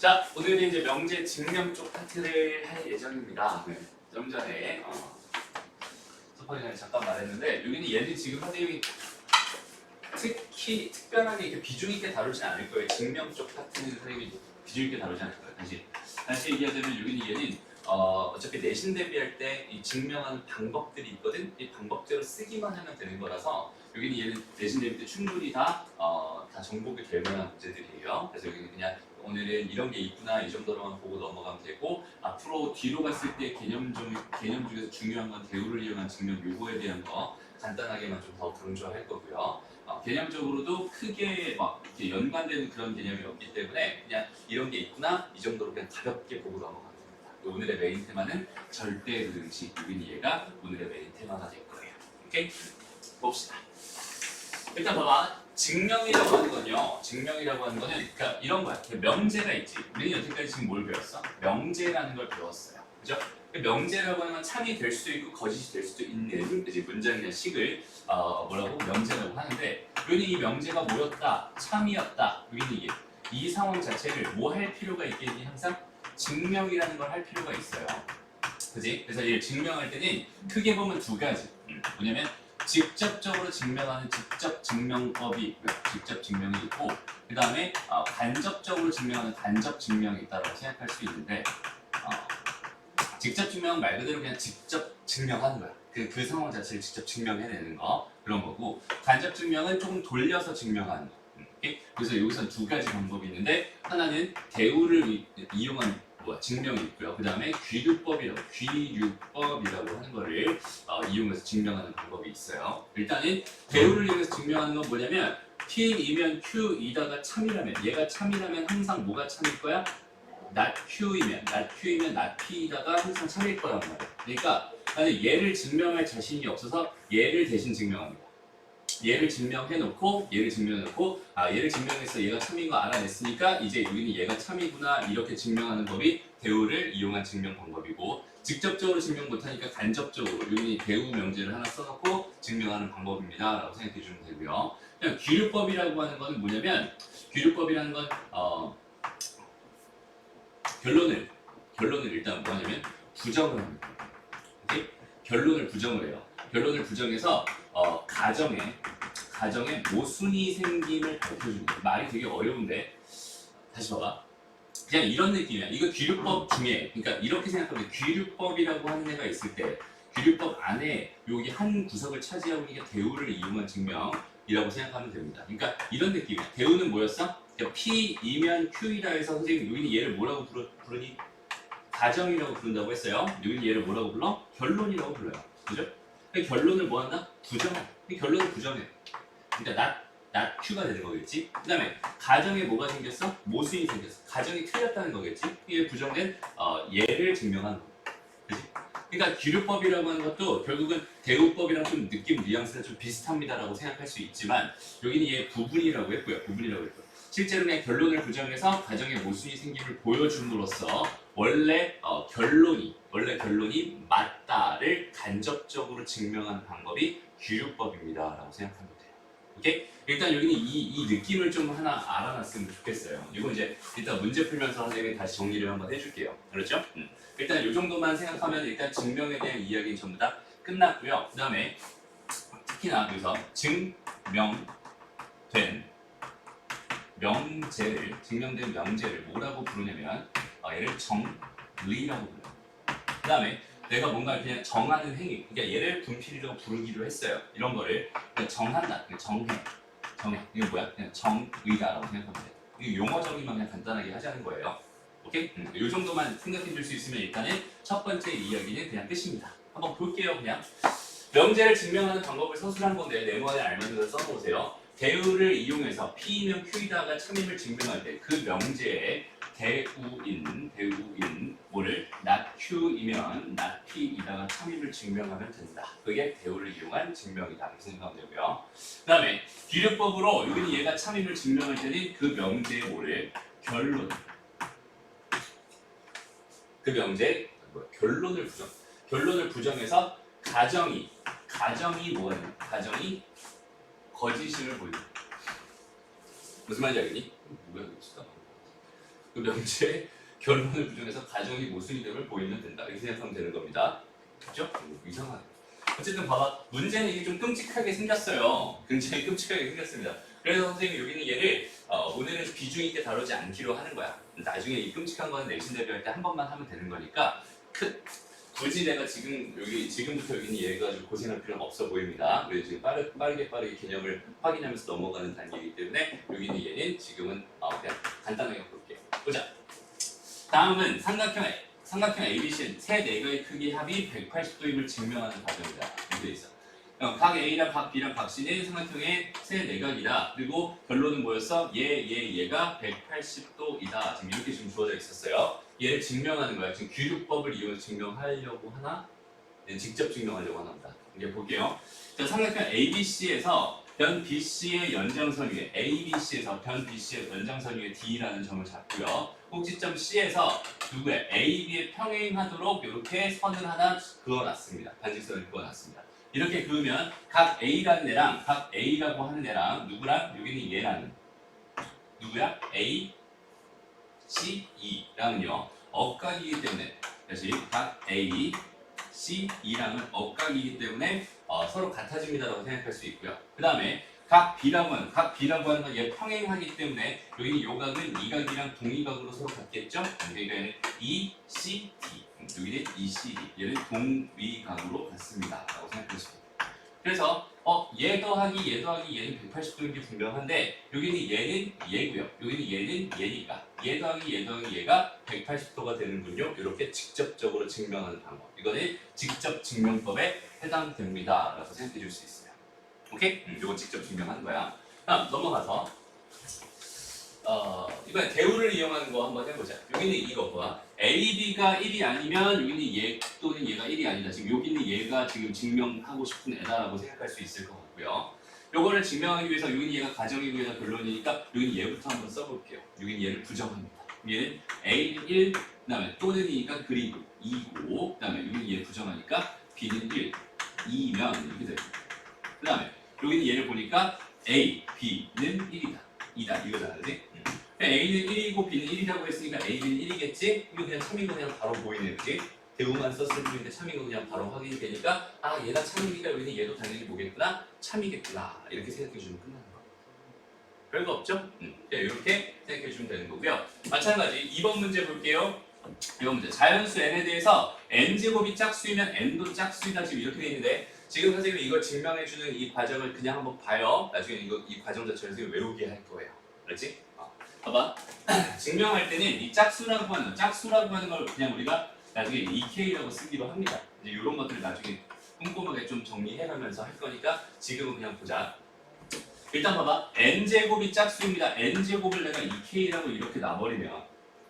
자, 오늘은 이제 명제 증명 쪽 파트를 할 예정입니다. 네. 좀 전에 서퍼리가 잠깐 말했는데 여기는 얘는 지금 선생님이 특별하게 이렇게 비중 있게 다루진 않을 거예요. 증명 쪽 파트는 선생님이 비중 있게 다루지 않을 거예요. 다시 얘기하자면 여기는 얘는 어차피 내신 대비할 때 이 증명하는 방법들이 있거든. 이 방법대로 쓰기만 하면 되는 거라서 여기는 얘는 내신 대비 때 충분히 다 정복이 될 만한 문제들이에요. 그래서 여기는 그냥 오늘은 이런 게 있구나 이 정도로만 보고 넘어가면 되고, 앞으로 뒤로 갔을 때 개념 중에서 중요한 건 대우를 이용한 증명 요거에 대한 거 간단하게만 좀 더 강조할 거고요. 개념적으로도 크게 막 이렇게 연관되는 그런 개념이 없기 때문에 그냥 이런 게 있구나 이 정도로 그냥 가볍게 보고 넘어가면 됩니다. 오늘의 메인 테마는 절대 의식 유빈이 얘가 오늘의 메인 테마가 될 거예요. 오케이? 봅시다. 일단 봐봐. 증명이라고 하는 건요. 증명이라고 하는 거는 그러니까 이런 거야. 명제가 있지. 우리는 여태까지 지금 뭘 배웠어? 명제라는 걸 배웠어요. 그죠? 명제라고 하는 건 참이 될 수도 있고 거짓이 될 수도 있는 이제 문장이나 식을 뭐라고 명제라고 하는데, 여기는 이 명제가 뭐였다, 참이었다. 여기는 이게 이 상황 자체를 뭐 할 필요가 있겠니? 항상 증명이라는 걸 할 필요가 있어요. 그지? 그래서 이 증명할 때는 크게 보면 두 가지. 뭐냐면 직접적으로 증명하는 직접 증명법이 있고요. 직접 증명이 있고, 그 다음에 간접적으로 증명하는 간접 증명이 있다고 생각할 수 있는데, 직접 증명은 말 그대로 그냥 직접 증명하는 거야. 그 상황 자체를 직접 증명해내는 거, 그런 거고, 간접 증명은 조금 돌려서 증명하는 거. 오케이? 그래서 여기서 두 가지 방법이 있는데, 하나는 대우를 이용한 증명이 있고요. 그 다음에 귀류법이라고 하는 거를 이용해서 증명하는 방법이 있어요. 일단은 대우를 이용해서 증명하는 건 뭐냐면, P이면 Q이다가 참이라면, 얘가 참이라면 항상 뭐가 참일 거야? not Q이면 not P이다가 항상 참일 거란 말이야. 그러니까 나는 얘를 증명할 자신이 없어서 얘를 대신 증명합니다. 얘를 증명해놓고 얘를 증명해서 얘가 참인 거 알아냈으니까 이제 여기는 얘가 참이구나 이렇게 증명하는 법이 대우를 이용한 증명 방법이고, 직접적으로 증명 못하니까 간접적으로 여기는 대우 명제를 하나 써놓고 증명하는 방법입니다 라고 생각해 주면 되고요. 그냥 귀류법이라고 하는 거는 뭐냐면, 귀류법이라는 건 결론을 일단 뭐냐면 부정을 합니다. 오케이? 결론을 부정을 해요. 결론을 부정해서 가정에 모순이 생김을 밝혀주는 거예요. 말이 되게 어려운데 다시 봐봐. 그냥 이런 느낌이야. 이거 귀류법 중에, 그러니까 이렇게 생각하면 귀류법이라고 하는 애가 있을 때 귀류법 안에 여기 한 구석을 차지하고 있는 게 대우를 이용한 증명이라고 생각하면 됩니다. 그러니까 이런 느낌이야. 대우는 뭐였어? 그러니까 P이면 Q이라 해서 선생님이 여기는 얘를 뭐라고 부르니? 가정이라고 부른다고 했어요. 여기는 얘를 뭐라고 불러? 결론이라고 불러요. 그죠? 그러니까 결론을 뭐 한다? 부정해. 결론을 부정해. 그러니까 not Q가 되는 거겠지. 그 다음에 가정에 뭐가 생겼어? 모순이 생겼어. 가정이 틀렸다는 거겠지. 이게 부정된 얘를 증명하는 거. 그치? 그러니까 귀류법이라고 하는 것도 결국은 대우법이랑 좀 느낌 뉘앙스가 좀 비슷합니다라고 생각할 수 있지만, 여기는 얘 부분이라고 했고요. 실제로 그냥 결론을 부정해서 가정에 모순이 생김을 보여줌으로써 원래 결론이 맞다를 간접적으로 증명하는 방법이 귀류법입니다라고 생각하면 돼요. 오케이? 일단 여기는 이 느낌을 좀 하나 알아놨으면 좋겠어요. 이거 이제 일단 문제 풀면서 선생님이 다시 정리를 한번 해줄게요. 그렇죠? 일단 이 정도만 생각하면 일단 증명에 대한 이야기는 전부 다 끝났고요. 그 다음에 특히나 여기서 증명된 명제를 뭐라고 부르냐면 얘를 정의라고 불러요. 그 다음에 내가 뭔가 그냥 정하는 행위, 그러니까 얘를 분필이라고 부르기로 했어요. 이런 거를 그냥 정한다, 정해. 이거 뭐야? 그냥 정의다라고 생각하면 돼. 이거 용어 정의만 그냥 간단하게 하자는 거예요. 오케이? 이 정도만 생각해 줄 수 있으면 일단은 첫 번째 이야기는 그냥 끝입니다. 한번 볼게요. 그냥 명제를 증명하는 방법을 서술한 건데 네모안에 알맞은 걸 써놓으세요. 대우를 이용해서 P이면 Q이다가 참임을 증명할 때 그 명제에 대우인 뭐를 not Q이면 not P이다가 참임을 증명하면 된다. 그게 대우를 이용한 증명이다. 이렇게 생각하면 되고요. 그 다음에 귀류법으로 여기는 얘가 참임을 증명할 때는 그 명제의 뭐를 그 명제 결론을 부정해서 가정이 뭐예요? 가정이 거짓임을 보인다. 무슨 말인지 알겠니? 뭐야 이거 진짜. 그 명제의 결론을 부정해서 가정이 모순이 됨을 보이면 된다. 이렇게 생각하면 되는 겁니다. 그렇죠? 이상하네. 어쨌든 봐봐. 문제는 이게 좀 끔찍하게 생겼어요. 굉장히 끔찍하게 생겼습니다. 그래서 선생님이 여기는 얘를 오늘은 비중 있게 다루지 않기로 하는 거야. 나중에 이 끔찍한 거는 내신 대비할 때 한 번만 하면 되는 거니까 굳이 내가 지금부터 여기는 얘 가지고 고생할 필요는 없어 보입니다. 그래서 지금 빠르게 개념을 확인하면서 넘어가는 단계이기 때문에 여기는 얘는 지금은 그냥 간단하게 볼게요. 보자. 다음은 삼각형 ABC 세 내각의 크기 합이 180도임을 증명하는 과정이다. 이렇게 돼 있어. 각 A랑 각 B랑 각 C는 삼각형의 세 내각이다. 그리고 결론은 뭐였어? 얘가 180도이다. 지금 이렇게 지금 주어져 있었어요. 얘를 증명하는 거야. 지금 규律법을 이용해서 증명하려고 하나? 네, 직접 증명하려고 하나 보다. 이제 볼게요. 자, 삼각형 ABC에서 변 BC의 연장선 위에 ABC에서 변 BC의 연장선 위에 D라는 점을 잡고요. 꼭지점 C에서 누구의 AB에 평행하도록 이렇게 선을 하나 그어놨습니다. 반직선을 그어놨습니다. 이렇게 그으면 각 A라는 애랑 각 A라고 하는 애랑 누구랑 여기는 얘랑 누구야? A, C, E랑은요 억각이기 때문에 다시 각 A, C, E랑은 억각이기 때문에 서로 같아집니다라고 생각할 수 있고요. 그 다음에 각 B라고 하는 건 얘 평행하기 때문에 여기는 요 각은 이 각이랑 동의각으로 서로 같겠죠? 그러니까 얘는 E, C, D 여기는 E, C, D 얘는 동위각으로 같습니다 라고 생각할 수 있습니다. 그래서 얘 더하기 얘는 180도인 게 분명한데 여기는 얘는 얘고요. 여기는 얘는 얘니까 얘 더하기 얘가 180도가 되는군요. 이렇게 직접적으로 증명하는 방법. 이거는 직접 증명법에 해당됩니다 라고 생각해 줄 수 있어요. 오케이? 이거 직접 증명하는 거야. 다음 넘어가서 이번에 대우를 이용하는 거 한번 해보자. 여기는 이거 봐. A, B가 1이 아니면 여기는 얘 또는 얘가 1이 아니다. 지금 여기는 얘가 지금 증명하고 싶은 애다라고 생각할 수 있을 것 같고요. 요거를 증명하기 위해서 여기는 얘가 가정이고 얘가 결론이니까 여기는 얘부터 한번 써볼게요. 여기는 얘를 부정합니다. 얘는 A는 1, 그 다음에 또는이니까 그리고 2고 그 다음에 여기는 얘 부정하니까 B는 1, 2면 이렇게 됩니다. 그 다음에 여기는 얘를 보니까 A, B는 1이다. 2다 이거잖아, 그지? A는 1이고 B는 1이라고 했으니까 A는 1이겠지? 이거 그냥 참인 거 그냥 바로 보이네, 그지? 대우만 썼을 뿐인데 참인 거 그냥 바로 확인이 되니까 얘가 참이니까 여기는 얘도 당연히 뭐겠구나? 참이겠구나 이렇게 생각해주면 끝나는 거. 별거 없죠? 이렇게 생각해주면 되는 거고요. 마찬가지 2번 문제 볼게요. 2번 문제 자연수 n에 대해서 n제곱이 짝수이면 n도 짝수이다 지금 이렇게 돼 있는데 지금 선생님이 이걸 증명해주는 이 과정을 그냥 한번 봐요. 나중에 이 과정 자체를 선생님이 외우게 할 거예요. 그렇지? 봐봐. 증명할 때는 이 짝수라고 하는 걸 그냥 우리가 나중에 EK라고 쓰기로 합니다. 이제 이런 것들을 나중에 꼼꼼하게 좀 정리해가면서 할 거니까 지금은 그냥 보자. 일단 봐봐. n제곱이 짝수입니다. n제곱을 내가 EK라고 이렇게 놔버리면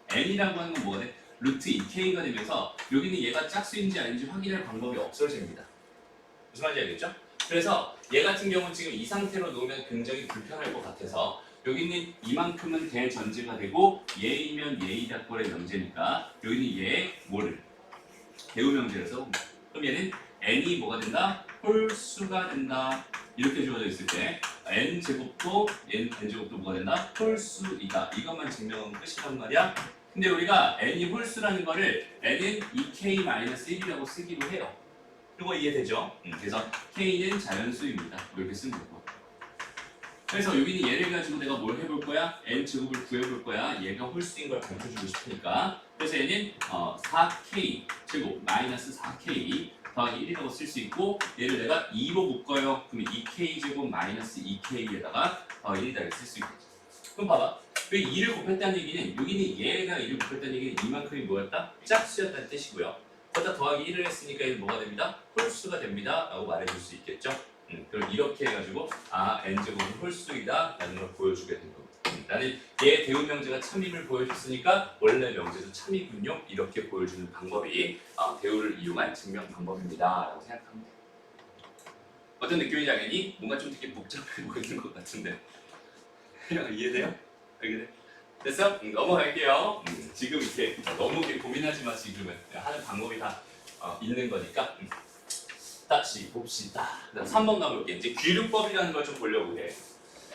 n이라고 하는 건 뭐가 돼? 루트 2K가 되면서 여기는 얘가 짝수인지 아닌지 확인할 방법이 없어집니다. 무슨 말인지 알겠죠? 그래서 얘 같은 경우는 지금 이 상태로 놓으면 굉장히 불편할 것 같아서 여기는 이만큼은 대전제가 되고 얘이면 얘이다꼴의 명제니까 여기는 얘의 뭐를? 대우명제라서 그럼 얘는 n이 뭐가 된다? 홀수가 된다. 이렇게 주어져 있을 때 n제곱도 n제곱도 뭐가 된다? 홀수이다. 이것만 증명하면 끝이란 말이야. 근데 우리가 n이 홀수라는 거를 n은 2k-1이라고 쓰기로 해요. 이거 이해되죠? 그래서 k는 자연수입니다. 이렇게 쓰면 되고. 그래서 여기는 얘를 가지고 내가 뭘 해볼 거야? n제곱을 구해볼 거야. 얘가 홀수인 걸 밝혀주고 싶으니까. 그래서 얘는 4k 제곱 마이너스 4k 더하기 1이라고 쓸 수 있고 얘를 내가 2로 묶어요. 그러면 2k 제곱 마이너스 2k에다가 1이다 이렇게 쓸 수 있겠죠. 그럼 봐봐. 왜 2를 곱했다는 얘기는 여기는 얘가 2를 곱했다는 얘기는 이만큼이 뭐였다? 짝수였다는 뜻이고요. 거기다 더하기 1을 했으니까 얘는 뭐가 됩니다? 홀수가 됩니다. 라고 말해줄 수 있겠죠. 그럼 이렇게 해가지고 n제곱은 홀수이다 라는 걸 보여주게 된 겁니다. 나는 얘 대우명제가 참임을 보여줬으니까 원래 명제도 참이군요. 이렇게 보여주는 방법이 대우를 이용한 증명 방법입니다 라고 생각합니다. 어떤 느낌인지 알겠니? 뭔가 좀 되게 복잡해 보이는 것 같은데 이해돼요? 알겠네? 됐어? 넘어갈게요. 지금 이렇게 너무 고민하지 마. 지금은 하는 방법이 다 있는 거니까 다시 봅시다. 3번 가볼게. 이제 규律법이라는 걸 좀 보려고 해.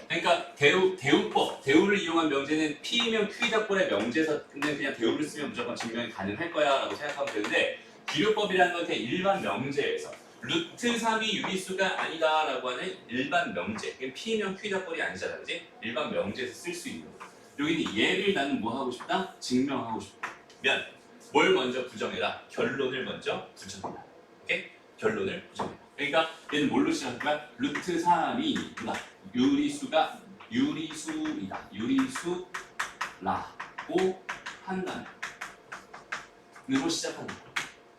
그러니까 대우를 이용한 명제는 P이면 Q이다꼴의 명제에서 그냥 대우를 쓰면 무조건 증명이 가능할 거야라고 생각하면 되는데 기류법이라는 건 그냥 일반 명제에서 루트 3이 유리수가 아니다라고 하는 일반 명제. P면 Q이다꼴이 아니잖아, 그지? 일반 명제에서 쓸 수 있는 거. 여기는 얘를 나는 뭐 하고 싶다? 증명하고 싶으면 뭘 먼저 부정해라? 결론을 먼저 부정해라. 오케이? 결론을 부정해라. 그러니까 얘는 뭘로 시작할 거야? 루트 3이 뭐다? 유리수이다. 유리수라고 한다는 으로 시작하는 거.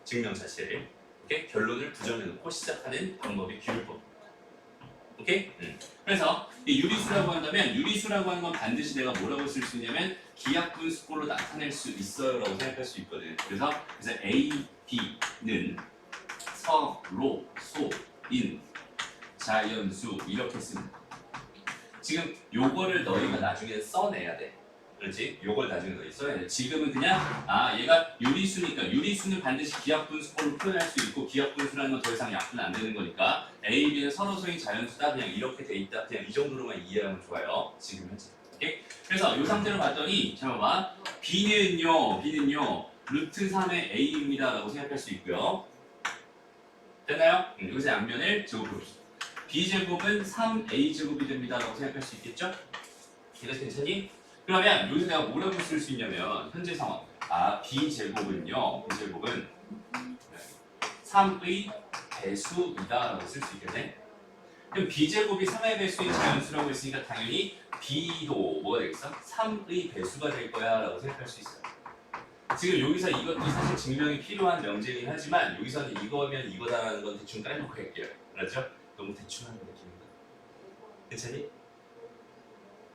증명 자체를. 오케이? 결론을 부정해놓고 시작하는 방법이 기울법. 오케이? 그래서 이 유리수라고 한다면 유리수라고 하는 건 반드시 내가 뭐라고 쓸 수 있냐면 기하분수꼴로 나타낼 수 있어요라고 생각할 수 있거든. 그래서 A, B는 서로 소인 자연수 이렇게 씁니다. 지금 요거를 너희가 나중에 써내야 돼. 그렇지? 요걸 나중에 너희 써야 돼. 지금은 그냥 얘가 유리수니까 유리수는 반드시 기하분수꼴로 표현할 수 있고 기하분수라는 건 더 이상 약분은 안 되는 거니까 A, B는 서로소인 자연수다. 그냥 이렇게 돼 있다. 그냥 이 정도로만 이해하면 좋아요. 지금 현재. 오케이? 그래서 이 상태로 봤더니 잠깐만 B는요 루트 3의 A입니다 라고 생각할 수 있고요. 됐나요? 여기서 양면을 제곱해봅시다. B제곱은 3A제곱이 됩니다 라고 생각할 수 있겠죠? 이거 괜찮니? 그러면 여기서 내가 뭐라고 쓸 수 있냐면 현재 상황 B제곱은요 3의 배수이다 라고 쓸 수 있겠네. 그럼 B제곱이 3의 배수인 자연수라고 했으니까 당연히 B도 뭐가 되겠어? 3의 배수가 될 거야 라고 생각할 수 있어요. 지금 여기서 이것도 사실 증명이 필요한 명제이긴 하지만 여기서는 이거면 이거다라는 건 대충 깔놓고 할게요. 알았죠? 너무 대충 하는 느낌인가? 괜찮니?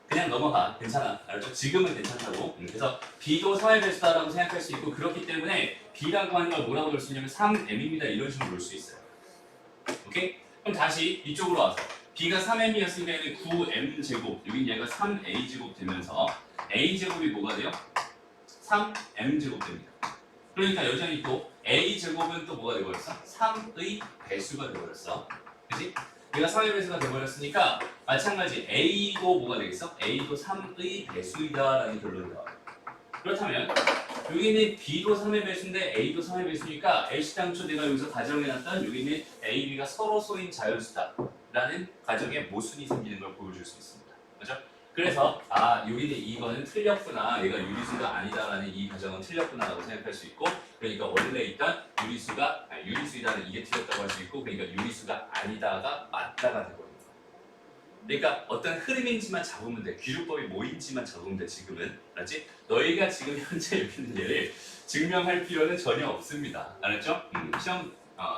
그냥 넘어가. 괜찮아. 알았죠? 지금은 괜찮다고. 그래서 B도 3의 배수다라고 생각할 수 있고 그렇기 때문에 B라고 하는 걸 뭐라고 볼 수 있냐면 3M입니다. 이런 식으로 볼 수 있어요. 오케이? 그럼 다시 이쪽으로 와서 B가 3M이었으니까 얘는 9M제곱 여긴 얘가 3A제곱 되면서 A제곱이 뭐가 돼요? 3M제곱 됩니다. 그러니까 여전히 또 A제곱은 또 뭐가 되어버렸어? 3의 배수가 되어버렸어. 그치? 얘가 3의 배수가 되어버렸으니까 마찬가지 A도 뭐가 되겠어? A도 3의 배수이다라는 결론이 나와요. 그렇다면 여기는 B도 3의 배수인데 A도 3의 배수니까 애시당초 내가 여기서 가정해놨던 여기는 A, B가 서로 소인 자연수다라는 가정에 모순이 생기는 걸 보여줄 수 있습니다. 그렇죠? 그래서 여기는 이거는 틀렸구나. 얘가 유리수가 아니다라는 이 가정은 틀렸구나라고 생각할 수 있고 그러니까 원래 있던 유리수이다는 이게 틀렸다고 할 수 있고 그러니까 유리수가 아니다가 맞다가 되거든요. 그러니까 어떤 흐름인지만 잡으면 돼. 귀족법이 뭐인지만 잡으면 돼. 지금은 알았지? 너희가 지금 현재 여기 있는 얘를 증명할 필요는 전혀 없습니다. 알았죠? 시험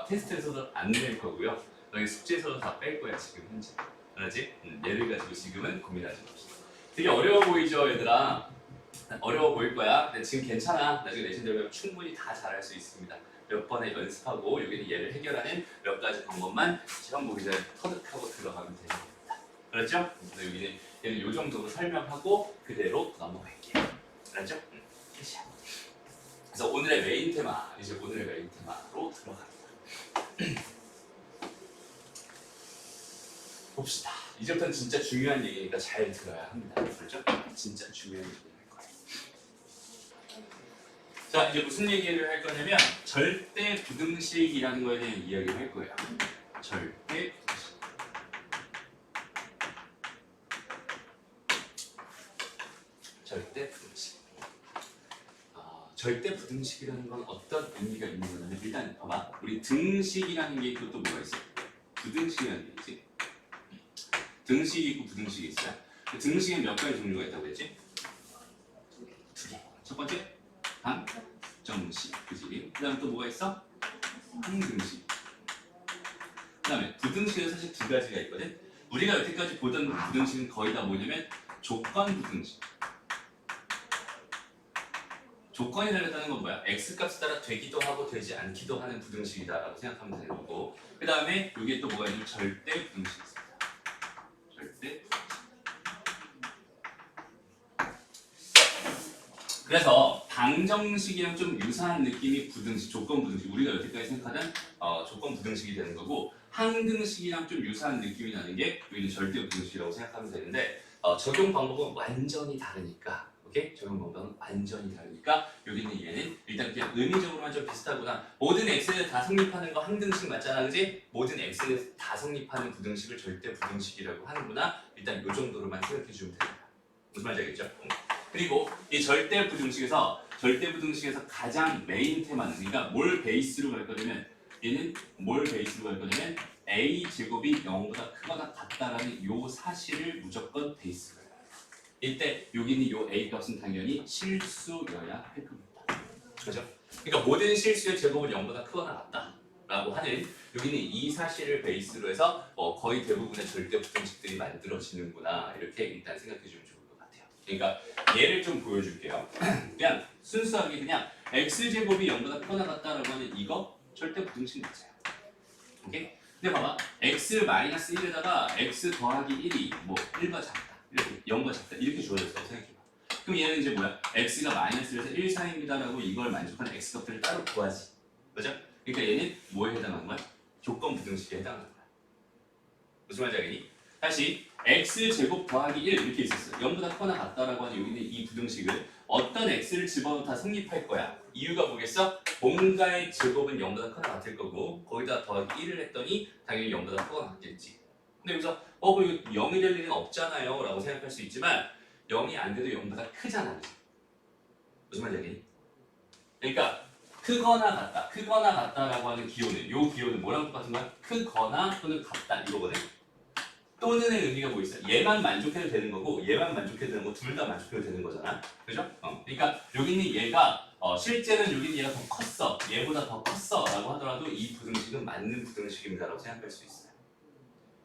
테스트에서도 안 낼 거고요. 너희 숙제에서도 다 뺄 거야 지금 현재. 알았지? 얘를 가지고 지금은 고민하지 맙시다. 되게 어려워 보이죠 얘들아? 어려워 보일 거야. 근데 지금 괜찮아. 나중에 내신대로 충분히 다 잘할 수 있습니다. 몇 번에 연습하고 여기는 얘를 해결하는 몇 가지 방법만 시험 보기 전에 터득하고 들어가면 되는 겁니다. 알았죠? 그래서 여기는 얘는 요 정도로 설명하고 그대로 넘어갈게요. 알았죠? 그래서 오늘의 메인 테마, 이제 오늘의 메인 테마로 들어갑니다. 봅시다. 이제부터는 진짜 중요한 얘기니까 잘 들어야 합니다. 그렇죠? 진짜 중요한 얘기를 할 거예요. 자, 이제 무슨 얘기를 할 거냐면 절대 부등식이라는 거에 대한 이야기를 할 거예요. 절대 부등식. 절대 부등식. 절대 부등식이라는 건 어떤 의미가 있는 거냐면 일단 봐봐. 우리 등식이라는 게 있고 또 뭐가 있어? 부등식이라는 게 있지. 등식이 있고 부등식이 있어요. 등식엔 몇 가지 종류가 있다고 했지? 두 개. 첫 번째 방정식, 그지? 그 다음에 또 뭐가 있어? 항등식. 그 다음에 부등식은 사실 두 가지가 있거든. 우리가 여태까지 보던 부등식은 거의 다 뭐냐면 조건 부등식. 조건이 달렸다는 건 뭐야? x값에 따라 되기도 하고 되지 않기도 하는 부등식이다라고 생각하면 되는 거고 그 다음에 여기에 또 뭐가 있냐면 절대 부등식이 있습니다. 절대 그래서 방정식이랑 좀 유사한 느낌이 부등식, 조건 부등식 우리가 여태까지 생각하던 조건 부등식이 되는 거고 항등식이랑 좀 유사한 느낌이 나는 게 여기는 절대부등식이라고 생각하면 되는데 적용 방법은 완전히 다르니까 오케이? 적용 방법은 완전히 다르니까 여기는 얘는 일단 그냥 의미적으로만 좀 비슷하구나. 모든 x에 다 성립하는 거 항등식 맞잖아, 그지? 모든 x에 다 성립하는 부등식을 절대부등식이라고 하는구나. 일단 이 정도로만 생각해 주면 됩니다. 무슨 말인지 알겠죠? 그리고 이 절대부등식에서 가장 메인 테마는 그러니까 뭘 베이스로 갈 거냐면 얘는 뭘 베이스로 갈 거냐면 a 제곱이 0보다 크거나 같다라는 요 사실을 무조건 베이스로 해요. 이때 여기는 요 a 값은 당연히 실수여야 할 겁니다. 그죠? 그러니까 모든 실수의 제곱은 0보다 크거나 같다라고 하는 여기는 이 사실을 베이스로 해서 거의 대부분의 절대부등식들이 만들어지는구나 이렇게 일단 생각해 주면 좋을 것 같아요. 그러니까 얘를 좀 보여줄게요. 그냥 순수하게 그냥 x제곱이 0보다 크거나 같다라고 하는 이거 절대부등식 맞아요. 오케이? 근데 봐봐 x-1에다가 x 더하기 1이 뭐 1과 작다 이렇게 0과 작다 이렇게 주어졌다고 생각해봐. 그럼 얘는 이제 뭐야? x가 마이너스 1에서 1 사이입니다라고 이걸 만족하는 x 값들을 따로 구하지. 그죠? 그러니까 얘는 뭐에 해당하는 거야? 조건 부등식에 해당하는 거야. 무슨 말인지 알겠니? 다시 x제곱 더하기 1 이렇게 있었어. 0보다 크거나 같다라고 하는 여기는 이 부등식을 어떤 x를 집어넣어 다 성립할 거야. 이유가 뭐겠어? 뭔가의 제곱은 0보다 크거나 같을 거고 거기다 더하기 1을 했더니 당연히 0보다 크거나 같겠지. 근데 여기서 그리고 0이 될 일은 없잖아요 라고 생각할 수 있지만 0이 안 돼도 0보다 크잖아. 무슨 말인지 알겠니? 그러니까 크거나 같다라고 하는 기호는 요 기호는 뭐랑 똑같은 거야? 크거나 또는 같다 이거거든. 또는의 의미가 뭐 있어? 얘만 만족해도 되는 거고 얘만 만족해도 되는 거 둘 다 만족해도 되는 거잖아. 그죠? 그러니까 여기는 얘가 실제는 여기는 얘가 더 컸어. 얘보다 더 컸어 라고 하더라도 이 부등식은 맞는 부등식입니다 라고 생각할 수 있어요.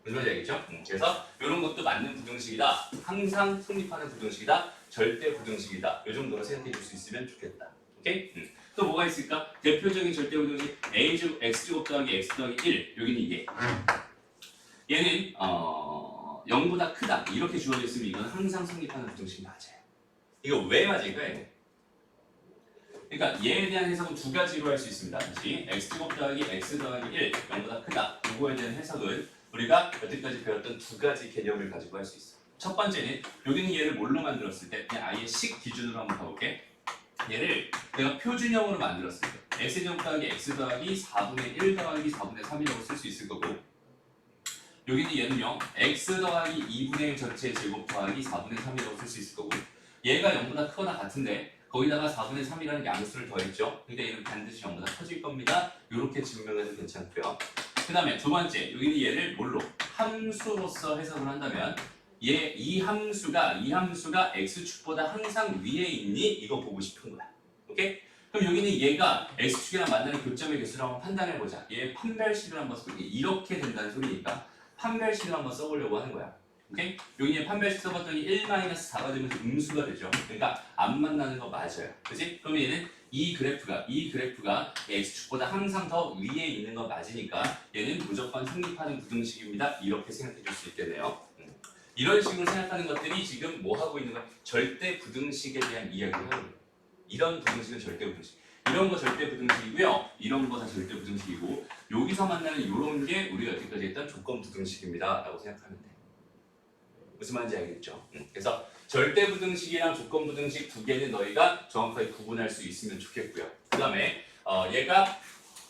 무슨 말인지 알겠죠? 그래서 이런 것도 맞는 부등식이다. 항상 성립하는 부등식이다. 절대 부등식이다. 이 정도로 생각해 줄 수 있으면 좋겠다. 오케이? 또 뭐가 있을까? 대표적인 절대 부등식 x제곱 더하기 x 더하기 1 여기는 이게 얘는 0보다 크다 이렇게 주어져 있으면 이건 항상 성립하는 부등식이 맞아요. 이거 왜 맞을까? 그러니까 얘에 대한 해석은 두 가지로 할 수 있습니다. 다시 x제곱 더하기 x 더하기 1 0보다 크다 이거에 대한 해석은 우리가 여태까지 배웠던 두 가지 개념을 가지고 할 수 있어. 첫 번째는 여기는 얘를 뭘로 만들었을 때 그냥 아예 식 기준으로 한번 가볼게. 얘를 내가 표준형으로 만들었을 때 x제곱 더하기 x 더하기 4분의 1 더하기 4분의 3이라고 쓸 수 있을 거고 여기는 얘는요 x 더하기 2분의 1 전체 제곱 더하기 4분의 3이라고 쓸 수 있을 거고 얘가 0보다 크거나 같은데 거기다가 4분의 3이라는 양수를 더했죠. 그러니까 얘는 반드시 0보다 커질 겁니다. 이렇게 증명해도 괜찮고요. 그 다음에 두 번째 여기는 얘를 뭘로? 함수로서 해석을 한다면 이 함수가 x축보다 항상 위에 있니? 이거 보고 싶은 거야. 오케이? 그럼 여기는 얘가 x축이랑 만나는 교점의 개수를 한번 판단해보자. 얘 판별식을 한번 써볼게. 이렇게 된다는 소리니까 판별식을 한번 써보려고 하는 거야. 오케이? 여기에 판별식 써봤더니 1-4가 되면서 음수가 되죠. 그러니까 안 만나는 거 맞아요. 그치? 그럼 얘는 이 그래프가 x축보다 항상 더 위에 있는 거 맞으니까 얘는 무조건 성립하는 부등식입니다. 이렇게 생각해 줄 수 있겠네요. 이런 식으로 생각하는 것들이 지금 뭐 하고 있는 거야? 절대 부등식에 대한 이야기를 하는 거예요. 이런 부등식은 절대 부등식. 이런 거 절대 부등식이고요. 이런 거 다 절대 부등식이고 여기서 만나는 이런 게 우리가 여태까지 했던 조건 부등식입니다. 라고 생각하면 돼. 무슨 말인지 알겠죠? 그래서 절대 부등식이랑 조건 부등식 두 개는 너희가 정확하게 구분할 수 있으면 좋겠고요. 그 다음에 얘가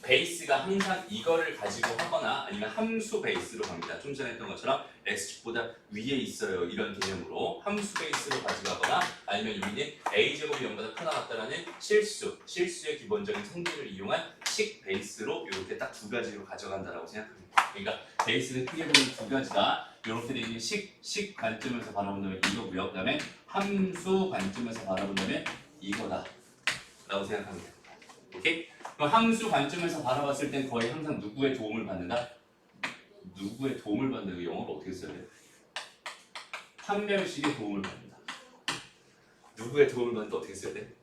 베이스가 항상 이거를 가지고 하거나 아니면 함수 베이스로 갑니다. 좀 전에 했던 것처럼 x축보다 위에 있어요. 이런 개념으로 함수 베이스로 가져가거나 아니면 여기는 a제곱이 0보다 크거나 같다라는 실수의 기본적인 성질을 이용한 식 베이스로 이렇게 딱 두 가지로 가져간다라고 생각합니다. 그러니까 베이스는 크게 보면 두 가지다. 이렇게 되어 있는 식 관점에서 바라본다면 이거고요. 그 다음에 함수 관점에서 바라본다면 이거다 라고 생각합니다. 오케이? 그럼 함수 관점에서 바라봤을 땐 거의 항상 누구의 도움을 받는다? 누구의 도움을 받는다? 그 영어로 어떻게 써야 돼? 판별식의 도움을 받는다. 누구의 도움을 받는다 어떻게 써야 돼?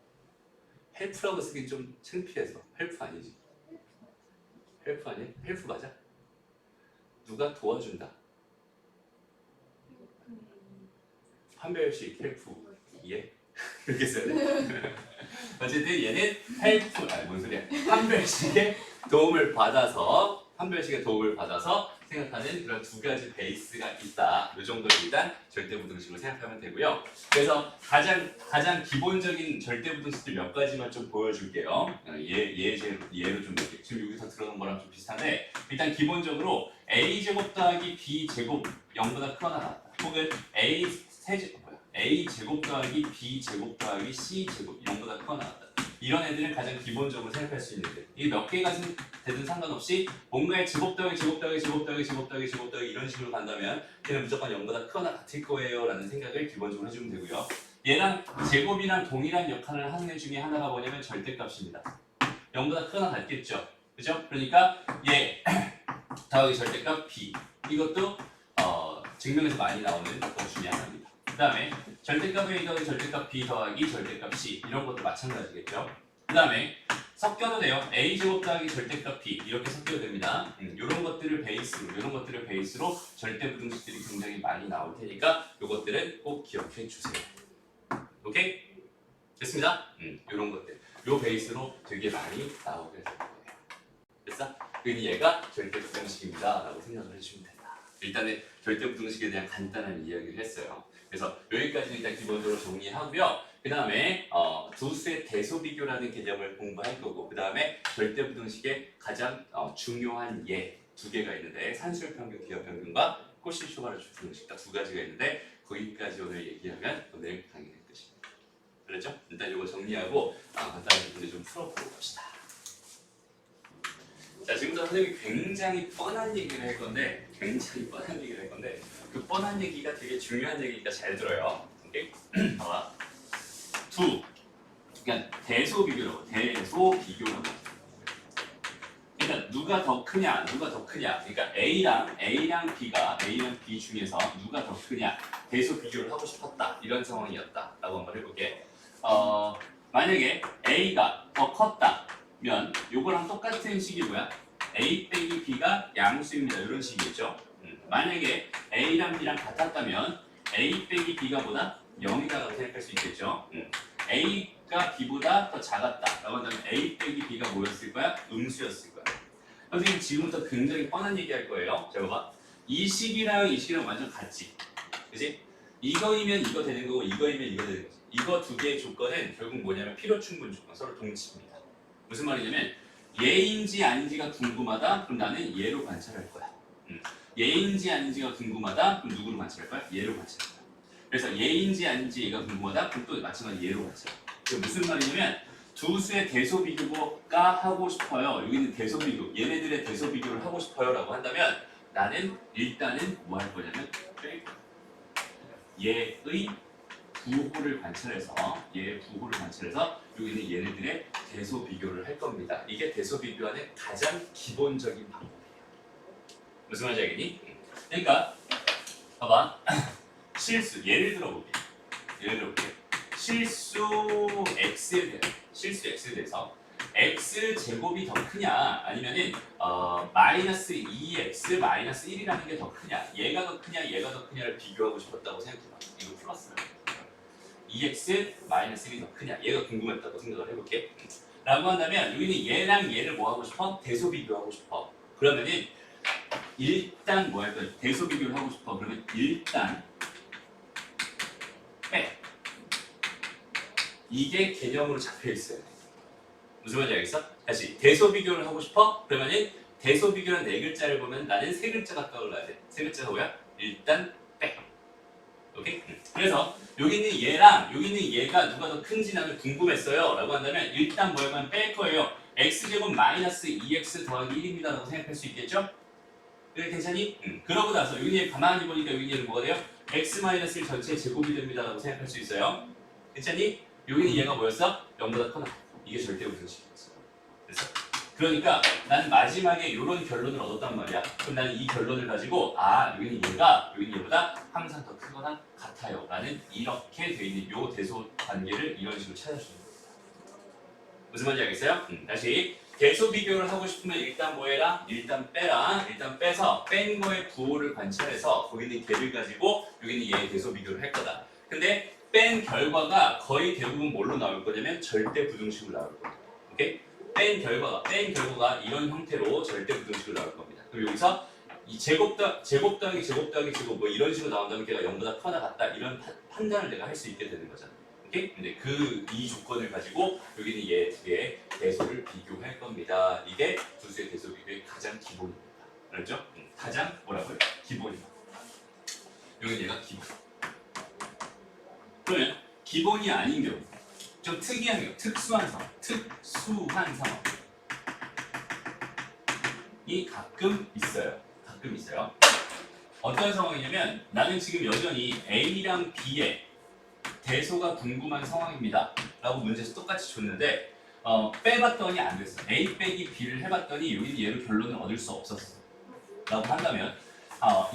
헬프라고 쓰긴 좀 창피해서 헬프 아니지? 헬프 아니야? 헬프 맞아? 누가 도와준다? 판별식 헬프 이해? 이렇게 써야 돼? 어쨌든 얘는 헬프, 뭔 소리야? 판별식의 도움을 받아서 판별식의 도움을 받아서 생각하는 그런 두 가지 베이스가 있다. 이 정도를 일단 절대부등식으로 생각하면 되고요. 그래서 가장 기본적인 절대부등식들 몇 가지만 좀 보여줄게요. 예로 좀 볼게요. 지금 여기서 들어놓은 거랑 좀 비슷한데 일단 기본적으로 a제곱 더하기 b제곱 0보다 크거나 같다. 혹은 a제곱 더하기 b제곱 더하기 c제곱 0보다 크거나 같다. 이런 애들은 가장 기본적으로 생각할 수 있는 애들. 이게 몇 개가 되든 상관없이 뭔가의 제곱 더하기 제곱 더하기 제곱 더하기 제곱 더하기 제곱 더하기 이런 식으로 간다면 걔는 무조건 0보다 크거나 같을 거예요 라는 생각을 기본적으로 해주면 되고요. 얘랑 제곱이랑 동일한 역할을 하는 애 중에 하나가 뭐냐면 절대값입니다. 0보다 크거나 같겠죠. 그죠? 그러니까 얘 더하기 절대값 b 이것도 증명에서 많이 나오는 것 중에 하나입니다. 그 다음에 절대값 a 더하기 절대값 b 더하기 절대값 c 이런 것도 마찬가지겠죠. 그 다음에 섞여도 돼요. a제곱 더하기 절대값 b 이렇게 섞여도 됩니다. 이런 것들을 베이스로 절대부등식들이 굉장히 많이 나올 테니까 이것들은 꼭 기억해 주세요. 오케이? 됐습니다. 이런 것들 요 베이스로 되게 많이 나오게 될 거예요. 됐어? 그러니 얘가 절대부등식입니다 라고 생각을 해주시면 된다. 일단은 절대부등식에 대한 간단한 이야기를 했어요. 그래서 여기까지는 일단 기본적으로 정리하고요. 그 다음에 두 수의 대소비교라는 개념을 공부할 거고 그 다음에 절대부등식의 가장 중요한 예 두 개가 있는데 산술평균, 기하평균과 꼬실 초과를 부등식 딱 두 가지가 있는데 거기까지 오늘 얘기하면 오늘 강의는 끝입니다. 그렇죠? 일단 이거 정리하고 간단한 부분을 좀 풀어보고 봅시다. 자, 지금부터 선생님이 굉장히 뻔한 얘기를 할 건데 그 뻔한 얘기가 되게 중요한 얘기니까 잘 들어요. 오케이? 봐봐. 그러니까 대소비교라고. 그러니까 누가 더 크냐. 그러니까 A랑 B 중에서 누가 더 크냐. 대소비교를 하고 싶었다. 이런 상황이었다라고 한번 해볼게. 만약에 A가 더 컸다면 요거랑 똑같은 식이 뭐야? A 빼기 B가 양수입니다. 이런 식이겠죠. 만약에 A랑 B랑 같았다면 A 빼기 B가 보다 0이다라고 생각할 수 있겠죠. A가 B보다 더 작았다라고 한다면 A 빼기 B가 뭐였을 거야? 음수였을 거야. 선생님 지금부터 굉장히 뻔한 얘기 할 거예요. 자 봐봐. 이 식이랑 완전 같지. 그치? 이거이면 이거 되는 거고 이거이면 이거 되는 거지. 이거 두 개의 조건은 결국 뭐냐면 필요충분 조건. 서로 동치입니다. 무슨 말이냐면 얘인지 아닌지가 궁금하다? 그럼 나는 얘로 관찰할 거야. 얘인지 아닌지가 궁금하다? 그럼 누구로 관찰할 거야? 얘로 관찰할 거야. 그래서 얘인지 아닌지 얘가 궁금하다? 그럼 또 마찬가지로 얘로 관찰할 거야. 그게 무슨 말이냐면 두 수의 대소비교가 하고 싶어요. 여기는 대소비교, 얘네들의 대소비교를 하고 싶어요 라고 한다면 나는 일단은 뭐 할 거냐면 얘의 부호를 관찰해서 여기는 얘네들의 대소비교를 할 겁니다. 이게 대소비교하는 가장 기본적인 방법이에요. 무슨 말인지 알겠니? 그러니까 봐봐. 실수 예를 들어볼게. 실수 x에 대해서 x 제곱이 더 크냐 아니면은 마이너스 2x 마이너스 1이라는 게 더 크냐 얘가 더 크냐를 비교하고 싶었다고 생각해봐. 이거 플러스야. 2x 마이너스 1이 더 크냐 얘가 궁금했다고 생각을 해볼게. 라고 한다면 여기는 얘랑 얘를 뭐 하고 싶어? 대소 비교하고 싶어. 그러면은 일단 뭐 할 거야? 대소 비교를 하고 싶어. 그러면 일단 빼. 이게 개념으로 잡혀 있어요. 무슨 말인지 알겠어? 다시 대소 비교를 하고 싶어? 그러면은 대소 비교는 네 글자를 보면 나는 세 글자가 떠올라야 돼. 세 글자가 뭐야? 일단 빼. 오케이? 그래서 여기는 얘랑 여기는 얘가 누가 더 큰지 나는 궁금했어요 라고 한다면 일단 뭐야만 뺄 거예요. x제곱 마이너스 2x 더하기 1입니다 라고 생각할 수 있겠죠? 그래 괜찮니? 그러고 나서 여기 가만히 보니까 여기 얘는 뭐가 돼요? x 마이너스 1 전체의 제곱이 됩니다 라고 생각할 수 있어요. 괜찮니? 여기는 얘가 뭐였어? 0보다 커나. 이게 절대부등식이었어. 그래서 그러니까 나는 마지막에 이런 결론을 얻었단 말이야. 그럼 나는 이 결론을 가지고 여기는 얘보다 항상 더 크거나 같아요 라는 이렇게 돼 있는 요 대소 관계를 이런 식으로 찾아주는 겁니다. 무슨 말인지 알겠어요? 다시 대소 비교를 하고 싶으면 일단 뭐 해라? 일단 빼라. 일단 빼서 뺀 거의 부호를 관찰해서 거기는 걔를 가지고 여기는 얘의 대소 비교를 할 거다. 근데 뺀 결과가 거의 대부분 뭘로 나올 거냐면 절대부등식으로 나올 거예요. 오케이? 뺀 결과가 이런 형태로 절대부등식으로 나올 겁니다. 그리고 여기서 이 제곱 더하기 제곱 뭐 이런 식으로 나온다면 걔가 0보다 크거나 같다 이런 판단을 내가 할 수 있게 되는 거잖아. 오케이? 근데 이 조건을 가지고 여기는 얘 두 개의 대소를 비교할 겁니다. 이게 두 수의 대소 비교의 가장 기본입니다. 알았죠? 가장 뭐라고요? 기본입니다. 여기는 얘가 기본. 그러면 기본이 아닌 경우 좀 특이한 경우 특수한 상황이 가끔 있어요. 어떤 상황이냐면 나는 지금 여전히 A랑 B의 대소가 궁금한 상황입니다 라고 문제에서 똑같이 줬는데 빼봤더니 안 됐어. A 빼기 B를 해봤더니 여기는 얘를 결론을 얻을 수 없었어 라고 한다면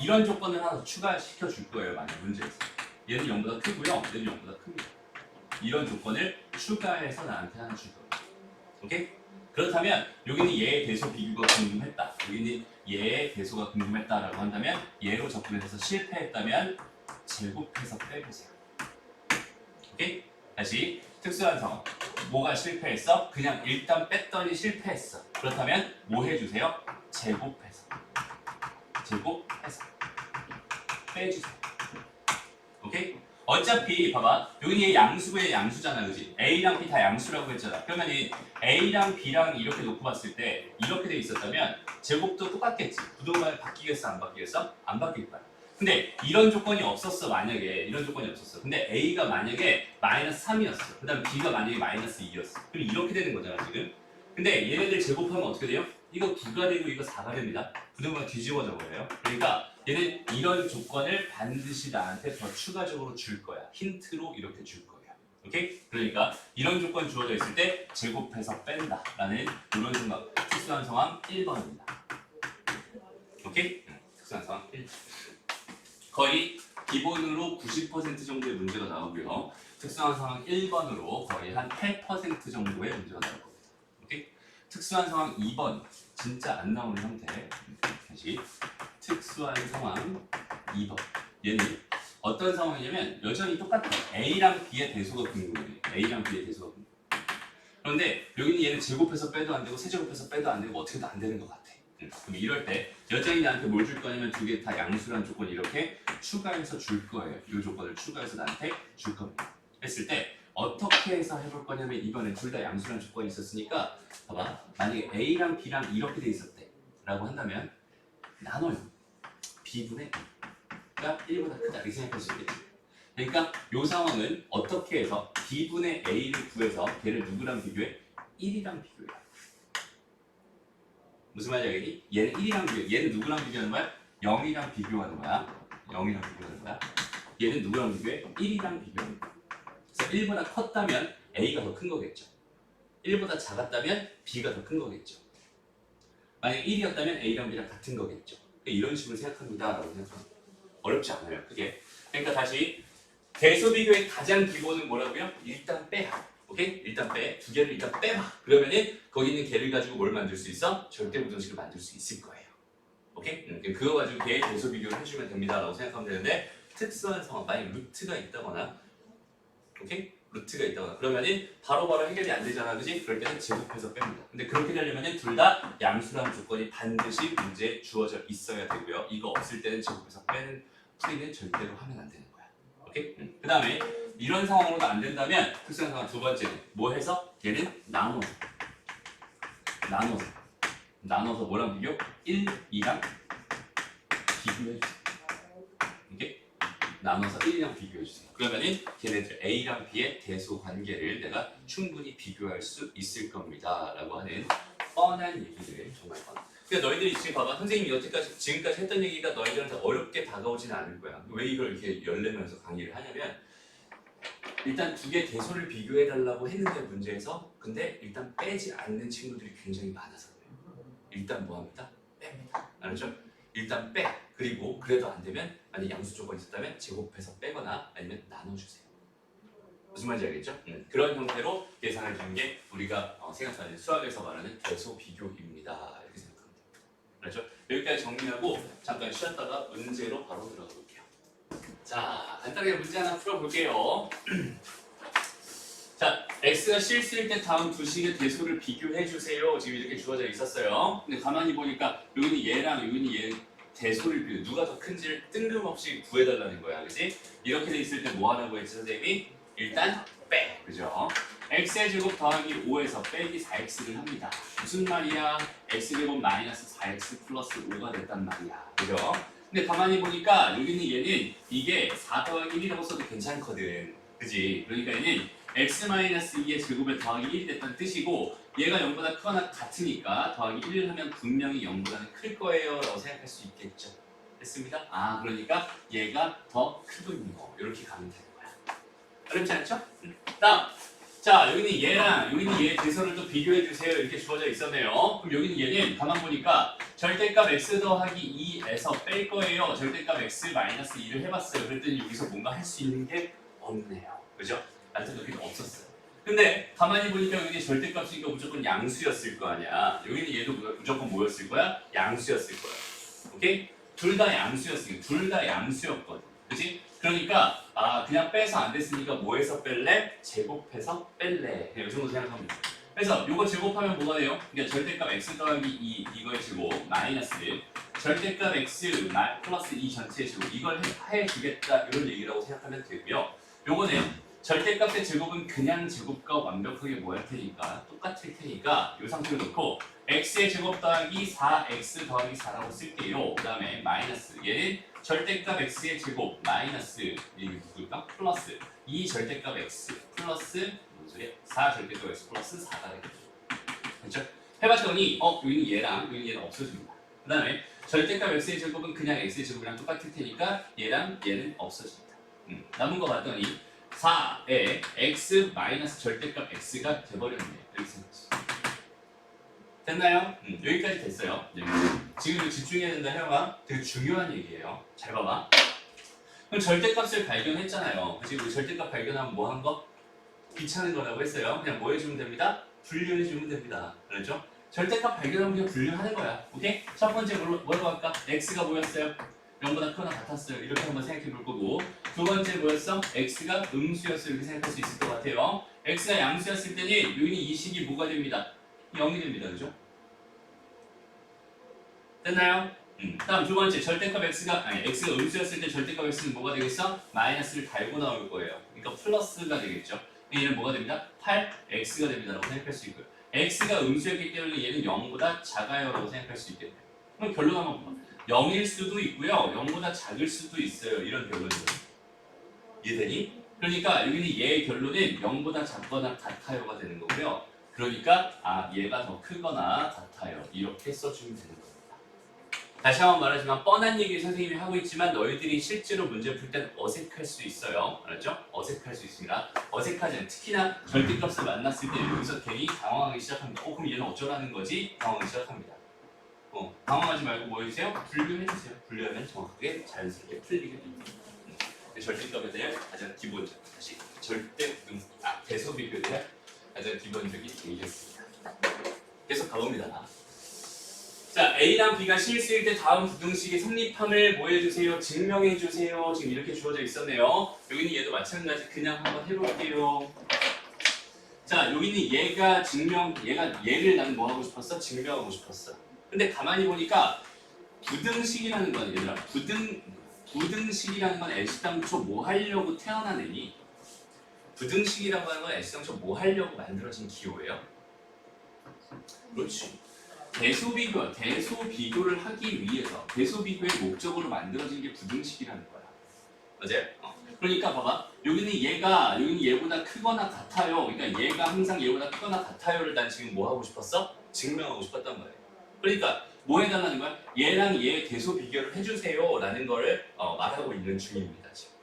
이런 조건을 하나 더 추가시켜 줄 거예요. 만약 문제에서 얘는 0보다 크고요, 얘는 0보다 큽니다. 이런 조건을 추가해서 나한테 하나 줄 거예요. 오케이? 그렇다면 여기는 얘의 대소 비교가 궁금했다, 여기는 얘의 대소가 궁금했다라고 한다면 얘로 접근해서 실패했다면 제곱해서 빼보세요. 오케이? 다시 특수한 상황. 뭐가 실패했어? 그냥 일단 뺐더니 실패했어. 그렇다면 뭐 해주세요? 제곱해서 빼주세요. 오케이? 어차피 봐봐, 여기 얘 양수의 양수잖아, 그지? A랑 B 다 양수라고 했잖아. 그러면 A랑 B랑 이렇게 놓고 봤을 때 이렇게 돼 있었다면 제곱도 똑같겠지. 부동간에 바뀌겠어, 안 바뀌겠어? 안 바뀔 거야. 근데 이런 조건이 없었어. 만약에 이런 조건이 없었어. 근데 A가 만약에 마이너스 3이었어. 그 다음 B가 만약에 마이너스 2였어. 그럼 이렇게 되는 거잖아, 지금. 근데 얘네들 제곱하면 어떻게 돼요? 이거 9가 되고 이거 4가 됩니다. 부동간 뒤집어져 버려요. 그러니까 얘는 이런 조건을 반드시 나한테 더 추가적으로 줄 거야. 힌트로 이렇게 줄 거예요. 오케이? 그러니까 이런 조건 주어져 있을 때 제곱해서 뺀다 라는 이런 생각. 특수한 상황 1번입니다. 오케이? 특수한 상황 1번. 거의 기본으로 90% 정도의 문제가 나오고요. 특수한 상황 1번으로 거의 한 8% 정도의 문제가 나올 겁니다. 오케이? 특수한 상황 2번 진짜 안 나오는 형태. 다시 특수한 상황 2번. 얘는 어떤 상황이냐면 여전히 똑같아. A랑 B의 대소가 궁금해. A랑 B의 대소가 궁금해. 그런데 여기는 얘는 제곱해서 빼도 안 되고 세제곱해서 빼도 안 되고 어떻게도 안 되는 것 같아. 그럼 이럴 때 여전히 나한테 뭘 줄 거냐면 두 개 다 양수란 조건 이렇게 추가해서 줄 거예요. 이 조건을 추가해서 나한테 줄 겁니다. 했을 때 어떻게 해서 해볼 거냐면 이번에 둘 다 양수란 조건이 있었으니까 봐봐. 만약에 A랑 B랑 이렇게 돼 있었대 라고 한다면 나눠요. B분의 A가 1보다 크다 이렇게 생각할 수 있겠지. 그러니까 이 상황은 어떻게 해서 B분의 A를 구해서 걔를 누구랑 비교해? 1이랑 비교해. 무슨 말인지 알겠니? 얘는 1이랑 비교해. 얘는 누구랑 비교하는 거야? 0이랑 비교하는 거야. 0이랑 비교하는 거야. 얘는 누구랑 비교해? 1이랑 비교하는 거야. 그래서 1보다 컸다면 A가 더 큰 거겠죠. 1보다 작았다면 B가 더 큰 거겠죠. 만약 1이었다면 A랑 B랑 같은 거겠죠. 이런 식으로 생각합니다. 라고 생각합니다. 어렵지 않아요. 그게. 그러니까 다시 대소 비교의 가장 기본은 뭐라고요? 일단 빼야. 오케이? 일단 빼. 두 개를 일단 빼봐. 그러면은 거기 있는 개를 가지고 뭘 만들 수 있어? 절대부등식을 만들 수 있을 거예요. 오케이? 그거 가지고 개의 대소 비교를 해주면 됩니다. 라고 생각하면 되는데 특수한 상황, 만약 루트가 있다거나 오케이? 루트가 있다거나 그러면은 바로바로 해결이 안 되잖아. 그지? 그럴 때는 제곱해서 뺍니다. 근데 그렇게 되려면은 둘 다 양수라는 조건이 반드시 문제에 주어져 있어야 되고요. 이거 없을 때는 제곱해서 빼는 풀이는 절대로 하면 안 되는 거야. 오케이? 그 다음에 이런 상황으로도 안 된다면 특수한 상황 두 번째는 뭐 해서? 얘는 나눠서 뭐랑 비교? 1, 2랑 비교해주세요. 오케이? 나눠서 1이랑 비교해주세요. 그러면은 걔네들 A랑 B의 대소 관계를 내가 충분히 비교할 수 있을 겁니다. 라고 하는 뻔한 얘기들, 정말 뻔한. 그러니까 너희들이 지금 봐봐. 선생님이 지금까지 했던 얘기가 너희들한테 어렵게 다가오지는 않을 거야. 왜 이걸 이렇게 열내면서 강의를 하냐면 일단 두 개 대소를 비교해달라고 했는데 문제에서 근데 일단 빼지 않는 친구들이 굉장히 많아서 그래요. 일단 뭐합니다? 뺍니다. 알았죠? 일단 빼. 그리고 그래도 안 되면 만약 양수 조건이 있었다면 제곱해서 빼거나 아니면 나눠주세요. 무슨 말인지 알겠죠? 그런 형태로 계산을 주는 게 우리가 생각하는 수학에서 말하는 대소 비교입니다. 이렇게 생각합니다. 알았죠? 여기까지 정리하고 잠깐 쉬었다가 문제로 바로 들어가 볼게요. 자, 간단하게 문제 하나 풀어볼게요. 자, x가 실수일 때 다음 두 식의 대소를 비교해 주세요. 지금 이렇게 주어져 있었어요. 근데 가만히 보니까 여기는 얘랑 여기는 얘 대소를 비교 누가 더 큰지를 뜬금없이 구해달라는 거야, 그렇지? 이렇게 돼 있을 때 뭐 하라고 했지 선생님이? 일단 빼, 그죠? x의 제곱 더하기 5에서 빼기 4x를 합니다. 무슨 말이야? x제곱 마이너스 4x 플러스 5가 됐단 말이야, 그죠? 근데 가만히 보니까 여기는 얘는 이게 4 더하기 1이라고 써도 괜찮거든, 그지? 그러니까 얘는 x-2의 제곱에 더하기 1이 됐다는 뜻이고 얘가 0보다 크거나 같으니까 더하기 1을 하면 분명히 0보다는 클 거예요 라고 생각할 수 있겠죠. 됐습니다. 아, 그러니까 얘가 더 크군요. 이렇게 가면 되는 거야. 어렵지 않죠? 다음, 자 여기는 얘랑 여기는 얘 대서를 또 비교해 주세요. 이렇게 주어져 있었네요. 그럼 여기는 얘는 가만 보니까 절대값 x 더하기 2에서 뺄 거예요. 절대값 x 마이너스 2를 해봤어요. 그랬더니 여기서 뭔가 할 수 있는 게 없네요. 그죠? 알테너티브가 없었어요. 근데 가만히 보니까 여기 절대값이니까 무조건 양수였을 거 아니야. 여기는 얘도 무조건 뭐였을 거야? 양수였을 거야. 오케이? 둘 다 양수였으니까 둘 다 양수였거든. 그치? 그러니까 그냥 빼서 안 됐으니까 뭐해서 뺄래? 제곱해서 뺄래. 그냥 이 정도 생각하면 돼. 그래서 이거 제곱하면 뭐가 돼요? 그러니까 절대값 x 더하기 2 이거의 제곱 마이너스 절대값 x 플러스 2 전체의 제곱 이걸 해주겠다 이런 얘기라고 생각하면 되고요. 요거는 절대값의 제곱은 그냥 제곱과 완벽하게 뭐 할 테니까 똑같을 테니까 이 상태로 놓고 x의 제곱 더하기 4x 더하기 4라고 쓸게요. 그 다음에 마이너스 얘는 절대값 x의 제곱 마이너스 이게 누굴까? 플러스 2 절대값 x 플러스 무슨 소리야? 4 절대값 x 플러스 4가 되겠죠. 그렇죠? 해봤더니 여기는 얘랑 여기는 얘는 없어집니다. 그 다음에 절대값 x의 제곱은 그냥 x의 제곱이랑 똑같을 테니까 얘랑 얘는 없어집니다. 남은 거 봤더니 4에 x 마이너스 절대값 x가 돼버렸네. 이렇게 생각했어. 됐나요? 여기까지 됐어요. 지금 집중해야 된다 해봐. 되게 중요한 얘기예요. 잘 봐봐. 그럼 절대값을 발견했잖아요. 그치? 우리 절대값 발견하면 뭐 한 거? 귀찮은 거라고 했어요. 그냥 뭐 해주면 됩니다? 분류해주면 됩니다. 그렇죠? 절대값 발견하면 그냥 분류하는 거야. 오케이? 첫 번째 뭐라고 할까? x가 뭐였어요? 0보다 크거나 같았어요. 이렇게 한번 생각해 볼 거고 두 번째 뭐였어? x가 음수였어요. 이렇게 생각할 수 있을 것 같아요. x가 양수였을 때는 여기는 이 식이 뭐가 됩니다? 0이 됩니다. 그죠? 됐나요? 다음 두 번째 절대값 x가 음수였을 때 절대값 x는 뭐가 되겠어? 마이너스를 달고 나올 거예요. 그러니까 플러스가 되겠죠. 얘는 뭐가 됩니다? 8x가 됩니다. 라고 생각할 수 있고요. x가 음수였기 때문에 얘는 0보다 작아요. 라고 생각할 수 있겠네요. 그럼 결론 한번 봐. 0일 수도 있고요. 0보다 작을 수도 있어요. 이런 결론이에요. 이해되니? 그러니까 여기는 얘의 결론은 0보다 작거나 같아요가 되는 거고요. 그러니까 얘가 더 크거나 같아요. 이렇게 써주면 되는 겁니다. 다시 한번 말하지만 뻔한 얘기 선생님이 하고 있지만 너희들이 실제로 문제 풀 땐 어색할 수 있어요. 알았죠? 어색할 수 있습니다. 어색하지 않아요. 특히나 절대값을 만났을 때 여기서 괜히 당황하기 시작합니다. 그럼 얘는 어쩌라는 거지? 당황하기 시작합니다. 당황하지 말고 뭐 해주세요? 분류해주세요. 분류하면 정확하게 자연스럽게 풀리게 됩니다. 절대값에 대한 가장 기본적 다시 대소비교에 대한 가장 기본적인 얘기였습니다. 계속 가봅니다. 자, A랑 B가 실수일 때 다음 부등식의 성립함을 뭐 해주세요? 증명해주세요. 지금 이렇게 주어져 있었네요. 여기는 얘도 마찬가지 그냥 한번 해볼게요. 자, 여기는 얘를 나는 뭐 하고 싶었어? 증명하고 싶었어. 근데 가만히 보니까 부등식이라는 건 얘들아 부등식이라는 건 애시당초 뭐 하려고 태어난 애니? 부등식이라고 하는 건 애시당초 뭐 하려고 만들어진 기호예요? 그렇지. 대소비교를 하기 위해서 대소비교의 목적으로 만들어진 게 부등식이라는 거야. 맞아요? 그러니까 봐봐. 여기는 얘보다 크거나 같아요. 그러니까 얘가 항상 얘보다 크거나 같아요를 난 지금 뭐 하고 싶었어? 증명하고 싶었단 말이에요. 그러니까 뭐 해달라는 거야? 얘랑 얘 대소 비교를 해주세요 라는 거를 말하고 있는 중입니다. 지금.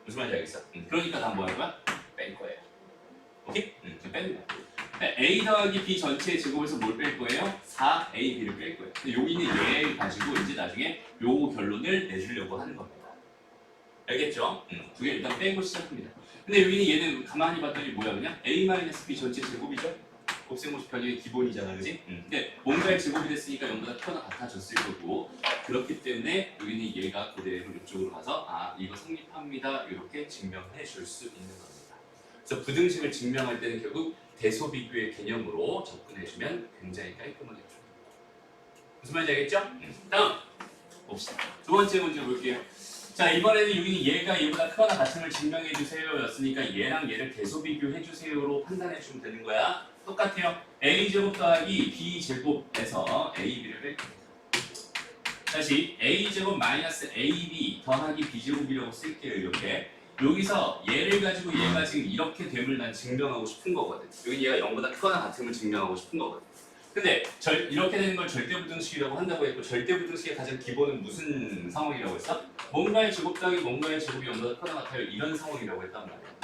무슨 말인지 알겠어? 그러니까 난 뭐 할 거야? 뺄 거예요. 오케이? 빼는 거야. A 더하기 B 전체의 제곱에서 뭘 뺄 거예요? 4A, B를 뺄 거예요. 근데 여기는 얘를 가지고 이제 나중에 요 결론을 내주려고 하는 겁니다. 알겠죠? 두 개 일단 빼고 시작합니다. 근데 여기는 얘는 가만히 봤더니 뭐야 그냥 A-B 전체 제곱이죠? 곱셈공식 편이 기본이잖아, 그지? 근데 뭔가의 제곱이 됐으니까 0보다 크거나 같아졌을 거고 그렇기 때문에 여기는 얘가 그대로 이쪽으로 가서 이거 성립합니다. 이렇게 증명해 줄 수 있는 겁니다. 그래서 부등식을 증명할 때는 결국 대소비교의 개념으로 접근해주면 굉장히 깔끔하게 줍니다. 무슨 말인지 알겠죠? 다음 봅시다. 두 번째 문제 볼게요. 자, 이번에는 여기는 얘가 얘보다 크거나 같음을 증명해 주세요 였으니까 얘랑 얘를 대소 비교해 주세요로 판단해 주면 되는 거야. 똑같아요. a제곱 더하기 b제곱에서 ab를 뺄 겁니다. 다시 a제곱 마이너스 ab 더하기 b제곱이라고 쓸게요. 이렇게. 여기서 얘를 가지고 얘가 지금 이렇게 됨을 난 증명하고 싶은 거거든. 여기 얘가 0보다 크거나 같음을 증명하고 싶은 거거든. 근데 이렇게 되는 걸 절대부등식이라고 한다고 했고, 절대부등식의 가장 기본은 무슨 상황이라고 했어? 뭔가의 제곱 더하기 뭔가의 제곱이 0보다 크거나 같아요. 이런 상황이라고 했단 말이야.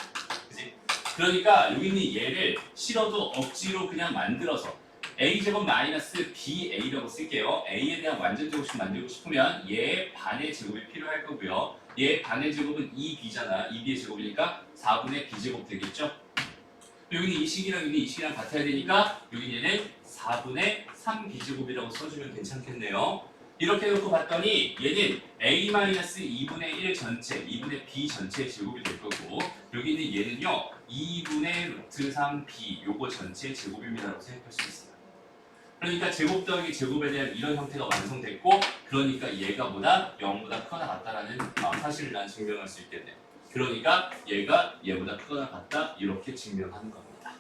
그치? 그러니까 여기 있는 얘를 싫어도 억지로 그냥 만들어서 a제곱 마이너스 ba라고 쓸게요. a에 대한 완전 제곱식 만들고 싶으면 얘의 반의 제곱이 필요할 거고요. 얘의 반의 제곱은 2b잖아. 2b의 제곱이니까 4분의 b제곱 되겠죠? 여기는 이 식이랑 이 식이랑 같아야 되니까 여기 얘는 4분의 3b제곱이라고 써주면 괜찮겠네요. 이렇게 놓고 봤더니 얘는 a-2분의 1 전체, 2분의 b 전체 제곱이 될 거고, 여기 있는 얘는요 2분의 루트 3b 요거 전체 제곱입니다라고 생각할 수 있어요. 그러니까 제곱 더하기 제곱에 대한 이런 형태가 완성됐고, 그러니까 얘가 보다 0보다 크거나 같다라는 사실을 난 증명할 수 있겠네요. 그러니까 얘가 얘보다 크거나 같다 이렇게 증명하는 겁니다.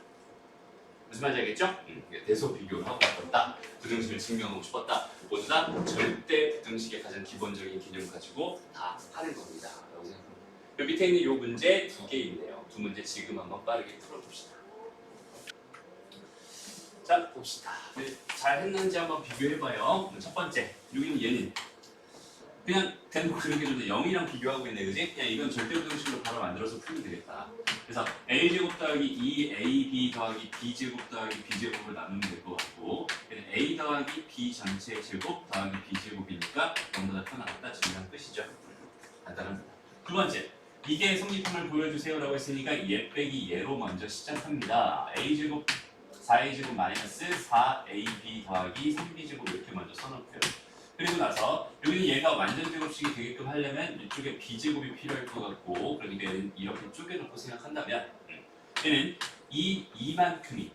무슨 말인지 알겠죠? 대소 비교를 하고 싶었다. 부등식을 증명하고 싶었다. 모두 다 절대 부등식의 가장 기본적인 개념 가지고 다 하는 겁니다. 라고 생각합니다. 여기 밑에 있는 이 문제 두 개 있네요. 두 문제 지금 한번 빠르게 풀어봅시다. 자, 봅시다. 잘 했는지 한번 비교해봐요. 첫 번째, 여기는 얘는 그냥 대놓고 그렇게 좀 0이랑 비교하고 있네, 그지? 그냥 이건 절대부등식으로 바로 만들어서 풀면 되겠다. 그래서 a제곱 더하기 2ab 더하기 b제곱 더하기 b제곱을 나누면 될 것 같고, 얘는 a 더하기 b 전체 제곱 더하기 b제곱이니까 0보다 크거나 같다 증명 끝이죠. 간단합니다. 두 번째, 이게 성립함을 보여주세요라고 했으니까 얘 빼기 얘로 먼저 시작합니다. a제곱 4a제곱 마이너스 4ab 더하기 3b제곱 이렇게 먼저 써놓고요. 그리고 나서 여기는 얘가 완전 제곱식이 되게끔 하려면 이쪽에 b제곱이 필요할 것 같고, 그러니까 얘는 이렇게 쪼개놓고 생각한다면 얘는 이만큼이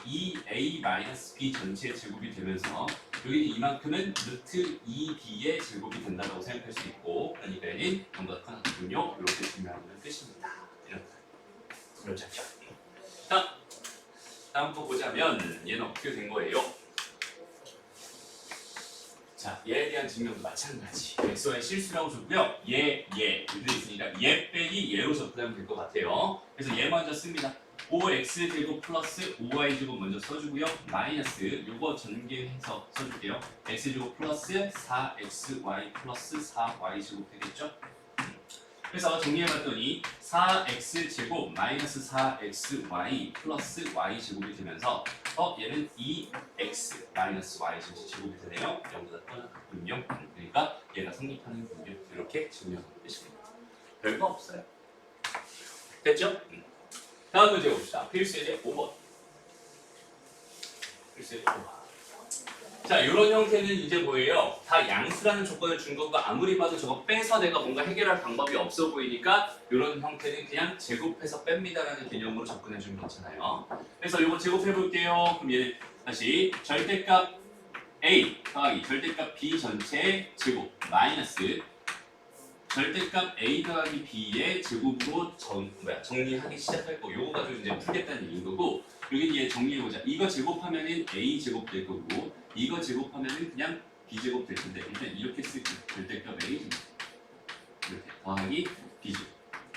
2a-b 전체 제곱이 되면서 여기는 이만큼은 루트 2b의 제곱이 된다고 생각할 수 있고, 그러니까 얘는 0보다 크거나 같군요. 이렇게 증명하면 끝입니다. 이렇게 하죠. 다음 거 보자면 얘는 어떻게 된 거예요? 자, 얘에 대한 증명도 마찬가지. xy 실수라고 줬고요. 얘 이들이 있으니까 얘 빼기 얘로 접근하면 될 것 같아요. 그래서 얘 먼저 씁니다. 5x제곱 플러스 5y제곱 먼저 써주고요. 마이너스 요거 전개해서 써줄게요. x제곱 플러스 4xy 플러스 4y제곱 되겠죠? 그래서 정리해봤더니 4x제곱 마이너스 4xy 플러스 y제곱이 되면서 얘는 2x 마이너스 y 제곱이 되네요. 0보다 크거나 같군요. 그러니까 얘가 성립하는 군요. 이렇게 증명하는 뜻입니다. 별거 없어요. 됐죠? 다음 문제 봅시다. 필수예제 5번. 필수예제 5번. 자, 이런 형태는 이제 뭐예요? 다 양수라는 조건을 준 거고, 아무리 봐도 저거 빼서 내가 뭔가 해결할 방법이 없어 보이니까 이런 형태는 그냥 제곱해서 뺍니다라는 개념으로 접근해주면 괜찮아요. 그래서 이거 제곱해 볼게요. 그럼 얘는 다시 절대값 a 더하기 절대값 b 전체 제곱 마이너스 절대값 a 더하기 b의 제곱으로 정리하기 시작할 거. 요거 가지고 이제 풀겠다는 얘기인 거고, 여기 얘 정리해보자. 이거 제곱하면은 a 제곱 될 거고, 이거 제곱하면은 그냥 b제곱 될 텐데, 일단 이렇게 쓸게요. 절대값 a 제곱 이렇게 더하기 b제곱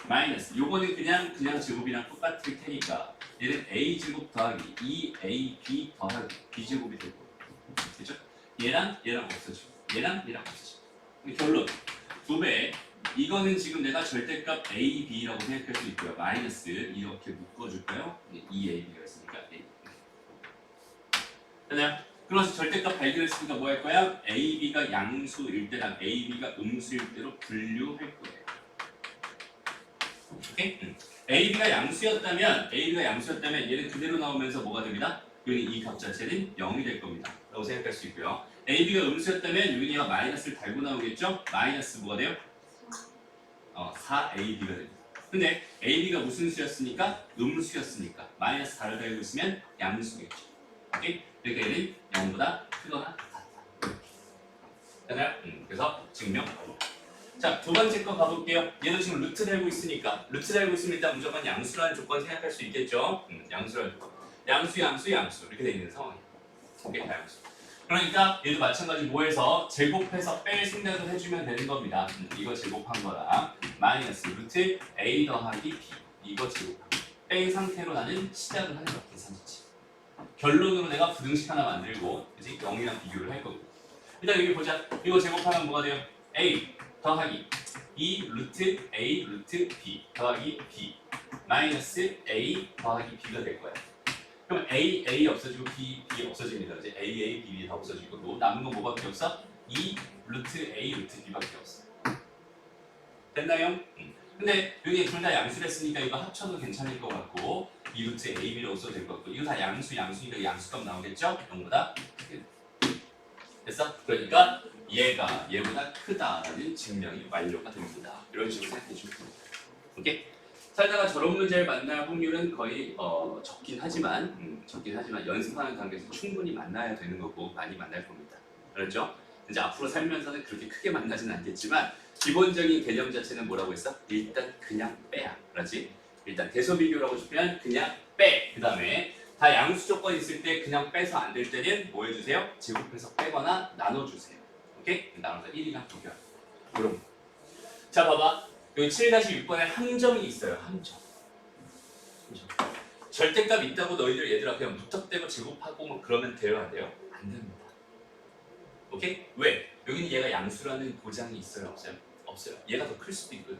마이너스 요거는 그냥 제곱이랑 똑같을 테니까 얘는 a 제곱 더하기 2ab 더하기 b제곱이 될 거고, 그죠? 얘랑 없어지고 얘랑 없어지고. 결론 2배. 이거는 지금 내가 절대값 a, b라고 생각할 수 있고요. 마이너스 이렇게 묶어줄까요? 2ab가 있으니까 a. 됐나요? 그래서 절대값 발견했으니까 뭐 할 거야? a, b가 양수일 때랑 a, b가 음수일 때로 분류할 거예요. 오케이? a, b가 양수였다면 얘는 그대로 나오면서 뭐가 됩니다? 여기 이 값 자체는 0이 될 겁니다. 라고 생각할 수 있고요. a, b가 음수였다면 여기 얘가 마이너스를 달고 나오겠죠? 마이너스 뭐가 돼요? 4ab가 됩니다. 근데 AB가 무슨 수였으니까? 음수였으니까 마이너스 달을 달고 있으면 양수겠죠. 오케이? 그러니까 얘는 0보다 크거나 같다. 되나요? 그래서 증명. 자, 두 번째 거 가볼게요. 얘도 지금 루트 달고 있으니까 루트 달고 있으면 일단 무조건 양수라는 조건 생각할 수 있겠죠? 양수라는 조건. 양수 이렇게 돼 있는 상황이에요. 오케이, 양수. 그러니까 얘도 마찬가지 뭐해서 제곱해서 뺄 생각을 해주면 되는 겁니다. 이거 제곱한 거랑 마이너스 루트 a 더하기 b 이거 제곱한 거. 뺀 상태로 나는 시작을 하는 거야, 계산식. 결론으로 내가 부등식 하나 만들고 이제 0이랑 비교를 할 거고. 일단 여기 보자. 이거 제곱하면 뭐가 돼요? a 더하기 2 루트 a 루트 b 더하기 b 마이너스 a 더하기 b가 될 거야. 그럼 a 없어지고 b 없어집니다. 이제 a b 다 없어지고 남은 건 뭐밖에 없어? 2 루트 a 루트 b밖에 없어. 됐나요? 근데 여기 둘 다 양수를 했으니까 이거 합쳐도 괜찮을 것 같고 2 루트 a b로 써도 될 것 같고 이거 다 양수니까 양수값 나오겠죠? 0보다 크게. 됐어? 그러니까 얘가 얘보다 크다라는 증명이 완료가 됩니다. 이런 식으로 생각해 주면 됩니다. 오케이? 살다가 저런 문제를 만날 확률은 거의 적긴 하지만 연습하는 단계에서 충분히 만나야 되는 거고 많이 만날 겁니다. 그렇죠? 이제 앞으로 살면서는 그렇게 크게 만나진 않겠지만 기본적인 개념 자체는 뭐라고 했어? 일단 그냥 빼야. 그렇지? 일단 대소비교라고 주면 그냥 빼. 그 다음에 다 양수 조건 있을 때 그냥 빼서 안 될 때는 뭐 해주세요? 제곱해서 빼거나 나눠주세요. 오케이? 나눠서 1이랑 비교하고. 그럼. 자, 봐봐. 여기 7-6번에 함정이 있어요. 함정. 절대값 있다고 너희들 얘들아 그냥 무턱대고 제곱하고 뭐 그러면 돼요? 안 돼요? 안 됩니다. 오케이? 왜? 여기는 얘가 양수라는 보장이 있어요? 없어요? 없어요. 얘가 더 클 수도 있거든.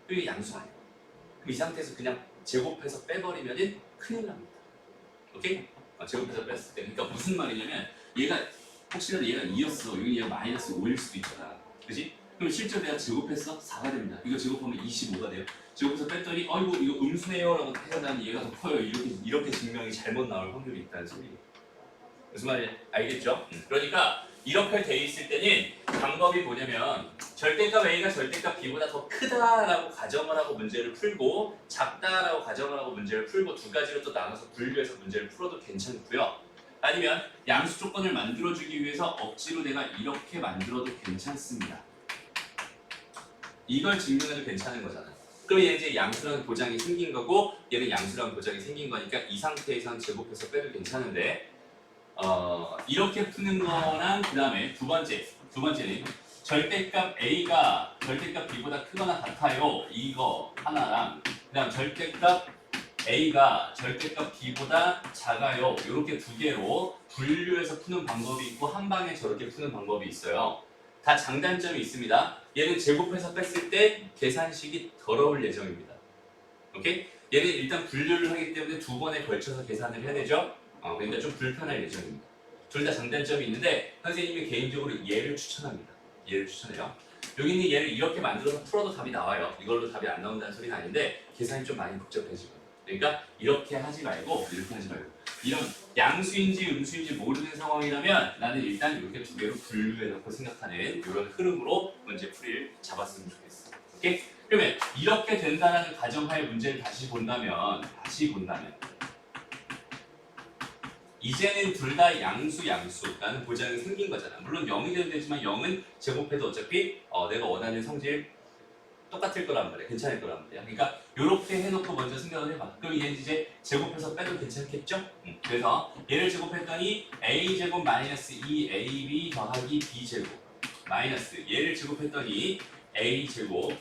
여기 양수 아니고. 그럼 이 상태에서 그냥 제곱해서 빼버리면 큰일 납니다. 오케이? 제곱해서 뺐을 때. 그러니까 무슨 말이냐면 얘가 혹시라도 얘가 2였어. 여기 얘가 마이너스 5일 수도 있잖아. 그지? 그럼 실제로 내가 제곱했어? 4가 됩니다. 이거 제곱하면 25가 돼요. 제곱해서 뺐더니 아이고 이거 음수네요 라고 해야되는 얘가 더 커요. 이렇게 증명이 잘못 나올 확률이 있다는 소리예요. 무슨 말인지 알겠죠? 그러니까 이렇게 돼 있을 때는 방법이 뭐냐면 절대값 A가 절대값 B보다 더 크다라고 가정을 하고 문제를 풀고 작다라고 가정을 하고 문제를 풀고 두 가지로 또 나눠서 분류해서 문제를 풀어도 괜찮고요. 아니면 양수 조건을 만들어주기 위해서 억지로 내가 이렇게 만들어도 괜찮습니다. 이걸 증명해도 괜찮은 거잖아. 그럼 얘 이제 양수라는 보장이 생긴 거고 얘는 양수라는 보장이 생긴 거니까 이 상태에서는 제곱해서 빼도 괜찮은데 이렇게 푸는 거랑 그 다음에 두 번째는 절대값 A가 절대값 B보다 크거나 같아요. 이거 하나랑 그 다음 절대값 A가 절대값 B보다 작아요. 이렇게 두 개로 분류해서 푸는 방법이 있고 한 방에 저렇게 푸는 방법이 있어요. 다 장단점이 있습니다. 얘는 제곱해서 뺐을 때 계산식이 더러울 예정입니다. 오케이? 얘는 일단 분류를 하기 때문에 두 번에 걸쳐서 계산을 해야 되죠? 그러니까 좀 불편할 예정입니다. 둘 다 장단점이 있는데 선생님이 개인적으로 얘를 추천합니다. 얘를 추천해요. 여기 있는 얘를 이렇게 만들어서 풀어도 답이 나와요. 이걸로 답이 안 나온다는 소리는 아닌데 계산이 좀 많이 복잡해지거든요. 그러니까 이렇게 하지 말고 이런 양수인지 음수인지 모르는 상황이라면 나는 일단 이렇게 두 개로 분류해놓고 생각하는 이런 흐름으로 문제 풀이를 잡았으면 좋겠어. 오케이? 그러면 이렇게 된다는 가정하에 문제를 다시 본다면 이제는 둘 다 양수라는 보장이 생긴 거잖아. 물론 0이 돼도 되지만 0은 제곱해도 어차피 내가 원하는 성질 똑같을 거란 말이야. 괜찮을 거란 말이야. 그러니까 이렇게 해놓고 먼저 생각을 해봐. 그럼 얘는 이제 제곱해서 빼도 괜찮겠죠? 그래서 얘를 제곱했더니 a제곱 마이너스 2ab 더하기 b제곱 마이너스 얘를 제곱했더니 a제곱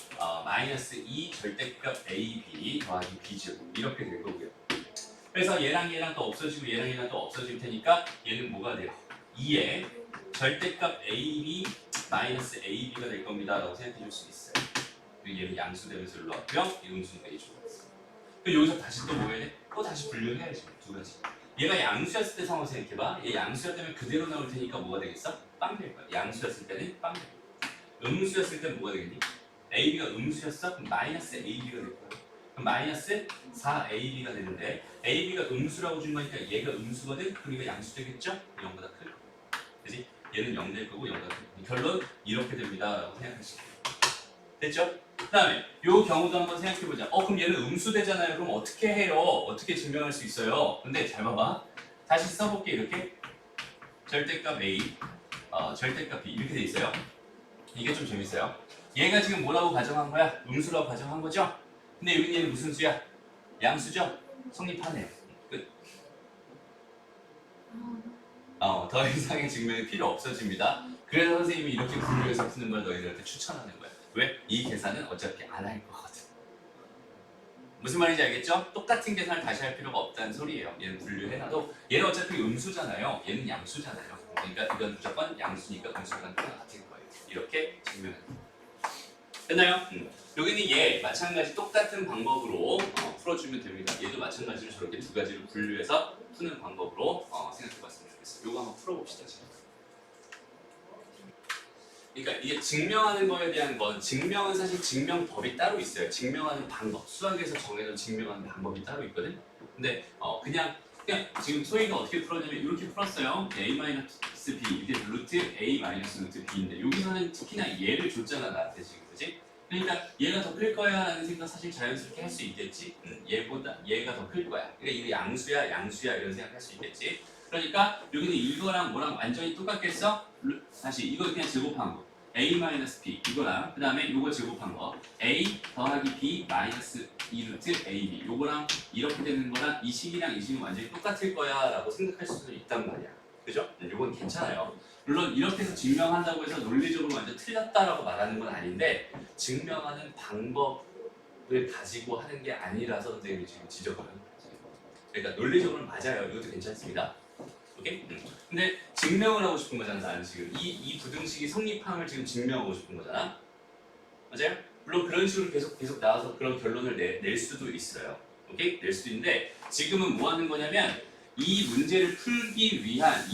마이너스 2 절대값 ab 더하기 b제곱 이렇게 될 거고요. 그래서 얘랑 또 없어지고 얘랑 또 없어질 테니까 얘는 뭐가 돼요? 2의 절대값 ab 마이너스 ab가 될 겁니다 라고 생각해 줄 수 있어요. 얘는 양수되면서 일로 왔고요. 이 음수니까 이 쪽으로 왔어요. 그럼 여기서 다시 또 뭐 해야 돼? 또 다시 분류해야지. 두 가지. 얘가 양수였을 때 상황 생각해봐. 얘 양수였다면 그대로 나올 테니까 뭐가 되겠어? 빵 될 거야. 양수였을 때는 빵 될 거야. 음수였을 때는 뭐가 되겠니? AB가 음수였어? 그럼 마이너스 AB가 될 거야. 그럼 마이너스 4AB가 되는데 AB가 음수라고 준 거니까 얘가 음수거든? 그럼 이거 양수 되겠죠? 0보다 클 거야. 그치? 얘는 0 될 거고 0보다 클 거고. 결론 이렇게 됩니다 라고 생각하시면 돼요. 됐죠? 그 다음에 요 경우도 한번 생각해보자. 그럼 얘는 음수되잖아요. 그럼 어떻게 해요? 어떻게 증명할 수 있어요? 근데 잘 봐봐. 다시 써볼게. 이렇게 절대값 A, 절대값 B 이렇게 돼 있어요. 이게 좀 재밌어요. 얘가 지금 뭐라고 가정한 거야? 음수라고 가정한 거죠? 근데 여기 얘는 무슨 수야? 양수죠? 성립하네요. 끝. 더 이상의 증명이 필요 없어집니다. 그래서 선생님이 이렇게 분류해서 푸는 걸 너희들한테 추천하는 거야. 왜? 이 계산은 어차피 안 할 거거든. 무슨 말인지 알겠죠? 똑같은 계산을 다시 할 필요가 없다는 소리예요. 얘는 분류해놔도 얘는 어차피 음수잖아요. 얘는 양수잖아요. 그러니까 이건 무조건 양수니까 음수랑 같은 거예요. 이렇게 증명합니다. 됐나요? 여기는 얘 마찬가지 똑같은 방법으로 풀어주면 됩니다. 얘도 마찬가지로 저렇게 두 가지로 분류해서 푸는 방법으로 생각해봤으면 좋겠어요. 이거 한번 풀어봅시다. 지금. 그러니까 이게 증명하는 거에 대한 건 증명은 사실 증명법이 따로 있어요. 증명하는 방법, 수학에서 정해놓은 증명하는 방법이 따로 있거든. 근데 그냥 지금 소희가 어떻게 풀었냐면 이렇게 풀었어요. a-b 이게 루트 a 루트 b인데 여기서는 특히나 얘를 줬잖아 나한테 지금, 그지? 그러니까 얘가 더 클 거야 라는 생각 사실 자연스럽게 할 수 있겠지. 얘보다 얘가 더 클 거야. 그러니까 이게 양수야 이런 생각 할 수 있겠지. 그러니까 여기는 이거랑 뭐랑 완전히 똑같겠어? 다시 이거 그냥 제곱한 거 a-b 이거랑 그 다음에 이거 제곱한 거 a 더하기 b 마이너스 2루트 ab 요거랑 이렇게 되는 거랑 이 식이랑 이 식은 완전히 똑같을 거야 라고 생각할 수도 있단 말이야. 그죠? 요건 괜찮아요. 물론 이렇게 해서 증명한다고 해서 논리적으로 완전 틀렸다라고 말하는 건 아닌데 증명하는 방법을 가지고 하는 게 아니라서 선생님이 지금 지적을 하는 거지. 그러니까 논리적으로는 맞아요. 이것도 괜찮습니다. 오케이? 근데 증명을 하고 싶은 거잖아. 나는 지금 이 부등식이 성립함을 지금 증명하고 싶은 거잖아. 맞아요? 물론 그런 식으로 계속 나와서 그런 결론을 낼 수도 있어요. 오케이? 낼 수도 있는데 지금은 뭐 하는 거냐면 이 문제를 풀기 위한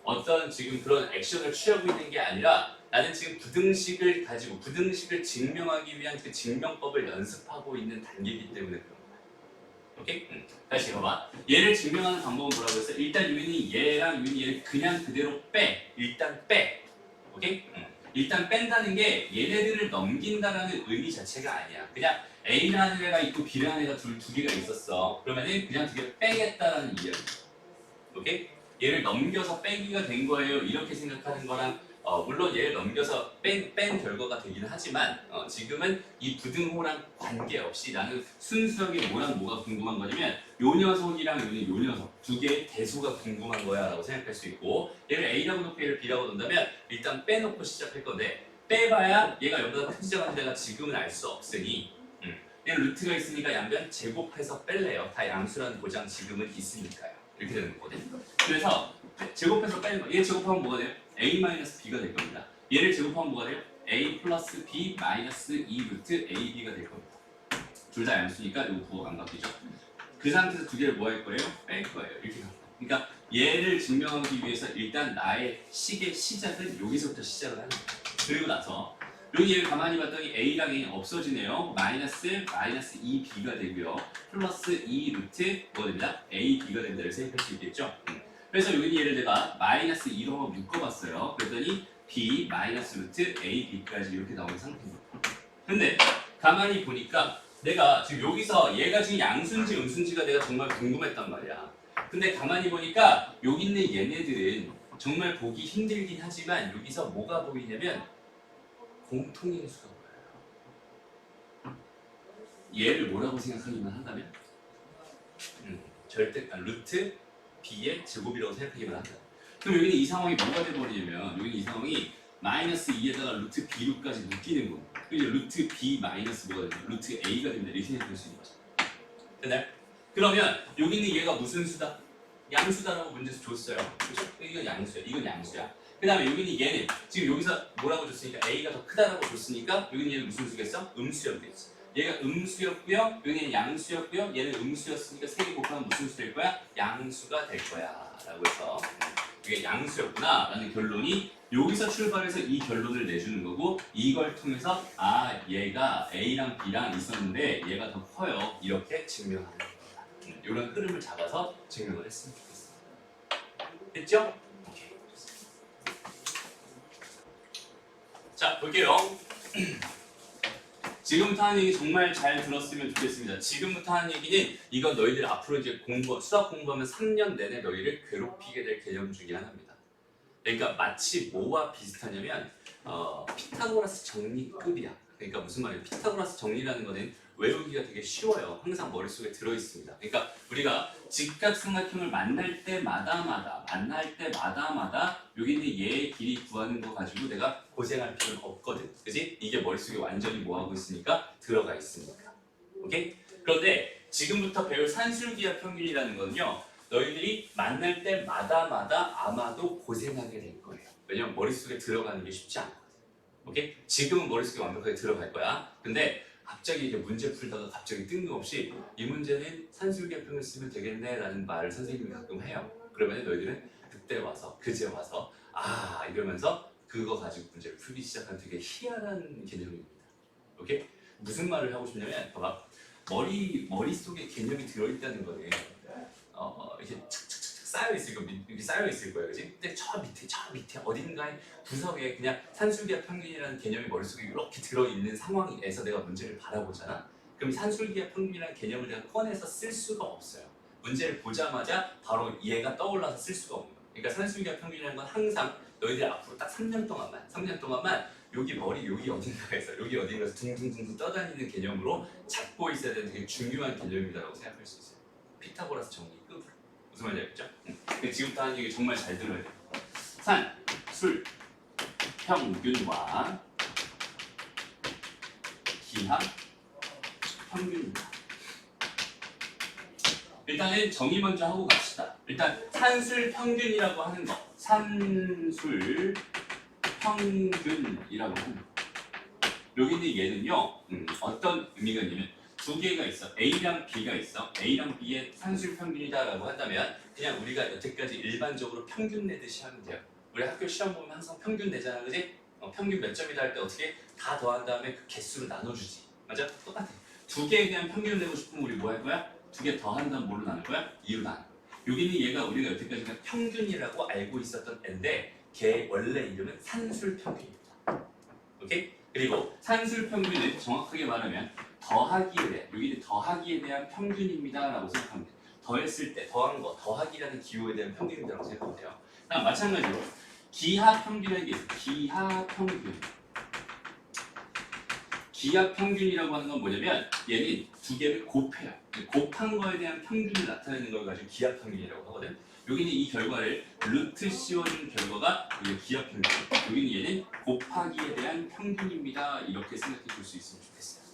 어떤 지금 그런 액션을 취하고 있는 게 아니라 나는 지금 부등식을 가지고 부등식을 증명하기 위한 그 증명법을 연습하고 있는 단계이기 때문에 그런 거야. 오케이? 다시 봐봐. 얘를 증명하는 방법은 뭐라고 했어? 일단 유인이 얘랑 유인이 얘를 그냥 그대로 빼. 일단 빼. 오케이? 일단 뺀다는 게 얘네들을 넘긴다라는 의미 자체가 아니야. 그냥 A라는 애가 있고 B라는 애가 두 개가 있었어. 그러면은 그냥 두 개를 빼겠다라는 이야기야. 오케이? 얘를 넘겨서 빼기가 된 거예요. 이렇게 생각하는 거랑 물론 얘를 넘겨서 뺀 결과가 되긴 하지만 지금은 이 부등호랑 관계없이 나는 순수하게 뭐랑 뭐가 궁금한 거냐면 요 녀석이랑 요 녀석 두 개의 대수가 궁금한 거야 라고 생각할 수 있고 얘를 A라고 놓고 얘를 B라고 놓는다면 일단 빼놓고 시작할 건데 빼봐야 얘가 여기보다 큰지 작은지 내가 지금은 알 수 없으니 얘는 루트가 있으니까 양변 제곱해서 뺄래요. 다 양수라는 보장 지금은 있으니까요. 이렇게 되는 거거든. 그래서 제곱해서 빼는 거. 얘 제곱하면 뭐가 돼요? a-b가 될 겁니다. 얘를 제곱하면 뭐가 돼요? a 플러스 b 마이너스 2 루트 ab가 될 겁니다. 둘 다 양수니까 이거 부호가 안 바뀌죠. 그 상태에서 두 개를 뭐 할 거예요? 뺄 거예요. 이렇게 갑니다. 그러니까 얘를 증명하기 위해서 일단 나의 식의 시작은 여기서부터 시작을 하는 거예요. 그리고 나서 여기 얘를 가만히 봤더니 a랑 a는 없어지네요. 마이너스 2b가 되고요. 플러스 2 루트 뭐가 됩니다? ab가 됩니다. 이렇게 생각할 수 있겠죠? 그래서 여기 얘를 내가 마이너스 2로 한번 묶어봤어요. 그랬더니 b 마이너스 루트 ab까지 이렇게 나오는 상태입니다. 근데 가만히 보니까 내가 지금 여기서 얘가 지금 양수인지 음수인지가 내가 정말 궁금했단 말이야. 근데 가만히 보니까 여기 있는 얘네들은 정말 보기 힘들긴 하지만 여기서 뭐가 보이냐면 공통인수가 보여요. 얘를 뭐라고 생각하기만 한다면 루트 b의 제곱이라고 생각하기만 한다. 그럼 여기는 이 상황이 뭐가 돼버리냐면 여기는 이 상황이 마이너스 2에다가 루트 b로까지 묶이는 겁니다. 그리고 루트 b 마이너스 뭐가 됩니다. 루트 a가 됩니다. 이렇게 생각할 수 있는 거죠. 됐나요? 그러면 여기 있는 얘가 무슨 수다? 양수다라고 문제에서 줬어요. 그렇죠? 이건 양수야. 이건 양수야. 그 다음에 여기 있는 얘는 지금 여기서 뭐라고 줬으니까 a가 더 크다라고 줬으니까 여기 있는 얘는 무슨 수겠어? 음수였겠지. 얘가 음수였고요. 여기는 양수였고요. 얘는 음수였으니까 세 개 곱하면 무슨 수 될 거야? 양수가 될 거야. 라고 해서 이게 양수였구나 라는 결론이 여기서 출발해서 이 결론을 내주는 거고 이걸 통해서 얘가 A랑 B랑 있었는데 얘가 더 커요. 이렇게 증명하는 거다. 이런 흐름을 잡아서 증명을 했으면 좋겠어. 됐죠? 오케이. 자, 볼게요. 지금부터 하는 얘기 정말 잘 들었으면 좋겠습니다. 지금부터 하는 얘기는 이건 너희들 앞으로 이제 수학 공부하면 3년 내내 너희를 괴롭히게 될 개념 중에 하나입니다. 그러니까 마치 뭐와 비슷하냐면 피타고라스 정리급이야. 그러니까 무슨 말이에요? 피타고라스 정리라는 거는 외우기가 되게 쉬워요. 항상 머릿속에 들어있습니다. 그러니까 우리가 직각삼각형을 만날 때마다 여기는 얘의 길이 구하는 거 가지고 내가 고생할 필요는 없거든. 그지? 이게 머릿속에 완전히 뭐하고 있으니까 들어가 있으니까. 오케이? 그런데 지금부터 배울 산술기하 평균이라는 건요. 너희들이 만날 때마다 아마도 고생하게 될 거예요. 왜냐면 머릿속에 들어가는 게 쉽지 않거든. 오케이? 지금은 머릿속에 완벽하게 들어갈 거야. 근데 갑자기 이게 문제 풀다가 갑자기 뜬금없이 이 문제는 산술기하 평균 쓰면 되겠네 라는 말을 선생님이 가끔 해요. 그러면 너희들은 그때 와서 그제 와서 이러면서 그거 가지고 문제를 풀기 시작한 되게 희한한 개념입니다. 오케이? 무슨 말을 하고 싶냐면 봐봐. 머릿속에 개념이 들어있다는 거는 이렇게 착착착착 쌓여있을 거예요. 그지? 근데 저 밑에 어딘가에 구석에 그냥 산술기하 평균이라는 개념이 머릿속에 이렇게 들어있는 상황에서 내가 문제를 바라보잖아. 그럼 산술기하 평균이라는 개념을 내가 꺼내서 쓸 수가 없어요. 문제를 보자마자 바로 얘가 떠올라서 쓸 수가 없는 거예요. 그러니까 산술기하 평균이라는 건 항상 너희들 앞으로 딱 3년 동안만 여기 어딘가에서 둥둥둥 떠다니는 개념으로 잡고 있어야 되는 되게 중요한 개념이다라고 생각할 수 있어요. 피타고라스 정리급. 무슨 말인지 알겠죠? 근데 지금부터 하는 얘기 정말 잘 들어야 돼요. 산, 술, 평균과 기하, 평균입니다. 일단은 정의 먼저 하고 갑시다. 일단 산술 평균이라고 하는 거. 산술 평균이라고 하는 거. 여기는 얘는요. 어떤 의미가 있냐면 두 개가 있어. A랑 B가 있어. A랑 B의 산술 평균이다라고 한다면 그냥 우리가 여태까지 일반적으로 평균 내듯이 하면 돼요. 우리 학교 시험 보면 항상 평균 내잖아, 그지? 평균 몇 점이다 할 때 어떻게 다 더한 다음에 그 개수로 나눠주지. 맞아? 똑같아. 두 개에 대한 평균을 내고 싶으면 우리 뭐 할 거야? 두 개 더한 다음 뭘로 나눌 거야? 2로 나눠. 여기는 얘가 우리가 여태까지 그냥 평균이라고 알고 있었던 애인데 걔 원래 이름은 산술 평균입니다. 오케이? 그리고 산술 평균은 정확하게 말하면 더하기에 대한, 여기는 더하기에 대한 평균입니다라고 생각하면 돼요. 더했을 때 더한 거, 더하기라는 기호에 대한 평균이라고 생각하면 돼요. 그럼 마찬가지로 기하 평균이라는 게 있어요. 기하 평균. 기하 평균이라고 하는 건 뭐냐면 얘는 두 개를 곱해요. 곱한 거에 대한 평균을 나타내는 걸 가지고 기하 평균이라고 하거든. 여기는 이 결과를 루트 씌워준 결과가 기하 평균. 여기는 얘는 곱하기에 대한 평균입니다. 이렇게 생각해 줄 수 있으면 좋겠어요.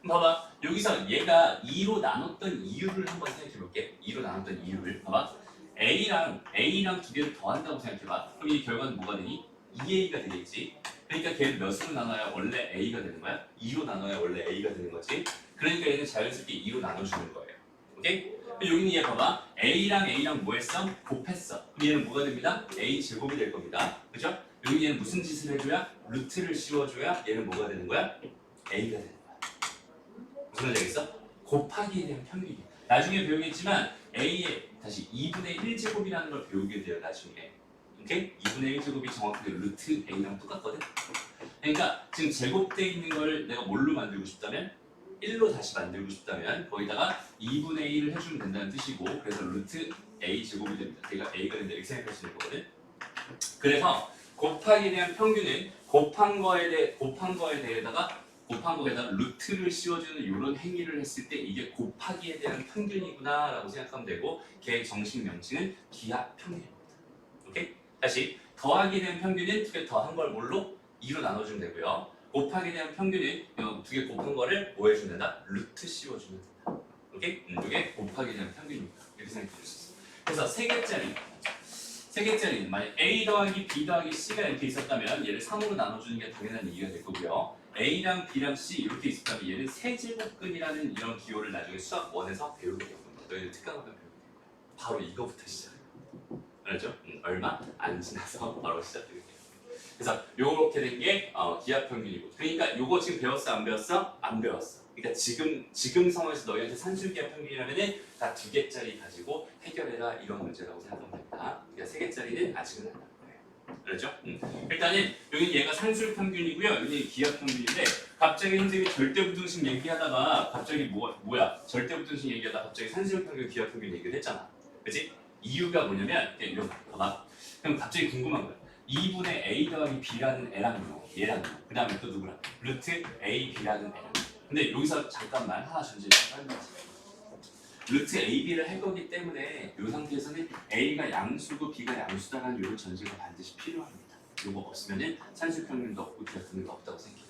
봐봐. 여기서 얘가 2로 나눴던 이유를 한번 생각해 볼게. 2로 나눴던 이유를. 봐봐. A랑 두 개를 더한다고 생각해봐. 그럼 이 결과는 뭐가 되니? 2A가 되겠지. 그러니까 걔를 몇으로 나눠야 원래 A가 되는 거야? 2로 나눠야 원래 A가 되는 거지. 그러니까 얘는 자연스럽게 2로 나눠주는 거예요. 오케이? 여기는 얘 봐봐. A랑 뭐 했어? 곱했어. 그럼 얘는 뭐가 됩니다? A 제곱이 될 겁니다. 그죠? 여기 얘는 무슨 짓을 해줘야? 루트를 씌워줘야 얘는 뭐가 되는 거야? A가 되는 거야. 무슨 말인지 알겠어? 곱하기에 대한 평균이. 나중에 배우겠지만 A의 다시 2분의 1제곱이라는 걸 배우게 돼요. 나중에. 오케이? 2분의 1제곱이 정확하게 루트 A랑 똑같거든? 그러니까 지금 제곱되어 있는 걸 내가 뭘로 만들고 싶다면 1로 다시 만들고 싶다면 거기다가 2분의 1을 해주면 된다는 뜻이고 그래서 루트 A 제곱이 됩니다. 걔가 A가 된다 이렇게 생각할 수 있는 거거든? 그래서 곱하기에 대한 평균은 곱한 거에 대해다가 루트를 씌워주는 이런 행위를 했을 때 이게 곱하기에 대한 평균이구나 라고 생각하면 되고 걔의 정식 명칭은 기하 평균입니다. 오케이? 다시 더하기에 대한 평균은 두 개 더한 걸 뭘로? 2로 나눠주면 되고요. 곱하기에 대한 평균은 두 개 곱한 거를 뭐 해주면 된다? 루트 씌워주면 된다. 오케이? 이게 곱하기에 대한 평균입니다. 이렇게 생각해 줄 수 있어요. 그래서 세 개짜리는 만약 A 더하기 B 더하기 C가 이렇게 있었다면 얘를 3으로 나눠주는 게 당연한 얘기가 될 거고요. A랑 B랑 C 이렇게 있었다면 얘는 세제곱근이라는 이런 기호를 나중에 수학 1에서 배우게 될 겁니다. 너희들 특강하면 배우게 될 거예요. 바로 이거부터 시작해요. 알죠? 얼마 안 지나서 바로 시작되게 돼요. 그래서 요렇게 된 게 기하 평균이고. 그러니까 요거 지금 배웠어 안 배웠어? 안 배웠어. 그러니까 지금 상황에서 너희한테 산술 기하 평균이라면은 다 2개짜리 가지고 해결해라 이런 문제라고 생각하면 됩니다. 그러니까 3개짜리는 아직은 안 나올 거예요. 그렇죠? 일단은 여기 얘가 산술 평균이고요. 여기 기하 평균인데 갑자기 선생님이 절대 부등식 얘기하다가 갑자기 뭐야? 절대 부등식 얘기하다가 갑자기 산술 평균, 기하 평균 얘기를 했잖아. 그렇지? 이유가 뭐냐면 이런 거 봐봐. 그럼 갑자기 궁금한 거야. 2분의 a 더하기 b라는 애랑 얘랑 그 다음에 또 누구랑? 루트 a, b라는 애랑. 근데 여기서 잠깐만 하나 전제 좀 빨리 루트 AB를 할 거기 때문에 이 상태에서는 A가 양수고 B가 양수다라는 이런 전제가 반드시 필요합니다. 이거 없으면은 산술평균도 없고 기하평균도 없다고 생각해요.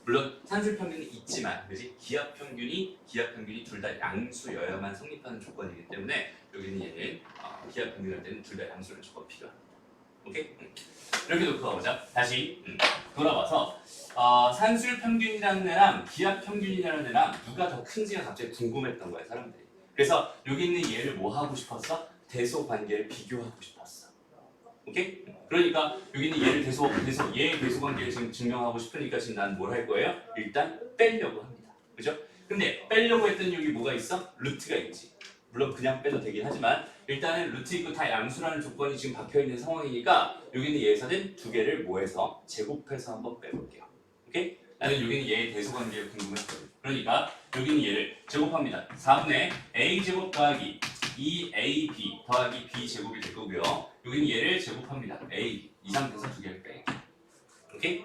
물론 산술평균은 있지만, 그지? 기하평균이 둘 다 양수여야만 성립하는 조건이기 때문에 여기는 얘는 기하평균할 때는 둘 다 양수라는 조건 필요합니다. 오케이? 이렇게 놓고 가보자. 다시 돌아와서 산술평균이라는 애랑 기하평균이라는 애랑 누가 더 큰지가 갑자기 궁금했던 거야, 사람들이. 그래서 여기 있는 얘를 뭐 하고 싶었어? 대소 관계를 비교하고 싶었어. 오케이? 그러니까 여기 있는 얘를 얘의 대소 관계를 지금 증명하고 싶으니까 지금 난 뭘 할 거예요? 일단 빼려고 합니다. 그죠? 근데 빼려고 했더니 여기 뭐가 있어? 루트가 있지. 물론 그냥 빼도 되긴 하지만 일단은 루트 있고 다 양수라는 조건이 지금 박혀 있는 상황이니까 여기 있는 얘에서는 두 개를 뭐해서 제곱해서 한번 빼볼게요. 오케이? 나는 여기는 얘의 대소 관계가 궁금했거든. 그러니까 여기는 얘를 제곱합니다. 4분의 a제곱 더하기 2ab 더하기 b제곱이 될 거고요. 여기는 얘를 제곱합니다. a 이 상태에서 두 개를 빼. 오케이?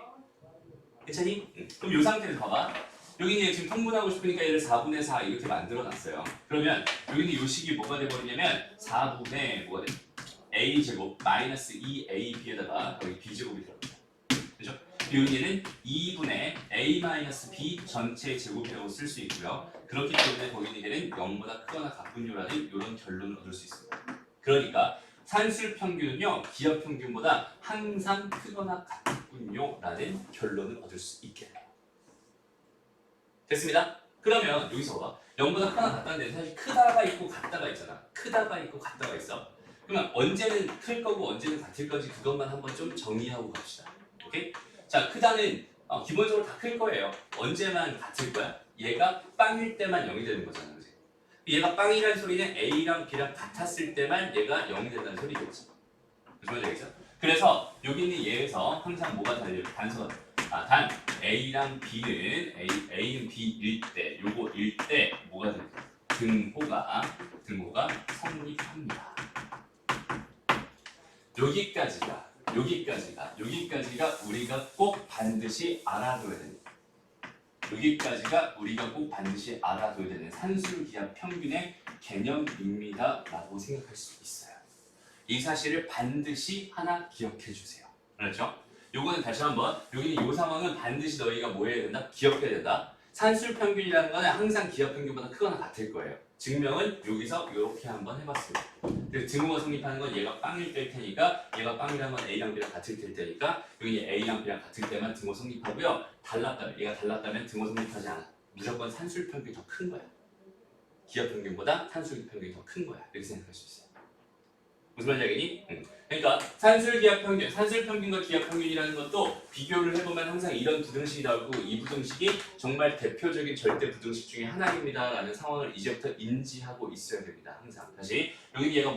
괜찮니? 그럼 이 상태에서 봐봐. 여기는 얘 지금 통분하고 싶으니까 얘를 4분의 4 이렇게 만들어놨어요. 그러면 여기는 이 식이 뭐가 돼버리냐면 4분의 뭐가 돼? a제곱 마이너스 2ab에다가 여기 b제곱이 들어갑니다. 그죠? 여기는 2분의 a-b 전체 제곱이라고 쓸 수 있고요. 그렇기 때문에 거기는 얘는 0보다 크거나 같군요라는 이런 결론을 얻을 수 있습니다. 그러니까 산술 평균은요, 기하 평균보다 항상 크거나 같군요라는 결론을 얻을 수 있겠네요. 됐습니다. 그러면 여기서 봐. 0보다 크거나 같다는데 사실 크다가 있고 같다가 있잖아. 크다가 있고 같다가 있어. 그러면 언제는 클 거고 언제는 같을 건지 그것만 한번 좀 정리하고 갑시다. 오케이? 자, 크다는 기본적으로 다 클 거예요. 언제만 같을 거야? 얘가 빵일 때만 0이 되는 거잖아. 그치? 얘가 빵이라는 소리는 A랑 B랑 같았을 때만 얘가 0이 된다는 소리겠지. 무슨 말인지 알겠어? 그래서 여기 있는 얘에서 항상 뭐가 달려요? 단서가 단 A랑 B는 A는 B일 때, 요거일 때 뭐가 돼요? 등호가 성립합니다. 여기까지가 우리가 꼭 반드시 알아둬야 되는. 여기까지가 우리가 꼭 반드시 알아둬야 되는 산술기하 평균의 개념입니다라고 생각할 수 있어요. 이 사실을 반드시 하나 기억해 주세요. 그렇죠? 요거는 다시 한번 여기는 이 상황은 반드시 너희가 뭐 해야 된다? 기억해야 된다. 산술 평균이라는 거는 항상 기하 평균보다 크거나 같을 거예요. 증명은 여기서 이렇게 한번 해봤습니다. 등호가 성립하는 건 얘가 빵일 때일 테니까 얘가 빵이라는 건 A랑 B랑 같을 때일 테니까 여기 A랑 B랑 같을 때만 등호 성립하고요. 얘가 달랐다면 등호 성립하지 않아. 무조건 산술 평균이 더 큰 거야. 기하 평균보다 산술 평균이 더 큰 거야. 이렇게 생각할 수 있어요. 무슨 말인지 알겠니? 그러니까 산술 평균과 기하 평균이라는 것도 비교를 해보면 항상 이런 부등식이 나오고 이 부등식이 정말 대표적인 절대 부등식 중에 하나입니다라는 상황을 이제부터 인지하고 있어야 됩니다. 항상 다시 여기 얘가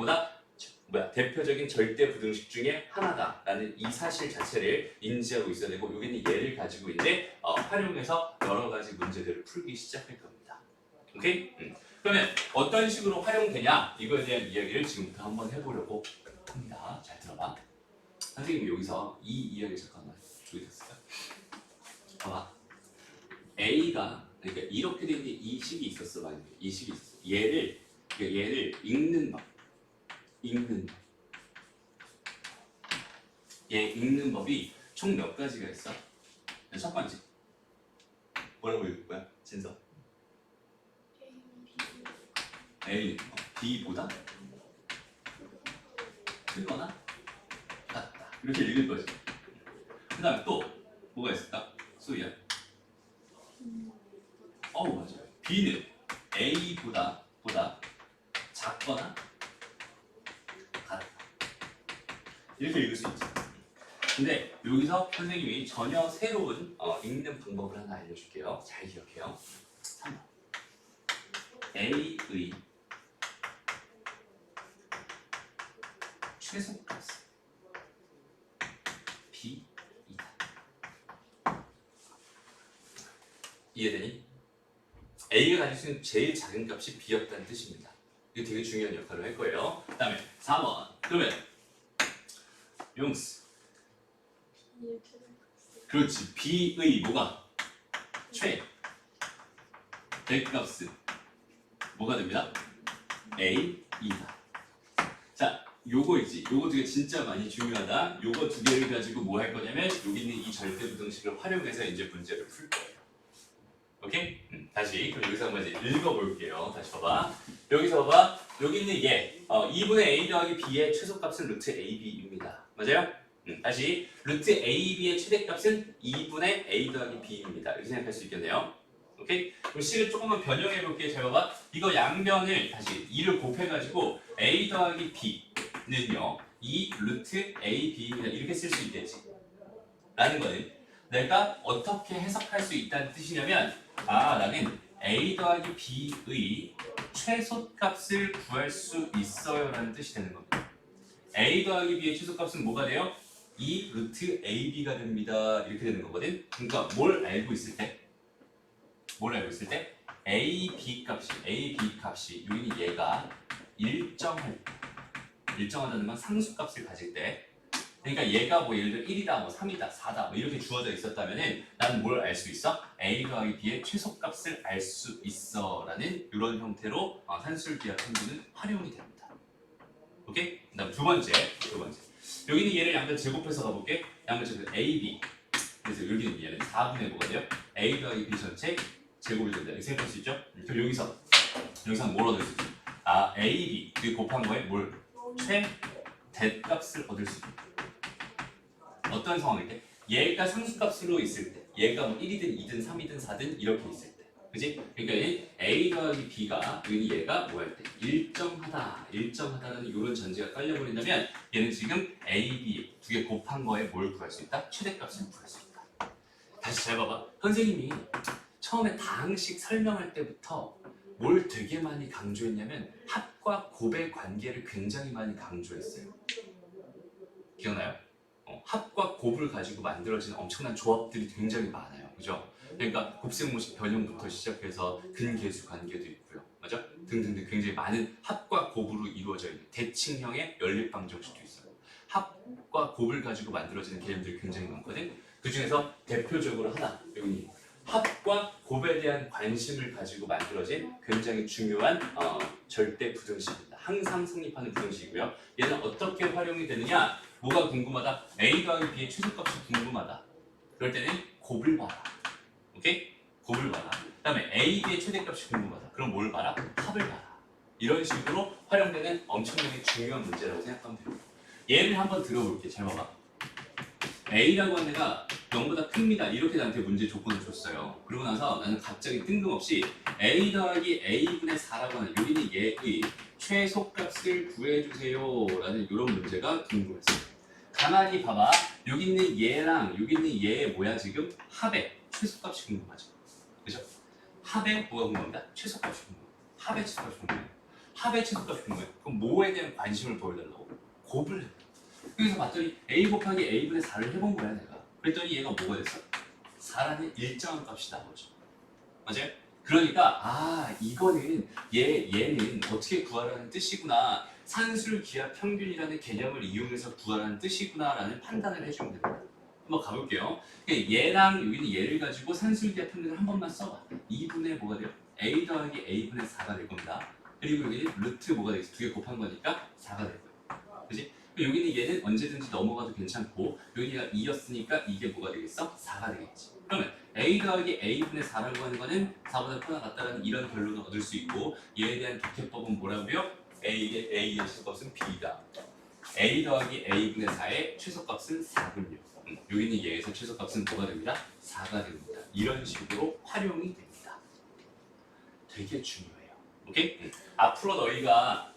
대표적인 절대 부등식 중에 하나다라는 이 사실 자체를 인지하고 있어야 되고 여기는 얘를 가지고 이제 활용해서 여러 가지 문제들을 풀기 시작할 겁니다. 오케이? 그러면 어떤 식으로 활용되냐 이거에 대한 이야기를 지금부터 한번 해보려고 합니다. 잘 들어봐. 선생님이 여기서 이 이야기 잠깐만 주겠어요. 봐봐. A가 그러니까 이렇게 된 게 이 식이 있었어. 만약에 이 식이 있었어. 얘를 읽는 법. 얘 읽는 법이 총 몇 가지가 있어? 첫 번째. 뭐라고 읽을 거야? 진서. A, B보다 크거나 같다. 이렇게 읽을 거지. 그 다음에 또 뭐가 있을까? 수희야. 맞아요. B는 A보다 작거나 같다. 이렇게 읽을 수 있죠. 근데 여기서 선생님이 전혀 새로운 읽는 방법을 하나 알려줄게요. 잘 기억해요. 3번. A의 최소값 이해되니? A가 가질 수 있는 제일 작은 값이 B였다는 뜻입니다. 이거 되게 중요한 역할을 할 거예요. 그 다음에 4번. 그러면 용스. 그렇지. B의 뭐가? 대값은 뭐가 됩니다? A, 2다. 자, 요거 있지. 요거 되게 진짜 많이 중요하다. 요거 두 개를 가지고 뭐 할 거냐면 여기 있는 이 절대부등식을 활용해서 이제 문제를 풀 거예요. 오케이? 다시 그럼 여기서 한번 이제 읽어볼게요. 다시 봐봐. 여기서 봐봐. 여기 있는 얘 2분의 A 더하기 B의 최소값은 루트 AB입니다. 맞아요? 다시 루트 AB의 최대값은 2분의 A 더하기 B입니다. 이렇게 생각할 수 있겠네요. 오케이? 그럼 식을 조금만 변형해 볼게요. 잘 봐봐. 이거 양변을 다시 2를 곱해가지고 A 더하기 B는요 2 루트 AB입니다. 이렇게 쓸 수 있겠지. 라는 거는 내가 어떻게 해석할 수 있다는 뜻이냐면 나는 A 더하기 B의 최소값을 구할 수 있어요 라는 뜻이 되는 겁니다. A 더하기 B의 최소값은 뭐가 돼요? 2 루트 AB가 됩니다. 이렇게 되는 거거든. 그러니까 뭘 알고 있을 때? A, B 값이 여기는 얘가 일정하다는 건 상수값을 가질 때 그러니까 얘가 뭐 예를 들어 1이다, 뭐 3이다, 4다 뭐 이렇게 주어져 있었다면은 나는 뭘 알 수 있어? A 더하기 B의 최소값을 알 수 있어 라는 이런 형태로 산술기하 편분은 활용이 됩니다. 오케이? 그 다음 두 번째 여기는 얘를 양변 제곱해서 가볼게. 양변 제곱 A, B 그래서 여기는 얘는 4분의 뭐가 돼요? A 더하기 B 전체 제곱이 된다. 이렇게 생각할 수 있죠? 그럼 여기서 뭘 얻을 수 있지? A, B 그 곱한 거에 뭘? 최대값을 얻을 수 있다. 어떤 상황일 때? 얘가 상수값으로 있을 때 얘가 뭐 1이든 2든 3이든 4든 이렇게 있을 때 그지? 그러니까 A 더하기 B가 얘가 뭐 할 때? 일정하다는 이런 전제가 깔려버린다면 얘는 지금 A, B 두 개 곱한 거에 뭘 구할 수 있다? 최대값을 구할 수 있다. 다시 잘 봐봐. 선생님이 처음에 다항식 설명할 때부터 뭘 되게 많이 강조했냐면 합과 곱의 관계를 굉장히 많이 강조했어요. 기억나요? 합과 곱을 가지고 만들어진 엄청난 조합들이 굉장히 많아요. 그죠? 그러니까 곱셈모식 변형부터 시작해서 근계수 관계도 있고요. 맞아? 등등등 굉장히 많은 합과 곱으로 이루어져 있는 대칭형의 연립방정식도 있어요. 합과 곱을 가지고 만들어지는 개념들이 굉장히 많거든. 그 중에서 대표적으로 하나, 여기 합과 곱에 대한 관심을 가지고 만들어진 굉장히 중요한 절대 부등식입니다. 항상 성립하는 부등식이고요. 얘는 어떻게 활용이 되느냐? 뭐가 궁금하다? A 더하기 B의 최소값이 궁금하다. 그럴 때는 곱을 봐라. 오케이? 곱을 봐라. 그 다음에 A, B의 최대값이 궁금하다. 그럼 뭘 봐라? 합을 봐라. 이런 식으로 활용되는 엄청나게 중요한 문제라고 생각하면 됩니다. 예를 한번 들어볼게. 잘 봐봐. A라고 하는 애가 0보다 큽니다. 이렇게 나한테 문제 조건을 줬어요. 그러고 나서 나는 갑자기 뜬금없이 A 더하기 A분의 4라고 하는 여기는 얘의 최소값을 구해주세요 라는 이런 문제가 궁금했어요. 가만히 봐봐. 여기 있는 얘랑 여기 있는 얘의 뭐야 지금? 합의 최소값이 궁금하죠. 그죠? 합의 뭐가 궁금합니다? 최소값이 궁금해요. 합의 최소값이 궁금해요. 합의 최소값이 궁금해요. 그럼 뭐에 대한 관심을 보여달라고? 곱을 해. 그래서 봤더니 A 곱하기 A분의 4를 해본 거야 내가. 그랬더니 얘가 뭐가 됐어? 4라는 일정한 값이 나오죠. 맞아요? 그러니까 이거는 얘는 어떻게 구하라는 뜻이구나. 산술기하 평균이라는 개념을 이용해서 구하라는 뜻이구나 라는 판단을 해주면 됩니다. 한번 가볼게요. 얘랑 여기는 얘를 가지고 산술기하 평균을 한 번만 써봐. 2분의 뭐가 돼요? A 더하기 A분의 4가 될 겁니다. 그리고 여기는 루트 뭐가 되겠어? 두 개 곱한 거니까 4가 될 거예요. 그치? 여기는 얘는 언제든지 넘어가도 괜찮고 여기가 2였으니까 이게 뭐가 되겠어? 4가 되겠지. 그러면 A 더하기 A분의 4라고 하는 거는 4보다 크거나 같다는 이런 결론을 얻을 수 있고 얘에 대한 독해법은 뭐라고요? A의 최소값은 B다. A 더하기 A분의 4의 최소값은 4군요. 여기는 얘에서 최소값은 뭐가 됩니다? 4가 됩니다. 이런 식으로 활용이 됩니다. 되게 중요해요. 오케이? 앞으로 너희가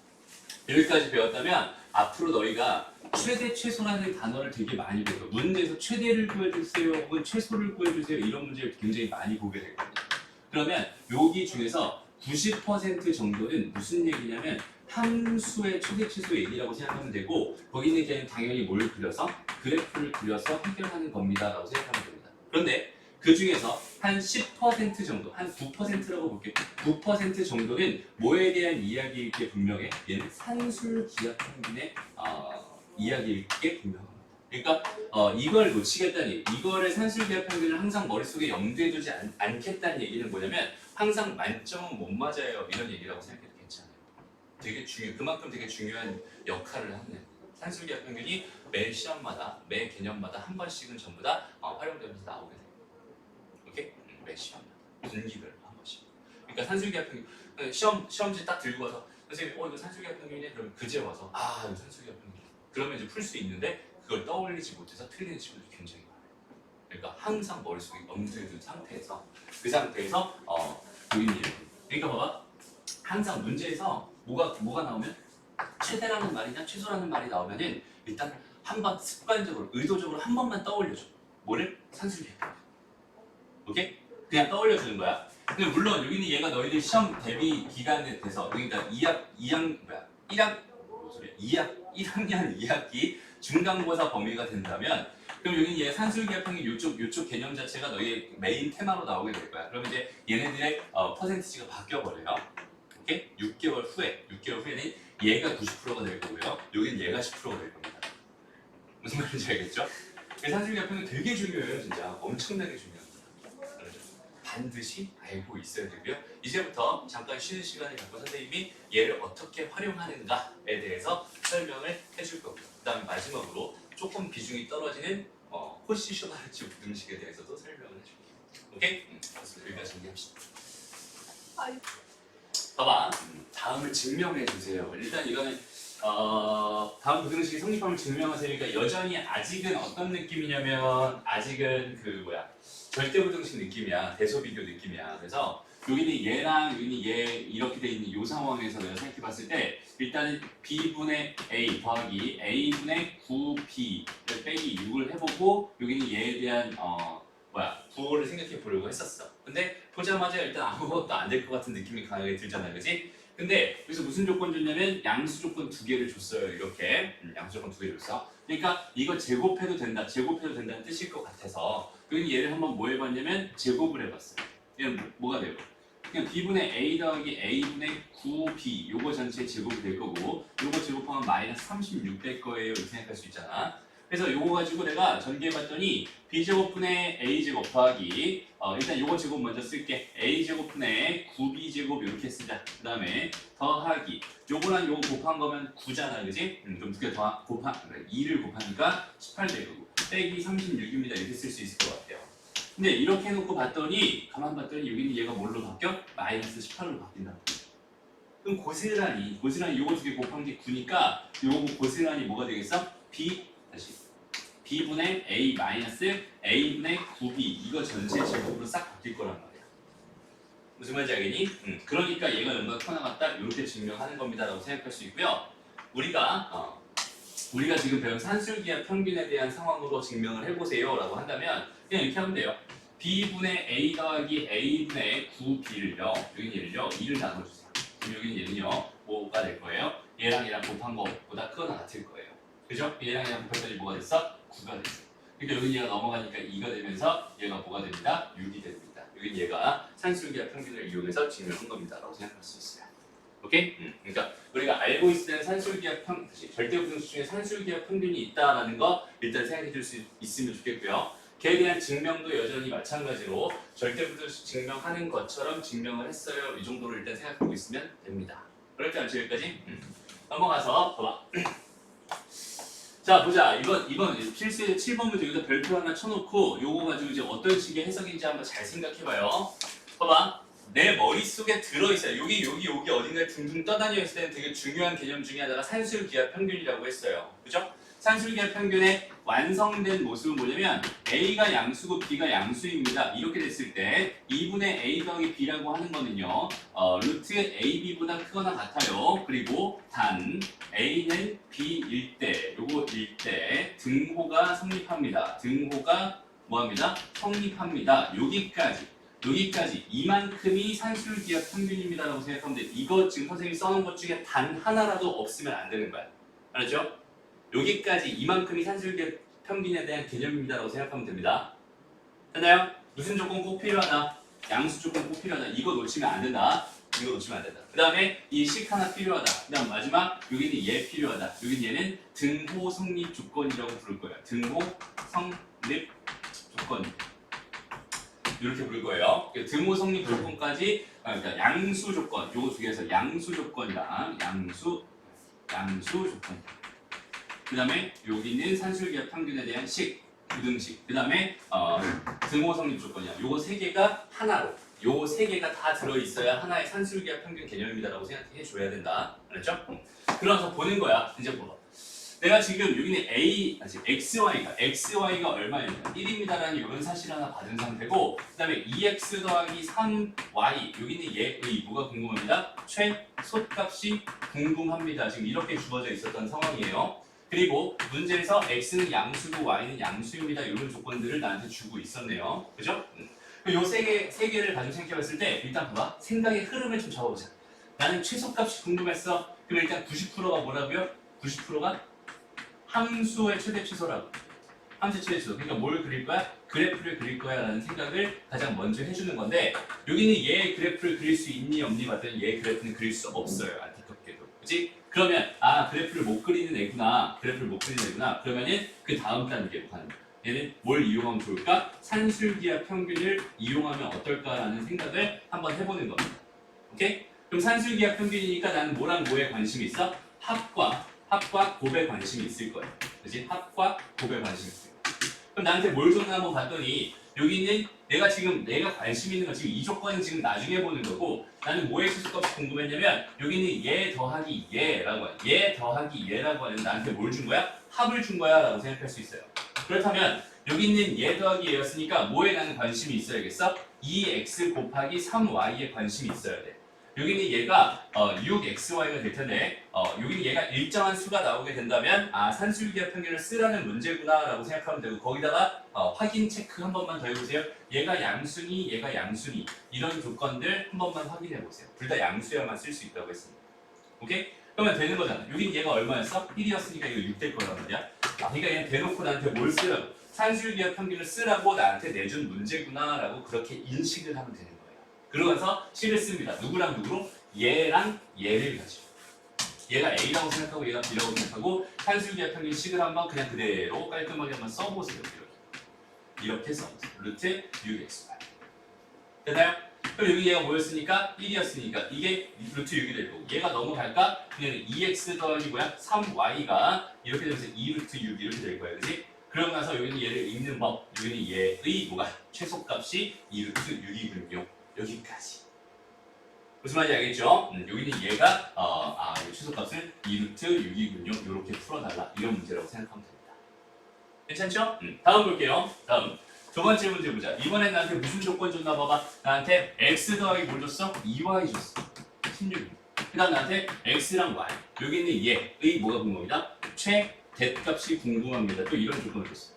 여기까지 배웠다면 앞으로 너희가 최대 최소라는 단어를 되게 많이 배워. 문제에서 최대를 구해주세요 혹은 최소를 구해주세요 이런 문제를 굉장히 많이 보게 될 겁니다. 그러면 여기 중에서 90% 정도는 무슨 얘기냐면 함수의 최대 최소 얘기라고 생각하면 되고 거기 있는 걔는 당연히 뭘 그려서 그래프를 그려서 해결하는 겁니다 라고 생각하면 됩니다. 그런데 그 중에서 한 10% 정도, 한 9%라고 볼게요. 9% 정도는 뭐에 대한 이야기일 게 분명해? 얘는 산술기하 평균의 이야기일 게 분명합니다. 그러니까 이걸 놓치겠다는 얘기, 이거를 산술기하 평균을 항상 머릿속에 염두에 두지 않겠다는 얘기는 뭐냐면 항상 만점은 못 맞아요 이런 얘기라고 생각해도 괜찮아요. 되게 그만큼 되게 중요한 역할을 하는 산술기하 평균이 매 시험마다, 매 개념마다 한 번씩은 전부 다 활용되면서 나오게 돼요. 오케이? 매 시험마다 분기별로 한 번씩. 그러니까 산술기하 평균 시험지 딱 들고 와서 선생님 이거 산술기하 평균이네 그러면 그제 와서 이거 산술기하 평균 그러면 이제 풀 수 있는데 그걸 떠올리지 못해서 틀리는 친구들이 굉장히 많아요. 그러니까 항상 머릿속에 염두에 둔 상태에서 그 상태에서 보이는 일. 그러니까 봐봐. 항상 문제에서 뭐가 나오면 최대라는 말이냐 최소라는 말이 나오면은 일단 한번 습관적으로 의도적으로 한 번만 떠올려줘. 뭐를? 산술기하 평균. 오케이? 그냥 떠올려주는 거야. 근데 물론 여기는 얘가 너희들 시험 대비 기간에 돼서 그러니까 1학년 2학기 중간고사 범위가 된다면 그럼 여기는 얘 산술기하 평균 요쪽 개념 자체가 너희의 메인 테마로 나오게 될 거야. 그러면 이제 얘네들의 퍼센티지가 바뀌어 버려요. 오케이? 6개월 후에는 얘가 90%가 될 거고요. 여기는 얘가 10%가 될 겁니다. 무슨 말인지 알겠죠? 산술기하 평균 되게 중요해요, 진짜. 엄청나게 중요합니다. 반드시 알고 있어야 되고요. 이제부터 잠깐 쉬는 시간을 갖고 선생님이 얘를 어떻게 활용하는가에 대해서 설명을 해줄 거고요. 그 다음에 마지막으로 조금 비중이 떨어지는 포지셔널 음식에 대해서도 설명을 해줄게요. 오케이? 그래서 여기까지 정리합시다. 봐봐. 다음을 증명해 주세요. 일단 이거는 다음 부등식의 성립함을 증명하세요. 그러니까 여전히 아직은 어떤 느낌이냐면 아직은 절대부등식 느낌이야. 대소비교 느낌이야. 그래서 여기는 얘랑 여기는 얘 이렇게 돼 있는 이 상황에서 내가 생각해 봤을 때 일단은 b분의 a 더하기 a분의 9b를 빼기 6을 해보고 여기는 얘에 대한 부호를 생각해 보려고 했었어. 근데 보자마자 일단 아무것도 안 될 것 같은 느낌이 강하게 들잖아. 그지? 근데 여기서 무슨 조건 줬냐면 양수 조건 2개를 줬어요. 이렇게 양수 조건 2개 줬어. 그러니까 이거 제곱해도 된다는 뜻일 것 같아서 그럼 얘를 한번 뭐 해봤냐면 제곱을 해봤어요. 그냥 뭐가 돼요? 그냥 b분의 a 더하기 a분의 9b 요거 전체 제곱이 될 거고 요거 제곱하면 마이너스 36 될 거예요. 이렇게 생각할 수 있잖아. 그래서 요거 가지고 내가 전개해봤더니 b제곱분의 a제곱 더하기 일단 요거 제곱 먼저 쓸게. a제곱분의 9b제곱 이렇게 쓰자. 그 다음에 더하기 요거랑 요거 곱한 거면 9잖아. 그지? 그럼 두개 더 2를 곱하니까 18 될 거고 빼기 36입니다. 이렇게 쓸 수 있을 것 같아요. 근데 이렇게 해놓고 봤더니 가만 봤더니 여기는 얘가 뭘로 바뀌어? 마이너스 18로 바뀐다. 그럼 고스란히 요거 두 개 곱한 게 9니까 요거 고스란히 뭐가 되겠어? b분의 a 마이너스 a분의 9b 이거 전체 제곱으로 싹 바뀔 거란 말이야. 무슨 말인지 알겠니? 그러니까 얘가 얼마나 커나갔다 이렇게 증명하는 겁니다라고 생각할 수 있고요. 우리가 지금 배운 산술기하 평균에 대한 상황으로 증명을 해보세요라고 한다면 그냥 이렇게 하면 돼요. b분의 a 더하기 a분의 9b를요. 여기는 얘를요 2를 나눠주세요. 그럼 여기는 얘는요 5가 될 거예요. 얘랑 곱한 거보다 크거나 같을 거예요. 그죠? 얘랑 곱했더니 뭐가 됐어? 9가 됐어. 그러니까 여기 얘가 넘어가니까 2가 되면서 얘가 뭐가 됩니다? 6이 됩니다. 여기 얘가 산술기하 평균을 이용해서 증명한 겁니다. 라고 생각할 수 있어요. 오케이? 그러니까 우리가 알고 있을 산술기하 절대부등식 중에 산술기하 평균이 있다라는 거 일단 생각해 줄 수 있으면 좋겠고요. 걔에 대한 증명도 여전히 마찬가지로 절대부등식 증명하는 것처럼 증명을 했어요. 이 정도로 일단 생각하고 있으면 됩니다. 그렇지 않죠? 여기까지? 넘어가서 봐봐. 자 보자. 이번 필수의 7번 문제 여기다 별표 하나 쳐놓고 요거 가지고 이제 어떤 식의 해석인지 한번 잘 생각해봐요. 봐봐. 내 머릿속에 들어있어요. 여기 어딘가에 둥둥 떠다녀 있을 때는 되게 중요한 개념 중에 하나가 산술기하 평균이라고 했어요. 그죠? 산술기하 평균의 완성된 모습은 뭐냐면 A가 양수고 B가 양수입니다. 이렇게 됐을 때 2분의 A 더하기 B라고 하는 거는요. 루트 AB보다 크거나 같아요. 그리고 단 A는 B일 때, 요거일 때 등호가 성립합니다. 등호가 뭐합니다? 성립합니다. 여기까지 이만큼이 산술기하 평균입니다라고 생각하면 돼. 이거 지금 선생님이 써놓은 것 중에 단 하나라도 없으면 안 되는 거야. 알았죠? 여기까지 이만큼이 산술기하 평균에 대한 개념입니다라고 생각하면 됩니다. 됐나요? 무슨 조건 꼭 필요하다? 양수 조건 꼭 필요하다. 이거 놓치면 안 된다. 이거 놓치면 안 된다. 그 다음에 이 식 하나 필요하다. 그 다음 마지막 여기는 얘 필요하다. 여기는 얘는 등호 성립 조건이라고 부를 거예요. 등호 성립 조건. 이렇게 부를 거예요. 등호 성립 조건까지 그러니까 양수 조건. 요거 두 개에서 양수 조건이랑 양수 조건. 그 다음에 여기는 산술기하 평균에 대한 식, 부등식. 그 다음에 등호 성립 조건이야. 요거 세 개가 하나로. 요 세 개가 다 들어있어야 하나의 산술기하 평균 개념이다라고 생각해 줘야 된다. 알았죠? 그러면서 보는 거야. 이제 봐봐. 내가 지금 여기는 XY가 얼마였냐? 1입니다라는 이런 사실 하나 받은 상태고, 그 다음에 2X 더하기 3Y, 여기는 얘의 뭐가 궁금합니다? 최소값이 궁금합니다. 지금 이렇게 주어져 있었던 상황이에요. 그리고 문제에서 X는 양수고 Y는 양수입니다. 이런 조건들을 나한테 주고 있었네요. 그죠? 요 세 개를 가지고 생각해봤을 때 일단 봐봐. 생각의 흐름을 좀 잡아보자. 나는 최소값이 궁금했어. 그럼 일단 90%가 뭐라고요? 90%가 함수의 최대 최소라고. 함수 최대 최소. 그러니까 뭘 그릴 거야? 그래프를 그릴 거야 라는 생각을 가장 먼저 해주는 건데, 여기는 얘 그래프를 그릴 수 있니 없니 봤더니 얘 그래프는 그릴 수 없어요. 안타깝게도. 그치? 그러면 그래프를 못 그리는 애구나. 그러면은 그 다음 단계로 가는 거야. 얘는 뭘 이용하면 좋을까? 산술기하 평균을 이용하면 어떨까라는 생각을 한번 해보는 겁니다. 오케이? 그럼 산술기하 평균이니까 나는 뭐랑 뭐에 관심이 있어? 합과 곱에 관심이 있을 거예요. 그치? 합과 곱에 관심이 있을 거예요. 그럼 나한테 뭘 줬나 한번 봤더니 여기는 내가 관심 있는 건 지금 이 조건은 지금 나중에 보는 거고, 나는 뭐의 최소값이 궁금했냐면 여기는 얘 더하기 얘라고 하는 나한테 뭘 준 거야? 합을 준 거야 라고 생각할 수 있어요. 그렇다면 여기 있는 얘 더하기 얘였으니까 뭐에 나는 관심이 있어야겠어? 2x 곱하기 3y에 관심이 있어야 돼. 여기는 얘가 6xy가 될 텐데 여기는 얘가 일정한 수가 나오게 된다면 산술기하 평균을 쓰라는 문제구나 라고 생각하면 되고, 거기다가 확인 체크 한 번만 더 해보세요. 얘가 양수니 이런 조건들 한 번만 확인해 보세요. 둘 다 양수여야만 쓸 수 있다고 했습니다. 오케이? 그러면 되는 거잖아. 여긴 얘가 얼마였어? 1이었으니까 이거 6 될 거란 말이야. 그러니까 얘는 대놓고 나한테 뭘 쓰라고, 산술기하 평균을 쓰라고 나한테 내준 문제구나 라고 그렇게 인식을 하면 되는 거예요. 그러면서 식을 씁니다. 누구랑 누구로? 얘랑 얘를 가지고. 얘가 A라고 생각하고 얘가 B라고 생각하고 산술기하 평균 식을 한번 그냥 그대로 깔끔하게 한번 써보세요. 이렇게 써보세요. 루트 6xy. 됐나요? 그럼 여기 얘가 뭐였으니까? 1이었으니까 이게 루트 6이 될 거고, 얘가 넘어갈까? 그냥 2x 더하기 3y가 이렇게 되면서 2루트 6 이렇게 될 거야. 그지? 그러고 나서 여기는 얘를 읽는 법, 여기는 얘의 최소값이 2루트 6이군요. 여기까지. 무슨 말인지 알겠죠? 여기는 얘가 최소값은 2루트 6이군요. 이렇게 풀어달라. 이런 문제라고 생각하면 됩니다. 괜찮죠? 다음 볼게요. 다음. 두 번째 문제 보자. 이번엔 나한테 무슨 조건 줬나 봐봐. 나한테 x 더하기 뭘 줬어? 2y 줬어. 16. 그 다음 나한테 x랑 y. 여기 있는 얘의 뭐가 궁금합니다? 최대값이 궁금합니다. 또 이런 조건을 줬어.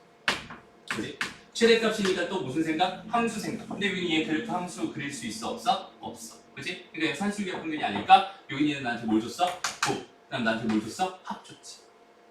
그지? 최대값이니까 또 무슨 생각? 함수 생각. 근데 여기 얘 그래프 함수 그릴 수 있어? 없어? 없어. 그지? 그러니까 산술기하 평균이 아닐까? 여기 얘는 나한테 뭘 줬어? 곱. 그 다음 나한테 뭘 줬어? 합 줬지.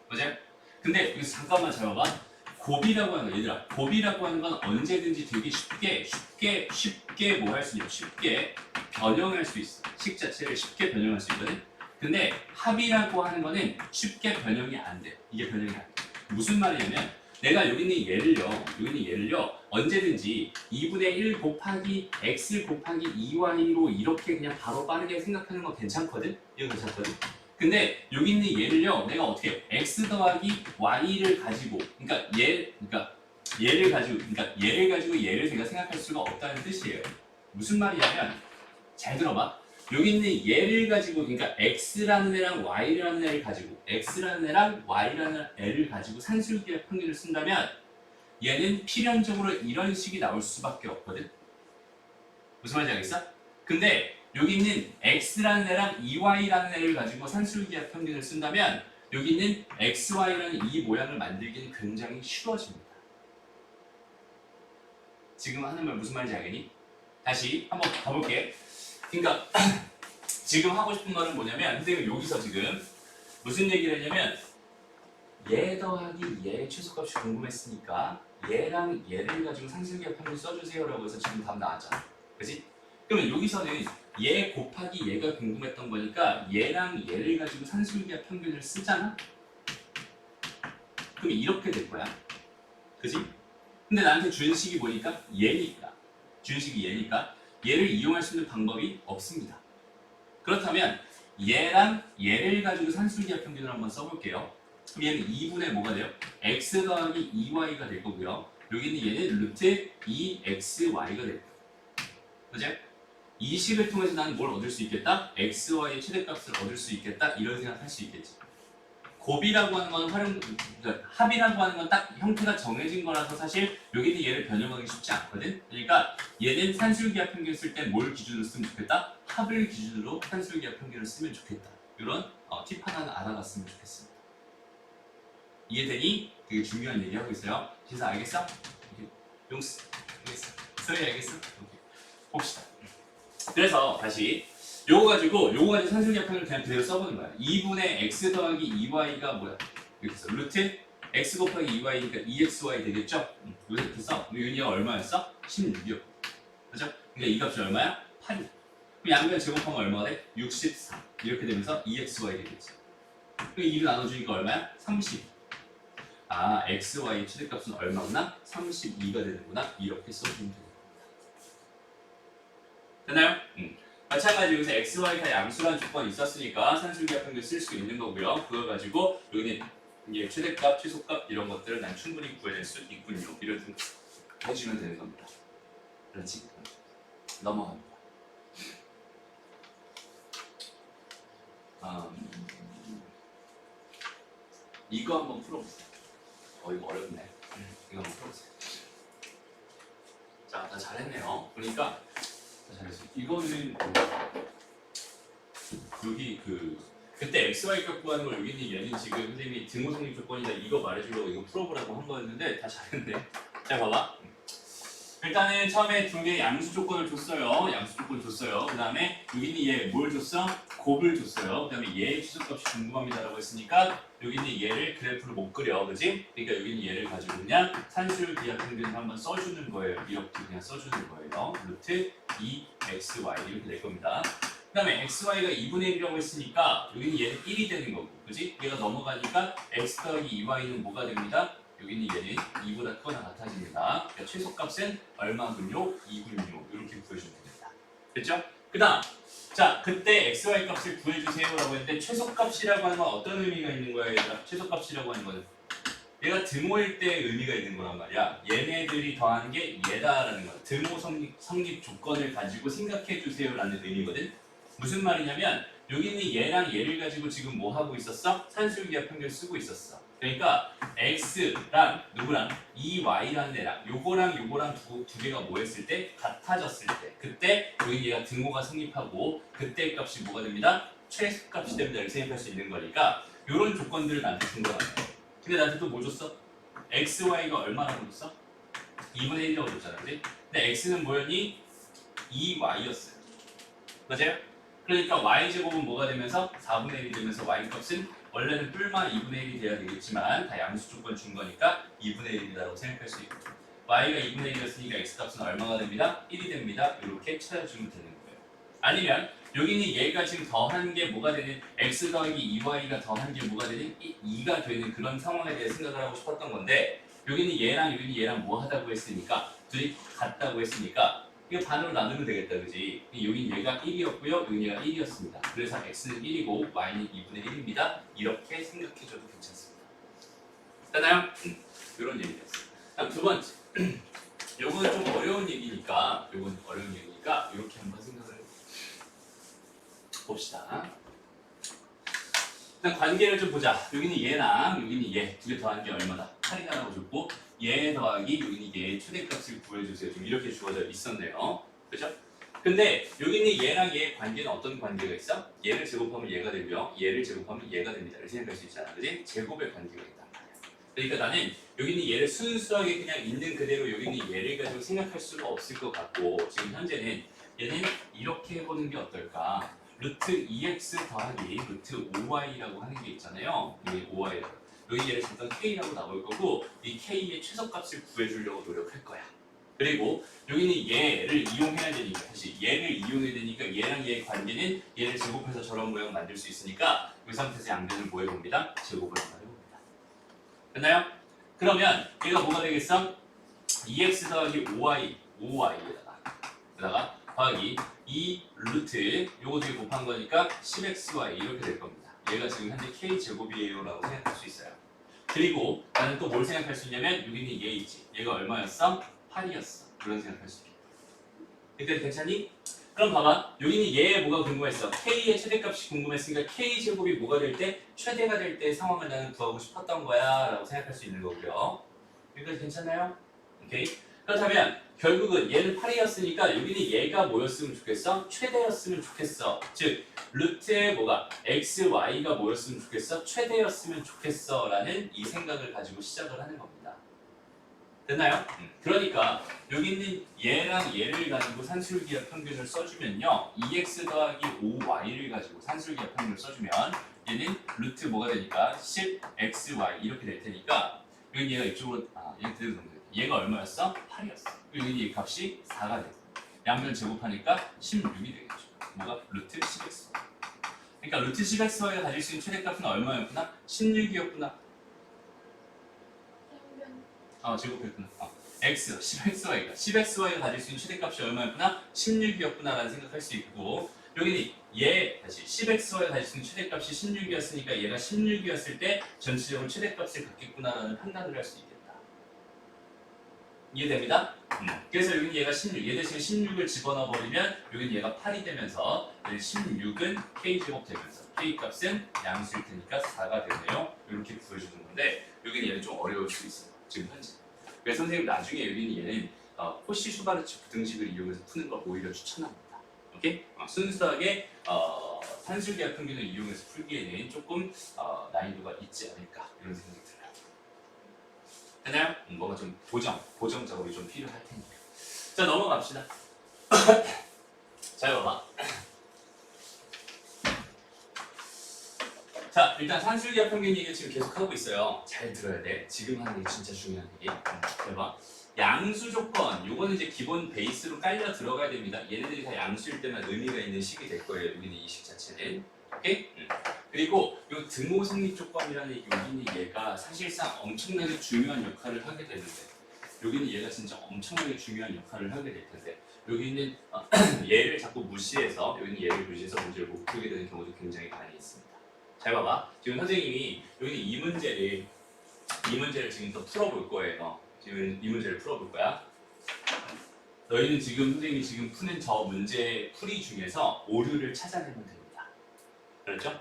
맞아요? 근데 여기서 잠깐만 잘 봐봐. 곱이라고 하는 거, 얘들아, 곱이라고 하는 건 언제든지 되게 쉽게 뭐 할 수 있냐, 쉽게 변형할 수 있어. 식 자체를 쉽게 변형할 수 있거든. 근데 합이라고 하는 거는 쉽게 변형이 안 돼. 이게 변형이 안 돼. 무슨 말이냐면 내가 여기 있는 얘를요 언제든지 2분의 1 곱하기 x 곱하기 2y로 이렇게 그냥 바로 빠르게 생각하는 거 괜찮거든. 이거 괜찮거든. 근데 여기 있는 얘를요, 내가 어떻게 x 더하기 y를 가지고, 얘를 가지고 얘를 제가 생각할 수가 없다는 뜻이에요. 무슨 말이냐면 잘 들어봐. 여기 있는 얘를 가지고, 그러니까 x라는 애랑 y라는 애를 가지고 산술기하 평균을 쓴다면 얘는 필연적으로 이런 식이 나올 수밖에 없거든. 무슨 말인지 알겠어? 근데 여기 있는 x라는 애랑 ey라는 애를 가지고 산술기하 평균을 쓴다면 여기 있는 xy라는 이 모양을 만들기는 굉장히 쉬워집니다. 지금 하는 말 무슨 말인지 알겠니? 다시 한번 가볼게. 그러니까 지금 하고 싶은 말은 뭐냐면, 선생님은 여기서 지금 무슨 얘기를 했냐면 얘 더하기 얘 최소값이 궁금했으니까 얘랑 얘를 가지고 상수기하 평균 써주세요라고 해서 지금 답 나왔잖아. 그지? 그러면 여기서는 얘 곱하기 얘가 궁금했던 거니까 얘랑 얘를 가지고 상수기하 평균을 쓰잖아? 그럼 이렇게 될 거야. 그지? 근데 나한테 준 식이 뭐니까? 얘니까. 준 식이 얘니까 얘를 이용할 수 있는 방법이 없습니다. 그렇다면 얘랑 얘를 가지고 산술기하 평균을 한번 써볼게요. 그럼 얘는 2분의 뭐가 돼요? x 더하기 2y가 될 거고요. 여기는 얘는 루트 2xy가 될 거예요. 그죠? 이 식을 통해서 나는 뭘 얻을 수 있겠다? xy의 최대값을 얻을 수 있겠다? 이런 생각할 수 있겠지. 곱이라고 하는 건 그러니까 합이라고 하는 건 딱 형태가 정해진 거라서 사실 여기는 얘를 변형하기 쉽지 않거든. 그러니까 얘는 산술기하 평균 쓸 때 뭘 기준으로 쓰면 좋겠다? 합을 기준으로 산술기하 평균을 쓰면 좋겠다. 이런 팁 하나는 알아갔으면 좋겠습니다. 이해되니? 되게 중요한 얘기 하고 있어요. 진짜 알겠어? 용스 알겠어? 소희 알겠어? 오케이. 봅시다. 그래서 다시 요거 가지고 산술기하 평균을 그냥 그대로 써보는 거야. 2분의 x 더하기 2y가 뭐야? 이렇게 써. 루트 x 곱하기 2y니까 2xy 되겠죠? 이렇게 써. 윤희가 얼마였어? 16이었고. 그죠? 그러니까 이 값이 얼마야? 8이야. 그럼 양변 제곱하면 얼마가 돼? 64. 이렇게 되면서 2xy 되겠지. 그럼 2를 나눠주니까 얼마야? 30. 아, xy 최대값은 얼마구나? 32가 되는구나. 이렇게 써주면 되는 겁니다. 됐나요? 마찬가지로 여기서 x, y 다 양수라는 조건이 있었으니까 산술기하 평균 쓸 수 있는 거고요. 그걸 가지고 여기는 이제 최대값, 최소값 이런 것들을 난 충분히 구해낼 수 있군요. 이런 생각 해주면 되는 겁니다. 그렇지? 넘어갑니다. 이거 한번 풀어보세요. 이거 어렵네. 이거 한번 풀어보세요. 자, 다 잘했네요. 그러니까 잘했어요. 이거는 여기 그때 XY 값 구하는 걸 여기는 얘는 지금 선생님이 등호 성립 조건이다 이거 말해주려고 이거 풀어보라고 한 거였는데 다 잘했네. 자, 봐봐. 일단은 처음에 두 개 양수 조건을 줬어요. 양수 조건 줬어요. 그 다음에 여기는 얘 뭘 줬어? 곱을 줬어요. 그 다음에 얘의 최소값이 궁금합니다라고 했으니까 여기는 얘를 그래프를 못 그려, 그지? 그러니까 여기는 얘를 가지고 그냥 산술기하 평균을 한번 써주는 거예요. 이렇게 그냥 써주는 거예요. 루트 2xy 이렇게 될 겁니다. 그 다음에 xy가 2분의 1이라고 했으니까 여기는 얘는 1이 되는 거고, 그지? 얘가 넘어가니까 x 더하기 2y는 뭐가 됩니다? 여기는 얘는 2보다 크거나 같아집니다. 그러니까 최소값은 얼마군요? 2군요. 이렇게 구해주면 됩니다. 됐죠? 그 다음, 자, 그때 xy 값을 구해주세요라고 했는데 최소값이라고 하는 건 어떤 의미가 있는 거야, 얘들아? 최소값이라고 하는 거는 얘가 등호일 때 의미가 있는 거란 말이야. 얘네들이 더하는 게 얘다라는 거야. 등호 성립 조건을 가지고 생각해 주세요라는 의미거든. 무슨 말이냐면 여기는 얘랑 얘를 가지고 지금 뭐 하고 있었어? 산술기하 평균 쓰고 있었어. 그러니까 x랑 누구랑 2y라는 애랑 요거랑 두 개가 뭐 했을 때? 같아졌을 때 그때 여기 얘가 등호가 성립하고 그때 값이 뭐가 됩니다? 최소값이 됩니다. 이렇게 생각할 수 있는 거니까 요런 조건들을 나한테 준 거야. 근데 나한테 또 뭐 줬어? xy가 얼마라고 줬어? 2분의 1이라고 줬잖아. 그치? 근데 x는 뭐였니? 2y였어요. 맞아요? 그러니까 y제곱은 뭐가 되면서 4분의 1이 되면서 y값은 원래는 뿔만 2분의 1이 돼야 되겠지만 다 양수 조건 준 거니까 2분의 1이라고 생각할 수 있고 y가 2분의 1이었으니까 x값은 얼마가 됩니다? 1이 됩니다. 이렇게 찾아주면 되는 거예요. 아니면 여기는 얘가 지금 더한 게 뭐가 되는 x 더하기 2y가 더한 게 뭐가 되는 2가 되는 그런 상황에 대해 생각을 하고 싶었던 건데 여기는 얘랑 뭐 하다고 했으니까 둘이 같다고 했으니까 이거 반으로 나누면 되겠다, 그지? 여긴 얘가 1이었고요, 여긴 얘가 1이었습니다. 그래서 x는 1이고 y는 2분의 1입니다. 이렇게 생각해줘도 괜찮습니다. 됐나요? 이런 얘기였어요. 다음 두 번째. 요건 좀 어려운 얘기니까, 이렇게 한번 생각을 봅시다. 일단 관계를 좀 보자. 여기는 얘랑 여기는 얘 두 개 더한 게 얼마다? 8이라고 줬고 얘 더하기 여기는 얘의 최대값을 구해주세요. 좀 이렇게 주어져 있었네요. 그죠? 근데 여기는 얘랑 얘의 관계는 어떤 관계가 있어? 얘를 제곱하면 얘가 되고요. 얘를 제곱하면 얘가 됩니다. 이렇게 생각할 수 있잖아. 그지? 제곱의 관계가 있단 말이야. 그러니까 나는 여기는 얘를 순수하게 그냥 있는 그대로 여기는 얘를 가지고 생각할 수가 없을 것 같고 지금 현재는 얘는 이렇게 해보는 게 어떨까? 루트 2x 더하기 루트 5y라고 하는 게 있잖아요. 이게 5y. 여기 얘를 잠깐 K라고 나올 거고 이 K의 최소값을 구해주려고 노력할 거야. 그리고 여기는 얘를 이용해야 되니까 다시 얘를 이용해야 되니까 얘랑 얘의 관계는 얘를 제곱해서 저런 모양 만들 수 있으니까 이 상태에서 양변을 뭐 해봅니다? 제곱을 한번 해봅니다. 됐나요? 그러면 얘가 뭐가 되겠어? 2x 더하기 5y에다가 더하기 2 루트 요거 뒤에 곱한 거니까 10xy 이렇게 될 겁니다. 얘가 지금 현재 k제곱이에요 라고 생각할 수 있어요. 그리고 나는 또 뭘 생각할 수 있냐면 여기는 얘 있지. 얘가 얼마였어? 8이었어. 그런 생각할 수 있겠다. 그러니까 괜찮니? 그럼 봐봐. 여기는 얘의 뭐가 궁금했어? k의 최대값이 궁금했으니까 k제곱이 뭐가 될 때? 최대가 될 때 상황을 나는 구하고 싶었던 거야 라고 생각할 수 있는 거고요. 여기까지 괜찮나요? 오케이. 그렇다면 결국은 얘는 8이었으니까 여기는 얘가 뭐였으면 좋겠어? 최대였으면 좋겠어. 즉 루트의 뭐가 x, y가 뭐였으면 좋겠어? 최대였으면 좋겠어 라는 이 생각을 가지고 시작을 하는 겁니다. 됐나요? 그러니까 여기 있는 얘랑 얘를 가지고 산술기하 평균을 써주면요 2x 더하기 5y를 가지고 산술기하 평균을 써주면 얘는 루트 뭐가 되니까 10xy 이렇게 될 테니까 여기 얘가 이쪽으로 얘 그대로 넣으면 돼. 얘가 얼마였어? 8이었어. 여기 얘 값이 4가 돼. 양변 제곱하니까 16이 되겠죠. 뭐가? 루트 10x. 그러니까 루트 10xy가 가질 수 있는 최대값은 얼마였구나? 16이었구나. 제곱했구나. x, 10xy가 가질 수 있는 최대값이 얼마였구나? 16이었구나 라는 생각할 수 있고 여기는 얘 다시 10xy가 가질 수 있는 최대값이 16이었으니까 얘가 16이었을 때 전체적으로 최대값을 갖겠구나 라는 판단을 할 수 있겠다. 이해됩니다? 그래서 여기는 얘가 16, 얘 대신에 16을 집어넣어 버리면 여기는 얘가 8이 되면서 16은 k제곱 되면서 k값은 양수일 테니까 4가 되네요. 이렇게 구해주는 건데 여기는 얘는 좀 어려울 수 있어요. 지금 현재. 그래서 선생님 나중에 여기는 얘는 코시 슈바르츠 부등식을 이용해서 푸는 걸 오히려 추천합니다. 오케이? 순수하게 산술기하 평균을 이용해서 풀기에는 조금 난이도가 있지 않을까 이런 생각이 들어요. 되나요? 뭔가 좀 보정 작업이 좀 필요할 테니까. 자 넘어갑시다. 잘 봐봐. 자 일단 산술기하 평균 얘기 지금 계속 하고 있어요. 잘 들어야 돼. 지금 하는 게 진짜 중요한 얘기. 봐봐. 양수 조건 요거는 이제 기본 베이스로 깔려 들어가야 됩니다. 얘네들이 다 양수일 때만 의미가 있는 식이 될 거예요. 여기는 이 식 자체는. 오케이? 그리고 요 등호 성립 조건이라는 여기는 얘가 사실상 엄청나게 중요한 역할을 하게 되는데 여기는 얘가 진짜 엄청나게 중요한 역할을 하게 될 텐데 여기는 얘를 자꾸 무시해서 여기는 얘를 무시해서 문제를 못 풀게 되는 경우도 굉장히 많이 있습니다. 잘 봐봐. 지금 선생님이 여기는 이 문제를 지금 더 풀어볼 거예요. 지금 이 문제를 풀어볼 거야. 너희는 지금 선생님이 지금 푸는 저 문제 풀이 중에서 오류를 찾아내면 됩니다. 그렇죠?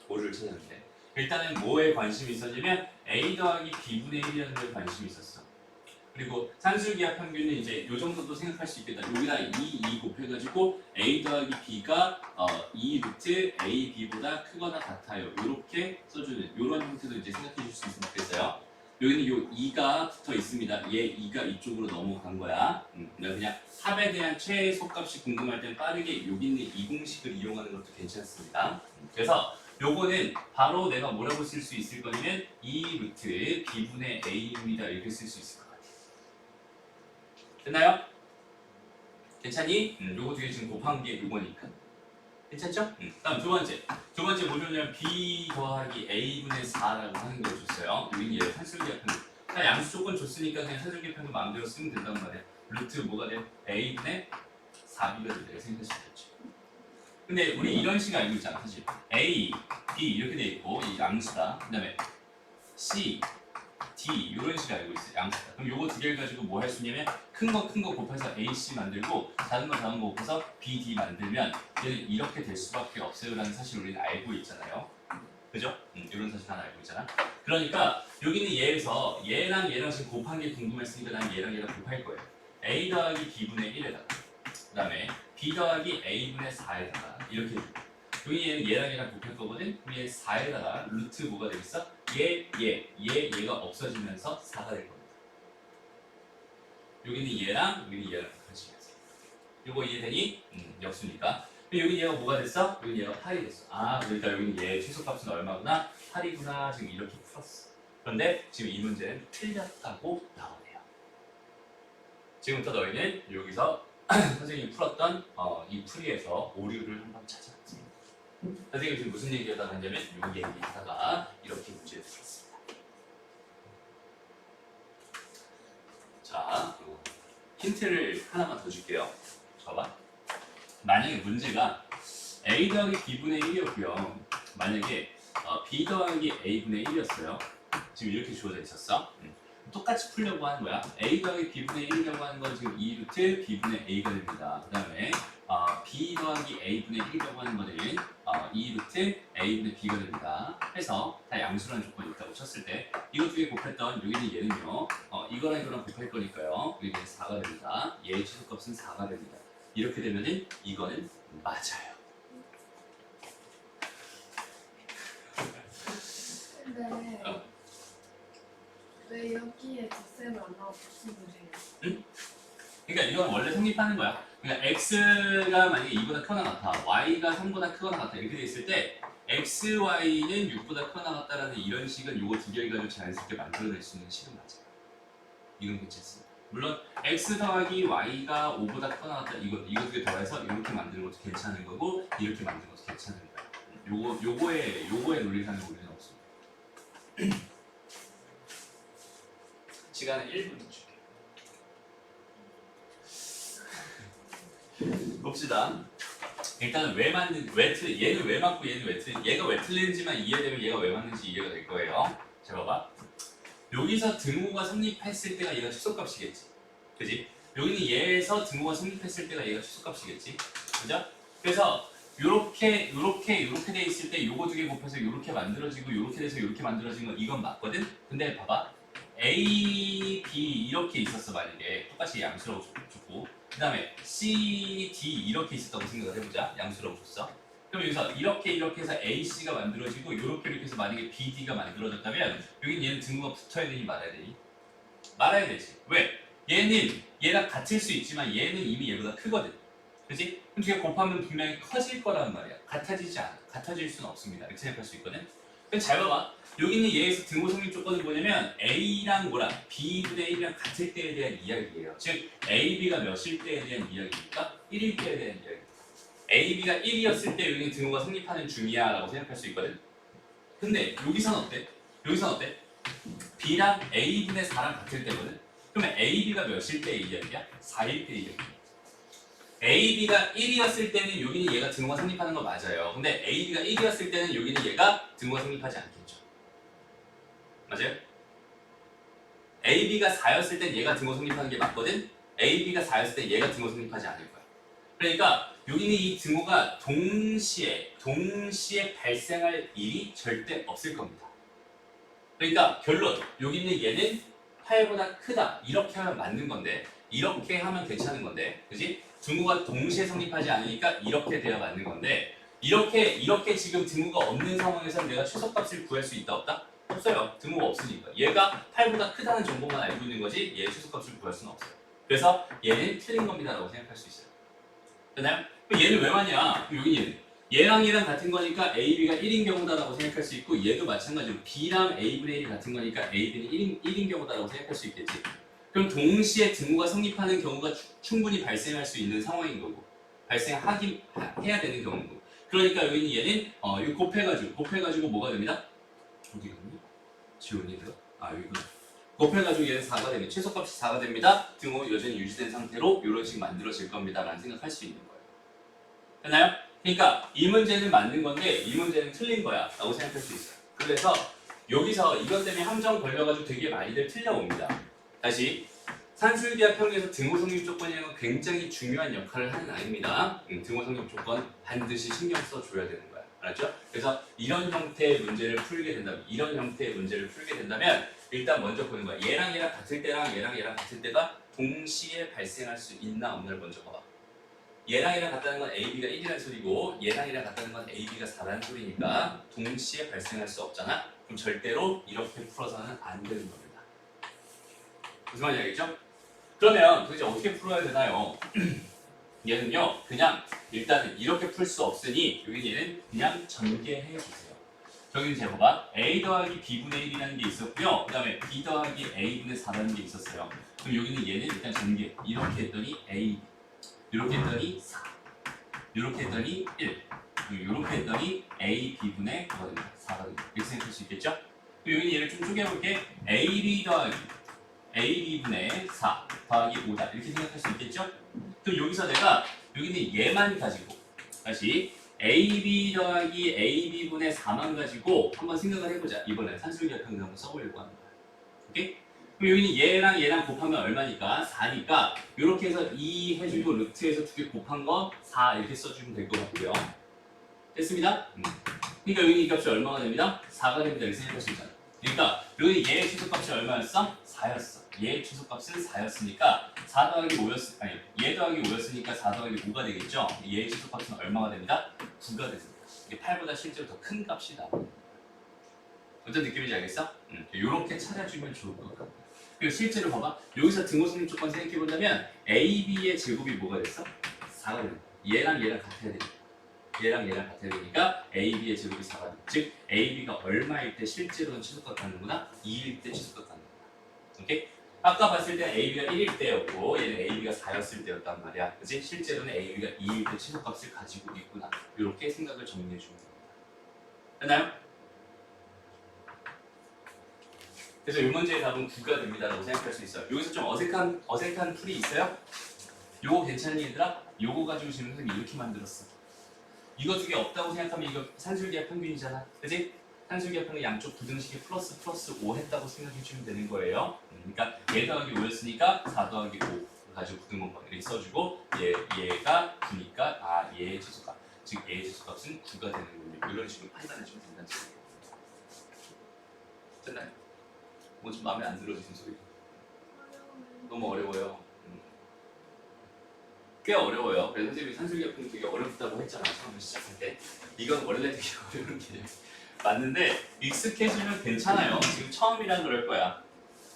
오류를 찾아내면 돼. 일단은 뭐에 관심이 있었냐면 a 더하기 b분의 1이라는 거에 관심이 있었어. 그리고 산술기하 평균은 이제 요 정도도 생각할 수 있겠다. 여기다 2 곱해가지고 a 더하기 b가 2 루트 a, b보다 크거나 같아요. 이렇게 써주는 이런 형태도 이제 생각해 줄 수 있으면 좋겠어요. 여기는 요 2가 붙어 있습니다. 얘 2가 이쪽으로 넘어간 거야. 그냥 합에 대한 최소값이 궁금할 땐 빠르게 여기 있는 이 공식을 이용하는 것도 괜찮습니다. 그래서 요거는 바로 내가 뭐라고 쓸 수 있을 거냐면 2 루트 b분의 a입니다. 이렇게 쓸 수 있을 것 같아요. 됐나요? 괜찮니? 요거 뒤에 지금 곱한 게 요거니까. 괜찮죠? 다음 두 번째 뭐냐면 b 더하기 a분의 4라고 하는 걸 줬어요. 여기는 얘 산술기하 평균. 자, 양수 조건 줬으니까 그냥 산술기하 평균 마음대로 쓰면 된단 말이야. 루트 뭐가 돼? a분의 4b가 된다고 생각할 수 있겠죠. 근데 우리 이런 식 알고 있잖아, 사실. a, b 이렇게 돼 있고 이 양수다. 그다음에 c, d 이런 식 알고 있어요. 양수다. 그럼 요거 두 개를 가지고 뭐 할 수 있냐면 큰 거 곱해서 ac 만들고 작은 거 곱해서 bd 만들면 얘는 이렇게 될 수밖에 없어요라는 사실 우리는 알고 있잖아요. 그죠? 이런 사실 하나 알고 있잖아. 그러니까 여기는 얘에서 얘랑 지금 곱한 게 궁금했으니까 난 얘랑 곱할 거예요. a 더하기 b분의 1에다가 그다음에 b 더하기 a분의 4에다가 이렇게 해주고 여기 얘랑 곱할 거거든? 그럼 얘 4에다가 루트 뭐가 되겠어? 얘가 없어지면서 4가 될 겁니다. 여기는 얘랑 곱해지면서 이거 이해되니? 역수니까. 여기 얘가 뭐가 됐어? 여기 얘가 8이 됐어. 그러니까 여기는 얘 최소값은 얼마구나? 8이구나. 지금 이렇게 풀었어. 그런데 지금 이 문제는 틀렸다고 나오네요. 지금부터 너희는 여기서 선생님이 풀었던 이 풀이에서 오류를 한번 찾아봤습니다. 선생님이 지금 무슨 얘기하다가 하냐면 요 얘기하다가 이렇게 문제를 풀었습니다. 자, 힌트를 하나만 더 줄게요. 봐봐. 만약에 문제가 a 더하기 b분의 1이었고요. 만약에 b 더하기 a분의 1이었어요. 지금 이렇게 주어져 있었어. 똑같이 풀려고 하는 거야. a 더하기 b분의 1이라고 하는 건 지금 2루트 b분의 a가 됩니다. 그 다음에 b 더하기 a분의 1이라고 하는 거는 2루트 a분의 b가 됩니다. 해서 다 양수라는 조건이 있다고 쳤을 때 이거 두 개 곱했던 여기는 얘는요. 이거랑 이거랑 곱할 거니까요. 여기는 4가 됩니다. 얘의 최소값은 4가 됩니다. 이렇게 되면은 이거는 맞아요. 근데 왜 여기에 덧셈을 안 나오고 무슨 소리예요? 그러니까 이건 원래 성립하는 거야. 그러니까 x가 만약에 2보다 크거나 같아, y가 3보다 크거나 같아 이렇게 돼 있을 때 x, y는 6보다 크거나 같다라는 이런 식은 요거 두 개를 가지고 자연스럽게 만들어낼 수 있는 식은 맞아요. 이건 괜찮습니다. 물론 x 더하기 y가 5보다 크거나 같다 이거 두 개 더해서 이렇게 만드는 것도 괜찮은 거고 이렇게 만드는 것도 괜찮은 거야. 요거의 논리상의 우리는 없습니다. 시간은 1분 줄게요. 봅시다. 일단은 얘는 왜 맞고 얘는 왜 틀린, 얘가 왜 틀린지만 이해되면 얘가 왜 맞는지 이해가 될 거예요. 자, 봐봐. 여기서 등호가 성립했을 때가 얘가 최소값이겠지. 그지? 여기는 얘에서 등호가 성립했을 때가 얘가 최소값이겠지. 그죠? 그래서 요렇게 돼 있을 때 요거 두 개 곱해서 요렇게 만들어지고 요렇게 돼서 요렇게 만들어진 건 이건 맞거든? 근데 봐봐. A, B 이렇게 있었어 만약에 똑같이 양수라고 줬고 그 다음에 C, D 이렇게 있었다고 생각을 해보자. 양수라고 줬어. 그럼 여기서 이렇게 해서 A, C가 만들어지고 이렇게 해서 만약에 B, D가 만들어졌다면 여긴 얘는 등호가 붙어야 되니 말아야 되니? 말아야 되지. 왜? 얘는 얘랑 같을 수 있지만 얘는 이미 얘보다 크거든. 그치? 그럼 두 개 곱하면 분명히 커질 거란 말이야. 같아지지 않아. 같아질 수는 없습니다. 이렇게 생각할 수 있거든. 그럼 잘 봐봐. 여기 있는 얘에서 등호 성립 조건은 뭐냐면 A랑 뭐랑 B분의 1이랑 같을 때에 대한 이야기예요. 즉 A, B가 몇일 때에 대한 이야기입니까? 1일 때에 대한 이야기. A, B가 1이었을 때 여기는 등호가 성립하는 중이야 라고 생각할 수 있거든. 근데 여기선 어때? B랑 A분의 4랑 같을 때거든. 그러면 A, B가 몇일 때의 이야기야? 4일 때의 이야기야. A, B가 1이었을 때는 여기는 얘가 등호가 성립하는 거 맞아요. 근데 A, B가 1이었을 때는 여기는 얘가 등호가 성립하지 않겠죠. 맞아요? A, B가 4였을 땐 얘가 등호 성립하는 게 맞거든? A, B가 4였을 땐 얘가 등호 성립하지 않을 거야. 그러니까 여기는 이 등호가 동시에 발생할 일이 절대 없을 겁니다. 그러니까 결론, 여기 있는 얘는 8보다 크다. 이렇게 하면 맞는 건데 이렇게 하면 괜찮은 건데 그지? 등호가 동시에 성립하지 않으니까 이렇게 돼야 맞는 건데 이렇게 지금 등호가 없는 상황에서 내가 최소값을 구할 수 있다 없다? 없어요. 등호가 없으니까. 얘가 8보다 크다는 정보만 알고 있는 거지 얘의 최소값을 구할 수는 없어요. 그래서 얘는 틀린 겁니다 라고 생각할 수 있어요. 됐나요? 그럼 얘는 왜 맞냐? 여기 얘랑 같은 거니까 A, B가 1인 경우다라고 생각할 수 있고 얘도 마찬가지로 B랑 A분의 1이 같은 거니까 A, B는 1인 경우다라고 생각할 수 있겠지. 그럼 동시에 등호가 성립하는 경우가 충분히 발생할 수 있는 상황인 거고 해야 되는 경우인 거고 그러니까 여기는 얘는 이거 곱해가지고 뭐가 됩니다? 어디 갔니? 지원이가? 여기구나. 곱해가지고 얘는 4가 됩니다. 최소값이 4가 됩니다. 등호 여전히 유지된 상태로 이런 식 만들어질 겁니다 라는 생각할 수 있는 거예요. 됐나요? 그러니까 이 문제는 맞는 건데 이 문제는 틀린 거야 라고 생각할 수 있어요. 그래서 여기서 이것 때문에 함정 걸려가지고 되게 많이들 틀려옵니다. 다시 산술기하 평에서 등호 성립 조건이라는 건 굉장히 중요한 역할을 하는 아입니다. 등호 성립 조건 반드시 신경 써줘야 되는 거야. 알았죠? 그래서 이런 형태의 문제를 풀게 된다면 일단 먼저 보는 거야. 얘랑 같을 때랑 얘랑 같을 때가 동시에 발생할 수 있나 없나를 먼저 봐봐. 얘랑 같다는 건 A, B가 1이라는 소리고 얘랑 같다는 건 A, B가 4라는 소리니까 동시에 발생할 수 없잖아. 그럼 절대로 이렇게 풀어서는 안 되는 겁니다. 무슨 말인지 알겠죠? 그러면 도대체 어떻게 풀어야 되나요? 얘는요 그냥 일단은 이렇게 풀 수 없으니 여기 얘는 그냥 전개해 주세요. 여기는 제가 봐봐. A 더하기 B분의 1이라는 게 있었고요. 그 다음에 B 더하기 A분의 4라는 게 있었어요. 그럼 여기는 얘는 일단 전개. 이렇게 했더니 A, 이렇게 했더니 4, 이렇게 했더니 1, 그리고 이렇게 했더니 A, B분의 4가 됩니다. 4가 됩니다. 이렇게 생각할 수 있겠죠? 그럼 여기는 얘를 좀 쪼개볼게. AB 더하기 AB분의 4 더하기 5다. 이렇게 생각할 수 있겠죠? 그럼 여기서 내가 여기는 얘만 가지고 다시 AB 더하기 AB분의 4만 가지고 한번 생각을 해보자. 이번에 산술기하평균 한번 써보려고 하는 거야. 오케이? 그럼 여기는 얘랑 얘랑 곱하면 얼마니까? 4니까 이렇게 해서 2 해주고 루트에서 2개 곱한 거 4 이렇게 써주면 될 것 같고요. 됐습니다? 그러니까 여기 이 값이 얼마가 됩니다? 4가 됩니다. 이렇게 생각할 수 있잖아. 그러니까 여기 얘의 최소값이 얼마였어? 4였어. 얘의 최소값은 4였으니까 4 더하기 5였으 아니 얘 더하기 5였으니까 4 더하기 5가 되겠죠? 얘의 최소값은 얼마가 됩니다? 9가 됩니다. 이게 8보다 실제로 더 큰 값이다. 어떤 느낌인지 알겠어? 이렇게 찾아주면 좋을 것 같아. 그리고 실제로 봐봐. 여기서 등호승립 조건 생각해본다면 AB의 제곱이 뭐가 됐어? 4가 됩니다. 얘랑 얘랑 같아야 됩니다. 얘랑 얘랑 같아야 되니까 AB의 제곱이 4가 돼. 즉 AB가 얼마일 때 실제로는 최소값 갖는구나? 2일 때 최소값 갖는구나. 오케이? 아까 봤을 때 AB가 1일 때였고 얘는 AB가 4였을 때였단 말이야. 그치? 실제로는 AB가 2일 때 최소값을 가지고 있구나. 이렇게 생각을 정리해 주면 됩니다. 됐나요? 그래서 이 문제의 답은 9가 됩니다라고 생각할 수 있어요. 여기서 좀 어색한 풀이 있어요? 요거 괜찮니 얘들아? 요거 가지고 지금 선생님이 이렇게 만들었어. 이거 두 개 없다고 생각하면 이거 산술기하 평균이잖아. 그치? 산술기하 평균 양쪽 부등식에 플러스 5 했다고 생각해주면 되는 거예요. 그러니까 얘 더하기 5였으니까 4 더하기 5 가지고 부등원법 이렇게 써주고 얘가 9니까 얘의 최소값 즉 얘의 최소값은 9가 되는군요. 이런 식으로 판단해주면 된다는 소리예요. 됐나요? 뭐 좀 마음에 안 들어주신 소리? 너무 어려워요. 꽤 어려워요. 그래서 선생님이 산술기하 평균 되게 어렵다고 했잖아. 처음 시작할 때. 이건 원래 되게 어려운 개념. 맞는데 익숙해지면 괜찮아요. 지금 처음이라 그럴 거야.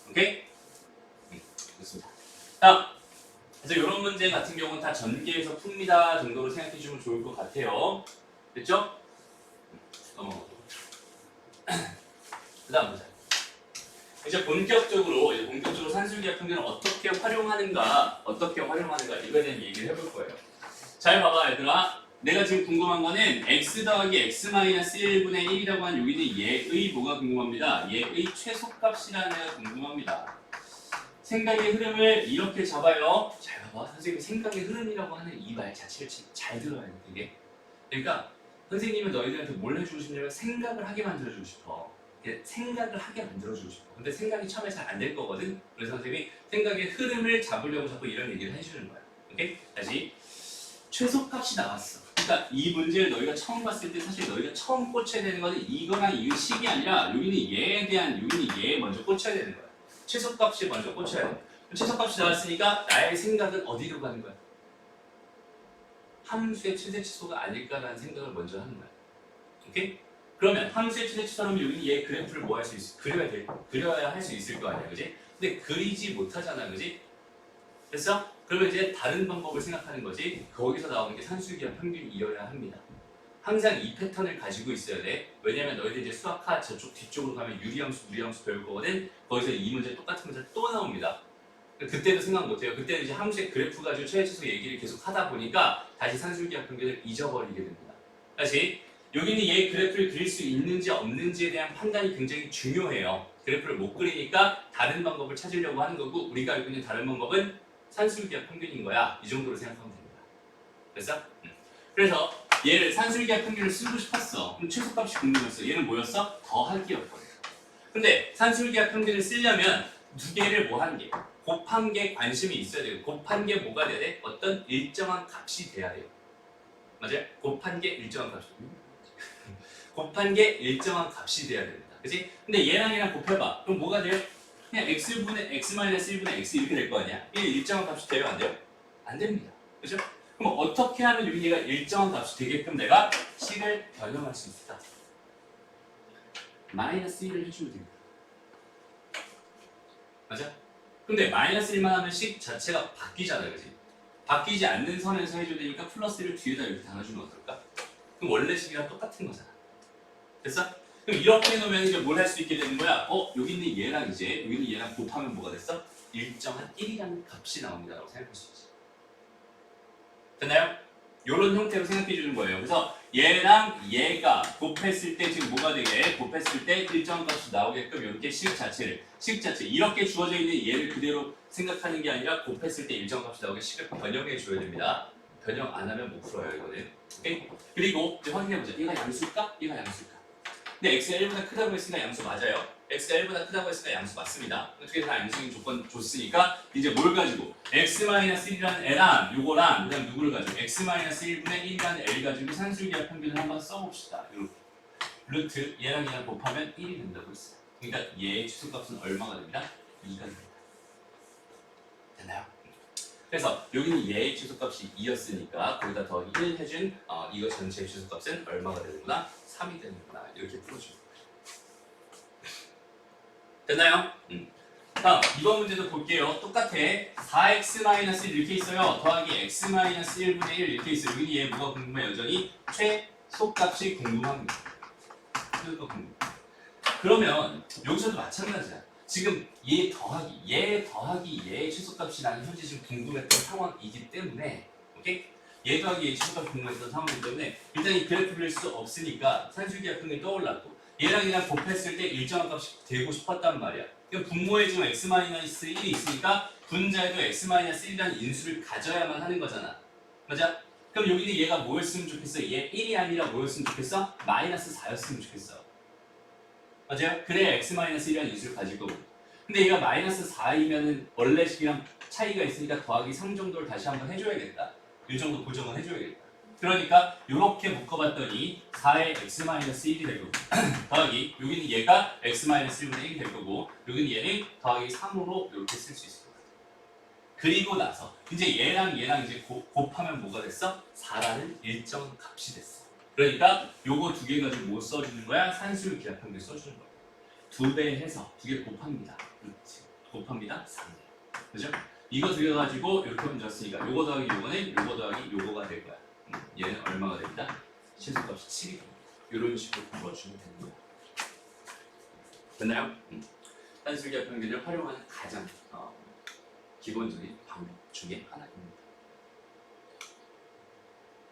오케이? 좋습니다. 다음. 그래서 이런 문제 같은 경우는 다 전개해서 풉니다 정도로 생각해주면 좋을 것 같아요. 됐죠? 넘어가고. 그 다음 보자. 이제 본격적으로 산술기하 평균을 어떻게 활용하는가 이거에 대한 얘기를 해볼 거예요. 잘 봐봐 얘들아. 내가 지금 궁금한 거는 x 더하기 x-1분의 1이라고 하는 여기는 얘의 뭐가 궁금합니다. 얘의 최소값이라는 애가 궁금합니다. 생각의 흐름을 이렇게 잡아요. 잘 봐봐. 선생님이 생각의 흐름이라고 하는 이 말 자체를 잘 들어야 돼. 이게. 그러니까 선생님은 너희들한테 뭘 해주고 싶냐면 생각을 하게 만들어주고 싶어. 생각을 하게 만들어주고 싶어. 근데 생각이 처음에 잘 안 될 거거든. 그래서 선생님이 생각의 흐름을 잡으려고 자꾸 이런 얘기를 해주는 거야. 오케이? 다시 최소값이 나왔어. 그러니까 이 문제를 너희가 처음 봤을 때 사실 너희가 처음 꽂혀야 되는 거는 이거랑 이 식이 아니라 여기는 여기는 얘에 먼저 꽂혀야 되는 거야. 최소값이 먼저 꽂혀야 돼. 최소값이 나왔으니까 나의 생각은 어디로 가는 거야? 함수의 최대 치수가 아닐까라는 생각을 먼저 하는 거야. 오케이? 그러면 함수의 최대 치수라면 여기는 얘 그래프를 뭐 할 수 있어? 그려야 할 수 있을 거 아니야, 그지? 근데 그리지 못하잖아, 그지? 됐어? 그러면 이제 다른 방법을 생각하는 거지. 거기서 나오는 게 산술기하 평균이어야 합니다. 항상 이 패턴을 가지고 있어야 돼. 왜냐면 너희들 이제 수학하 저쪽 뒤쪽으로 가면 유리함수, 무리함수 배울 거거든. 거기서 이 문제 똑같은 문제 또 나옵니다. 그때도 생각 못해요. 그때는 이제 함수의 그래프 가지고 최대치수 얘기를 계속 하다 보니까 다시 산술기하 평균을 잊어버리게 됩니다. 다시 여기는 얘 그래프를 그릴 수 있는지 없는지에 대한 판단이 굉장히 중요해요. 그래프를 못 그리니까 다른 방법을 찾으려고 하는 거고 우리가 알고 있는 다른 방법은 산술기하 평균인 거야. 이 정도로 생각하면 됩니다. 됐어? 그래서 얘를 산술기하 평균을 쓰고 싶었어. 그럼 최소값이 궁금했어. 얘는 뭐였어? 더하기였거든. 근데 산술기하 평균을 쓰려면 두 개를 뭐 한 개? 곱한 게 관심이 있어야 돼요. 곱한 게 뭐가 돼야 돼? 어떤 일정한 값이 돼야 돼요. 맞아요? 곱한 게 일정한 값이 곱한 게 일정한 값이 돼야 됩니다. 그치? 근데 얘랑 곱해봐. 그럼 뭐가 돼요? 그냥 x분의 x-1분의 x 이렇게 될 거 아니야? 이게 일정한 값이 돼요? 안 돼요? 안 됩니다. 그죠? 그럼 어떻게 하면 여기 얘가 일정한 값이 되게끔 내가 식을 변형할 수 있을까? 마이너스 1을 해주면 됩니다. 맞아? 근데 마이너스 1만 하면 식 자체가 바뀌잖아요. 그치? 바뀌지 않는 선에서 해줘야 되니까 플러스 1을 뒤에다 이렇게 달아주면 어떨까? 그럼 원래 식이랑 똑같은 거잖아. 됐어? 그럼 이렇게 해놓으면 이제 뭘 할 수 있게 되는 거야? 여기 있는 얘랑 이제 여기 있는 얘랑 곱하면 뭐가 됐어? 일정한 1이라는 값이 나옵니다라고 생각할 수 있지. 됐나요? 이런 형태로 생각해 주는 거예요. 그래서 얘랑 얘가 곱했을 때 지금 뭐가 되게 곱했을 때 일정한 값이 나오게끔 이렇게 식 자체 이렇게 주어져 있는 얘를 그대로 생각하는 게 아니라 곱했을 때 일정한 값이 나오게 식을 변형해 줘야 됩니다. 변형 안 하면 못 풀어요 이거는. 오케이? 그리고 이제 확인해 보자. 얘가 양수일까? 얘가 양수일까? 근데 x가 1보다 크다고 했으니까 양수 맞아요. x가 1보다 크다고 했으니까 양수 맞습니다. 어떻게 다 양수인 조건 줬으니까 이제 뭘 가지고 x-1이라는 애랑 요거랑 그다음 누구를 가지고 x-1분의 1이라는 l 가지고 산술기하 평균을 한번 써봅시다. 이렇게 루트 얘랑 얘랑 곱하면 1이 된다고 했어요. 그러니까 얘의 추수값은 얼마가 됩니다? 2가 됩니다. 됐나요? 그래서 여기는 얘의 최소값이 2였으니까 거기다 더하기 1 해준 이거 전체의 최소값은 얼마가 되는구나? 3이 되는구나. 이렇게 풀어주는 거예요. 됐나요? 다음 이번 문제도 볼게요. 똑같아. 4x-1 이렇게 있어요. 더하기 x-1분의 1 이렇게 있어요. 여기 얘 뭐가 궁금해? 여전히 최소값이 궁금합니다. 최소값 궁금. 그러면 여기서도 마찬가지야. 지금 얘 더하기 얘의 최소값이 나는 현재 지금 궁금했던 상황이기 때문에 오케이? 얘 더하기 얘의 최소값이 궁금했던 상황이기 때문에 일단 이 그래프 그릴 수 없으니까 산술기하 평균이 떠올랐고 얘랑 얘랑 곱했을 때 일정한 값이 되고 싶었단 말이야. 그럼 분모에 지금 x-1이 있으니까 분자에도 x-1이라는 인수를 가져야만 하는 거잖아. 맞아? 그럼 여기는 얘가 뭐였으면 좋겠어? 얘 1이 아니라 뭐였으면 좋겠어? 마이너스 4였으면 좋겠어. 맞아요? 그래야 x-1이라는 인수를 가질 거고. 근데 얘가 마이너스 4이면은 원래식이랑 차이가 있으니까 더하기 3 정도를 다시 한번 해줘야겠다. 이 정도 고정을 해줘야겠다. 그러니까 이렇게 묶어봤더니 4의 x-1이 될 거고 더하기 여기는 얘가 x-1분의 1이 될 거고 여기는 얘는 더하기 3으로 이렇게 쓸 수 있을 것 같아요. 그리고 나서 이제 얘랑 이제 곱하면 뭐가 됐어? 4라는 일정 값이 됐어. 그러니까 요거 두 개 가지고 뭐 써주는 거야? 산술 기하평균 써주는 거야. 2배 해서 두 개 곱합니다. 그렇지. 곱합니다. 3배. 그죠? 이거 두 개 가지고 이렇게 문제였으니까 요거 더하기 요거는 요거 더하기 요거가 될 거야. 얘는 얼마가 됩니다? 최소값이 7이 됩니다. 이런 식으로 풀어주면 되는 거야. 됐나요? 산술 기하평균을 활용하는 가장 기본적인 방법 중에 하나입니다.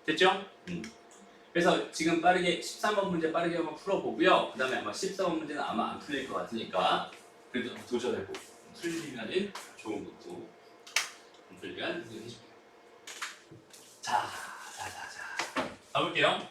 됐죠? 그래서 지금 빠르게 13번 문제 빠르게 한번 풀어보고요. 그 다음에 아마 14번 문제는 아마 안 풀릴 것 같으니까 그래도 도전해보고 풀리면은 좋은 것도 안 풀리면 해줄게요. 자, 가볼게요.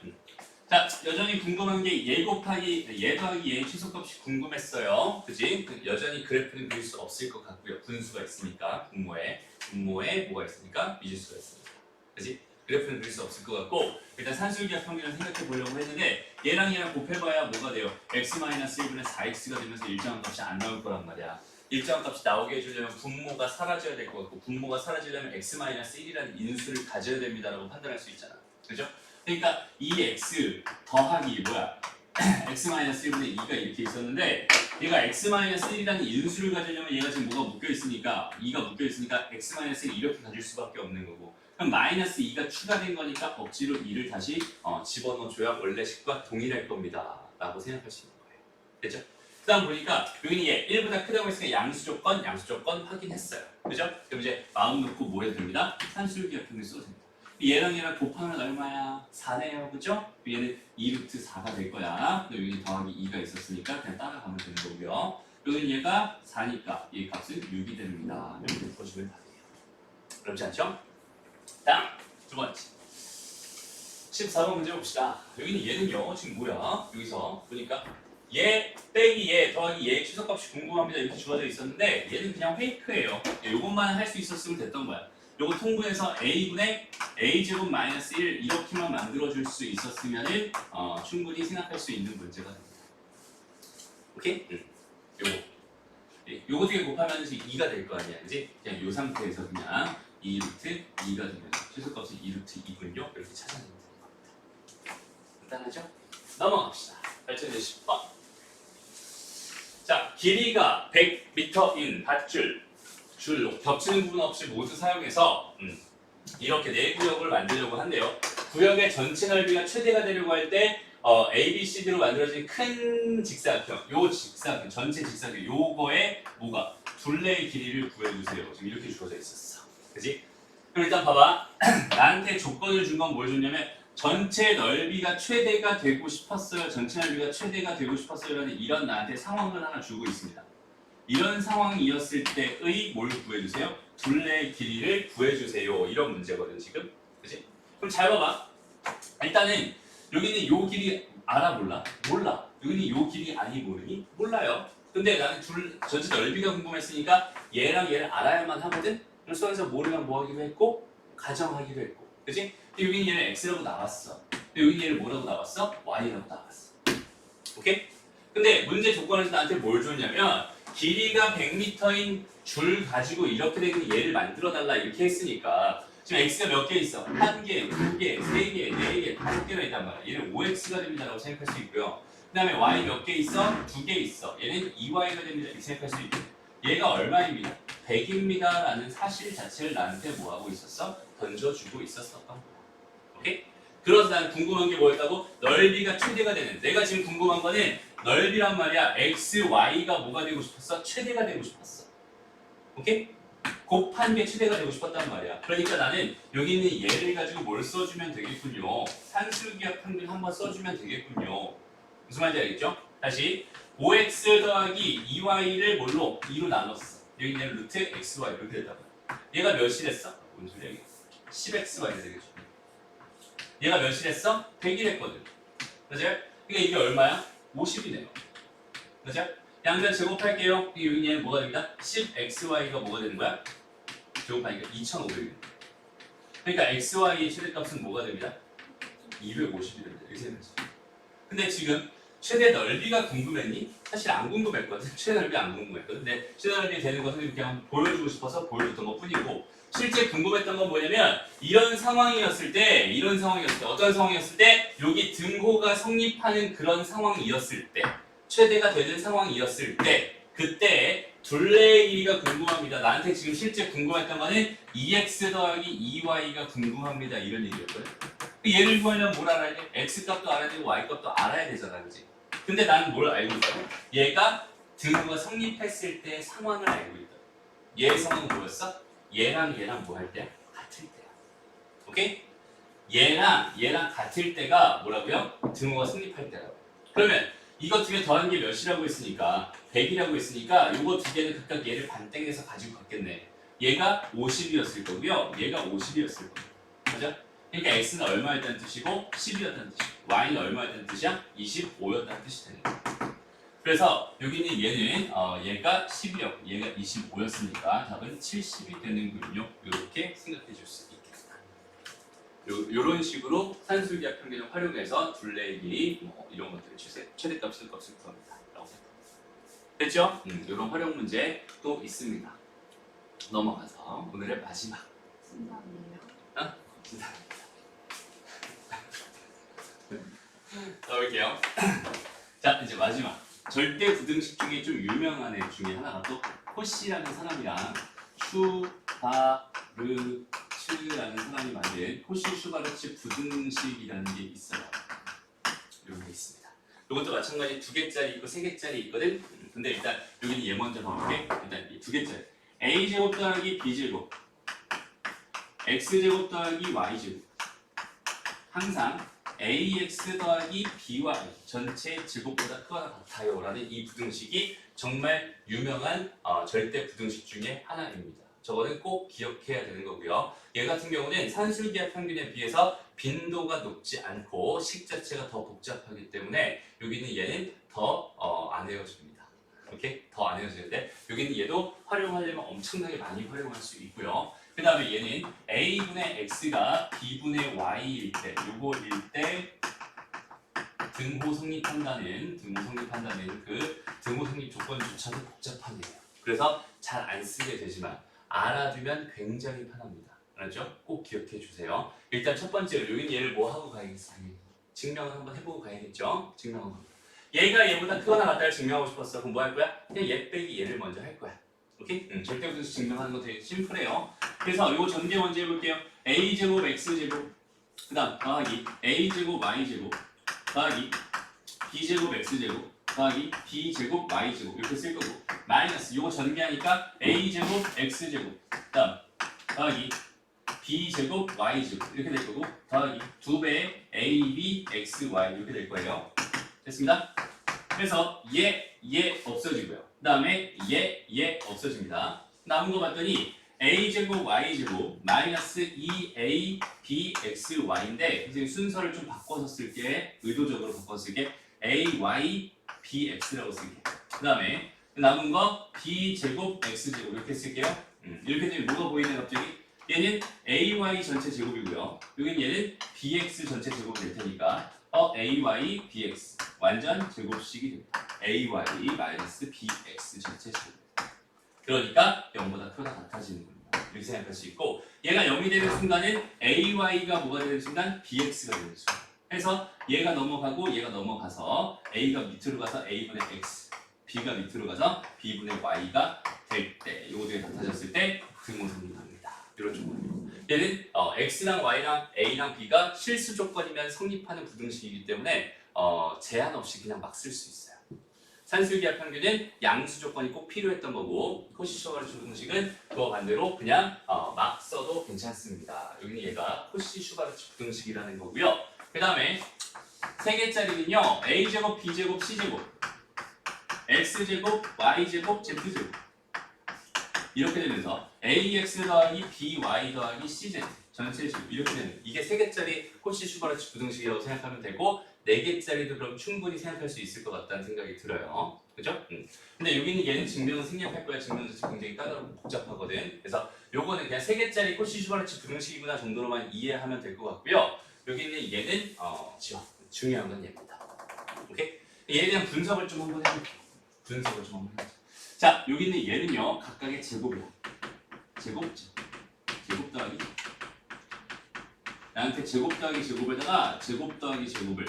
자, 여전히 궁금한 게 얘 곱하기 얘 더하기 얘의 최소값이 궁금했어요. 그지? 여전히 그래프는 그릴 수 없을 것 같고요. 분수가 있으니까 분모에 뭐가 있으니까 미지수가 있으니까. 그지? 그래프는 그릴 수 없을 것 같고 일단 산술기하 평균을 생각해 보려고 했는데 얘랑 곱해봐야 뭐가 돼요? x-1분의 4x가 되면서 일정한 값이 안 나올 거란 말이야. 일정한 값이 나오게 해주려면 분모가 사라져야 될 것 같고 분모가 사라지려면 x-1이라는 인수를 가져야 됩니다라고 판단할 수 있잖아. 그죠? 그러니까 이 x 더하기 뭐야? x-1분의 2가 이렇게 있었는데 얘가 x-1이라는 인수를 가지려면 얘가 지금 뭐가 묶여있으니까 2가 묶여있으니까 x-1을 이렇게 가질 수밖에 없는 거고 그럼 마이너스 2가 추가된 거니까 억지로 2를 다시 집어넣어줘야 원래식과 동일할 겁니다 라고 생각할 수 있는 거예요. 됐죠? 그 다음 보니까 여기는 얘 1보다 크다고 했으니까 양수 조건 확인했어요. 그죠? 그럼 이제 마음 놓고 뭐 해도 됩니다? 산술기하 평균 써도 됩니다. 얘랑 곱하면 얼마야? 4네요. 그죠? 얘는 2루트 4가 될 거야. 근데 여기 더하기 2가 있었으니까 그냥 따라가면 되는 거고요. 여기는 얘가 4니까 얘 값은 6이 됩니다. 이렇게 풀어주면 다 돼요. 그렇지 않죠? 다음 두 번째 14번 문제 봅시다. 여기는 얘는요 지금 뭐야? 여기서 보니까 얘 빼기 얘 더하기 얘의 최소값이 궁금합니다 이렇게 주어져 있었는데 얘는 그냥 페이크예요. 요것만 할 수 있었으면 됐던 거야. 요거 통분해서 a분의 a제곱 마이너스 1 이렇게만 만들어줄 수 있었으면은 충분히 생각할 수 있는 문제가 됩니다. 오케이? 요거 두 개 곱하면 2가 될 거 아니야, 그지? 그냥 요 상태에서 그냥 2루트 2가 되면 최소값이 2루트 2군요 이렇게 찾아내면 되는 겁니다. 간단하죠? 넘어갑시다. 8,010번. 자, 길이가 100m인 밧줄 줄 겹치는 부분 없이 모두 사용해서 이렇게 네 구역을 만들려고 한대요. 구역의 전체 넓이가 최대가 되려고 할 때 A, B, C, D로 만들어진 큰 직사각형, 요 직사각형, 전체 직사각형, 요거의 뭐가? 둘레의 길이를 구해주세요. 지금 이렇게 주어져 있었어. 그지? 그럼 일단 봐봐. 나한테 조건을 준 건 뭘 줬냐면 전체 넓이가 최대가 되고 싶었어요. 전체 넓이가 최대가 되고 싶었어요. 라는 이런 나한테 상황을 하나 주고 있습니다. 이런 상황이었을 때의 뭘 구해주세요? 둘레의 길이를 구해주세요. 이런 문제거든 지금. 그지? 그럼 잘 봐봐. 일단은 여기는 요 길이 알아 몰라? 몰라. 여기는 요 길이 아니 모르니? 몰라요. 근데 나는 전체 넓이가 궁금했으니까 얘랑 얘를 알아야만 하거든? 그럼 수학에서 모르면 뭐 하기로 했고? 가정하기로 했고. 그치? 근데 여기는 얘를 x라고 나왔어. 근데 여기는 얘를 뭐라고 나왔어? y라고 나왔어. 오케이? 근데 문제 조건에서 나한테 뭘 줬냐면 길이가 100m인 줄 가지고 이렇게 된 얘를 만들어 달라 이렇게 했으니까 지금 x가 몇 개 있어? 1개, 2개, 3개, 4개, 5개나 있단 말이야. 얘는 5x가 됩니다라고 생각할 수 있고요. 그 다음에 y 몇 개 있어? 2개 있어. 얘는 2y가 됩니다. 이렇게 생각할 수 있고. 얘가 얼마입니다. 100입니다. 라는 사실 자체를 나한테 뭐 하고 있었어? 던져주고 있었던 거야. 오케이? 그래서 난 궁금한 게 뭐였다고? 넓이가 최대가 되는. 내가 지금 궁금한 거는 넓이란 말이야. x, y가 뭐가 되고 싶었어? 최대가 되고 싶었어. 오케이? 곱한 게 최대가 되고 싶었단 말이야. 그러니까 나는 여기 있는 얘를 가지고 뭘 써주면 되겠군요. 산술기하 평균 한번 써주면 되겠군요. 무슨 말인지 알겠죠? 다시 5x 더하기 2y를 뭘로? 2로 나눴어. 여기 있는 루트 xy 이렇게 됐다고. 얘가 몇이 됐어? 뭔 소리야 이게? 10xy가 되겠죠. 얘가 몇이 됐어? 100이 됐거든. 그죠? 그러니까 이게 얼마야? 50이네요. 그죠? 양변 제곱할게요. 여기 얘는 뭐가 됩니다? 10xy가 뭐가 되는 거야? 제곱하니까 2500입니다. 그러니까 xy의 최대값은 뭐가 됩니다? 250이 됩니다. 이렇게 되면서. 근데 지금 최대 넓이가 궁금했니? 사실 안 궁금했거든. 최대 넓이 안 궁금했거든. 근데 최대 넓이 되는 것을 그냥 보여주고 싶어서 보여줬던 것 뿐이고 실제 궁금했던 건 뭐냐면 이런 상황이었을 때 어떤 상황이었을 때 여기 등호가 성립하는 그런 상황이었을 때 최대가 되는 상황이었을 때 그때 둘레의 길이가 궁금합니다. 나한테 지금 실제 궁금했던 거는 2x 더하기 2y가 궁금합니다. 이런 얘기였거든. 얘를 구하려면 뭘 알아야 돼? x값도 알아야 되고 y값도 알아야 되잖아. 그치? 근데 나는 뭘 알고 있다고? 얘가 등호가 성립했을 때 상황을 알고 있다. 얘의 상황은 뭐였어? 얘랑 뭐 할 때야? 같을 때야. 오케이? 얘랑 같을 때가 뭐라고요? 등호가 성립할 때라고. 그러면 이거 두 개 더한 게 몇이라고 했으니까 100이라고 했으니까 요거 두 개는 각각 얘를 반땡해서 가지고 갔겠네. 얘가 50이었을 거고요. 얘가 50이었을 거고. 맞아? 그러니까 x는 얼마였다는 뜻이고 10이었다는 뜻이고 y는 얼마였다는 뜻이야? 25였다는 뜻이 되는 거야. 그래서 여기는 얘는 얘가 10이었고 얘가 25였으니까 답은 70이 되는군요. 이렇게 생각해 줄 수 있겠다. 요런 식으로 산술기하 평균을 활용해서 둘레의 길이 뭐 이런 것들을 최대값을 구합니다. 라고 생각합니다. 됐죠? 이런 활용 문제 또 있습니다. 넘어가서 오늘의 마지막. 진담이에요. 넣을게요. 자 이제 마지막. 절대 부등식 중에 좀 유명한 애 중에 하나가 또 호시라는 사람이랑 슈바르츠라는 사람이 만든 호시 슈바르츠 부등식이라는 게 있어요. 이런 게 있습니다. 이것도 마찬가지 2개짜리 있고 3개짜리 있거든. 근데 일단 여기는 얘 먼저 봐볼게. 일단 이 2개짜리 a제곱 더하기 b제곱 x제곱 더하기 y제곱 항상 ax 더하기 by 전체 제곱보다 크거나 같아요 라는 이 부등식이 정말 유명한 절대 부등식 중에 하나입니다. 저거는 꼭 기억해야 되는 거고요. 얘 같은 경우는 산술기하 평균에 비해서 빈도가 높지 않고 식 자체가 더 복잡하기 때문에 여기는 얘는 더 안 헤어집니다. 오케이? 더 안 헤어지는데 여기는 얘도 활용하려면 엄청나게 많이 활용할 수 있고요. 그 다음에 얘는 a분의 x가 b분의 y일 때 요거일 때 등호 성립한다는 그 등호 성립 조건조차도 복잡하네요. 그래서 잘 안 쓰게 되지만 알아두면 굉장히 편합니다. 알았죠? 꼭 기억해 주세요. 일단 첫 번째로 여기는 얘를 뭐 하고 가야겠어요? 증명을 한번 해보고 가야겠죠? 증명을 한번. 얘가 얘보다 크거나 같다를 증명하고 싶었어. 그럼 뭐 할 거야? 그냥 얘 빼기 얘를 먼저 할 거야. 오케이? 절대 부등식 증명하는 거 되게 심플해요. 그래서 이거 전개 먼저 해볼게요. a제곱 x제곱 그 다음 더하기 a제곱 y제곱 더하기 b제곱 x제곱 더하기 b제곱 y제곱 이렇게 쓸 거고 마이너스 요거 전개하니까 a제곱 x제곱 다음 더하기 b제곱 y제곱 이렇게 될 거고 더하기 2배의 ab xy 이렇게 될 거예요. 됐습니다. 그래서 얘 없어지고요. 그 다음에 얘 없어집니다. 남은 거 봤더니 a제곱 y제곱 마이너스 2a bxy인데 선생님 순서를 좀 바꿔서 쓸게. 의도적으로 바꿔서 쓸게. ay bx라고 쓸게. 그 다음에 남은 거 b제곱 x제곱 이렇게 쓸게요. 이렇게 되면 뭐가 보이네 갑자기? 얘는 ay 전체 제곱이고요. 여기는 얘는 bx 전체 제곱이 될 테니까 ay bx 완전 제곱식이 됩니다. ay 마이너스 bx 전체 제곱. 그러니까 0보다 크다 같아지는군요. 이렇게 생각할 수 있고 얘가 0이 되는 순간은 ay가 뭐가 되는 순간 bx가 되는 순간. 그래서 얘가 넘어가고 얘가 넘어가서 a가 밑으로 가서 a분의 x, b가 밑으로 가서 b분의 y가 될 때, 요거 두개 같아졌을 때 등호성이 나옵니다. 이런 조건이에요. 얘는 x랑 y랑 a랑 b가 실수 조건이면 성립하는 부등식이기 때문에 제한 없이 그냥 막 쓸 수 있어요. 산술기하 평균은 양수 조건이 꼭 필요했던 거고 코시-슈바르츠 부등식은 그와 반대로 그냥 막 써도 괜찮습니다. 여기는 얘가 코시-슈바르츠 부등식이라는 거고요. 그 다음에 세 개짜리는요. a제곱, b제곱, c제곱, x제곱, y제곱, z제곱 이렇게 되면서 ax 더하기 by 더하기 cz 전체 제곱 이렇게 되는 이게 세 개짜리 코시-슈바르츠 부등식이라고 생각하면 되고 4개짜리도 그럼 충분히 생각할 수 있을 것 같다는 생각이 들어요. 그죠? 근데 여기는 얘는 증명은 생략할 거야. 증명은 굉장히 까다롭고 복잡하거든. 그래서 요거는 그냥 3개짜리 코시-슈바르츠 부등식이구나 정도로만 이해하면 될 것 같고요. 여기는 얘는 중요한 건 얘입니다. 오케이? 얘에 대한 분석을 좀 한번 해볼게요. 분석을 좀 한번 해보자. 자, 여기는 얘는요. 각각의 제곱이야. 제곱 더하기 나한테 제곱 더하기 제곱에다가 제곱 더하기 제곱을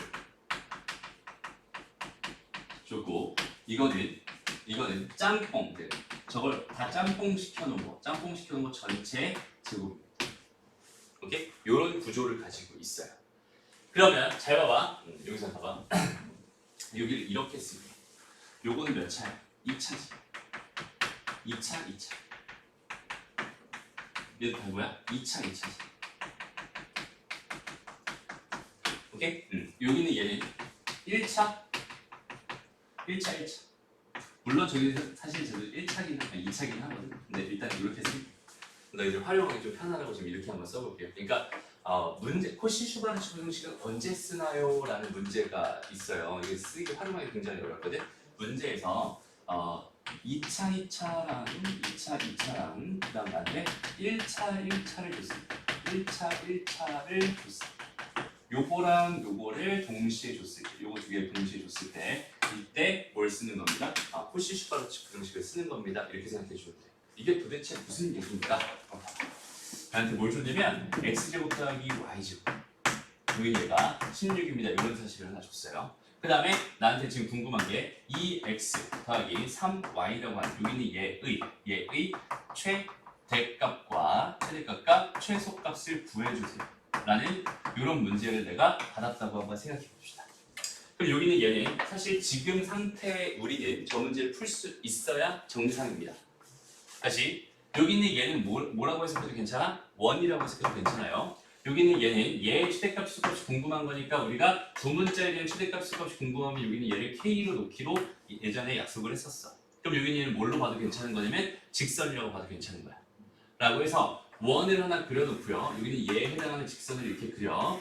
줬고 이거는 짬뽕 저걸 다 짬뽕 시켜놓은 거 전체 제곱입니다. 오케이? 요런 구조를 가지고 있어요. 그러면 잘 봐봐. 여기서 봐봐. 여기를 이렇게 쓰면 요거는 몇 차야? 2차지. 2차. 얘도 다 뭐야? 2차지. 오케이? 여기는 얘는 1차. 물론 저기 사실 저도 1차긴 2차긴 하거든. 근데 일단 이렇게 쓸게요. 너희들 활용하기 좀 편하라고 지금 이렇게 한번 써볼게요. 그러니까 문제 코시-슈바르츠 부등식은 언제 쓰나요? 라는 문제가 있어요. 이게 쓰기 활용하기 굉장히 어렵거든. 문제에서 2차랑 그 다음 나한테 1차를 줬습니다. 1차를 줬습니다. 요거랑 요거를 동시에 줬을 때, 요거 두 개를 동시에 줬을 때 이때 뭘 쓰는 겁니다? 코시-슈바르츠 부등식을 쓰는 겁니다. 이렇게 생각해 주셔도 돼요. 이게 도대체 무슨 얘기입니까? 나한테 뭘 줬냐면 x제곱 더하기 y제곱 여기 얘가 16입니다. 이런 사실을 하나 줬어요. 그 다음에 나한테 지금 궁금한 게 2x 더하기 3y라고 하는 여기는 얘의 최대값과 최소값을 구해주세요. 라는 이런 문제를 내가 받았다고 한번 생각해 봅시다. 그럼 여기는 얘는 사실 지금 상태의 우리는 저 문제를 풀 수 있어야 정상입니다. 다시 여기는 얘는 뭐라고 해석해도 괜찮아? 원이라고 해석해도 괜찮아요. 여기는 얘는 얘의 최대값, 최소값이 궁금한 거니까 우리가 두 문자에 대한 최대값, 최소값이 궁금하면 여기는 얘를 k로 놓기로 예전에 약속을 했었어. 그럼 여기는 얘는 뭘로 봐도 괜찮은 거냐면 직선이라고 봐도 괜찮은 거야. 라고 해서 원을 하나 그려놓고요. 여기는 얘에 해당하는 직선을 이렇게 그려.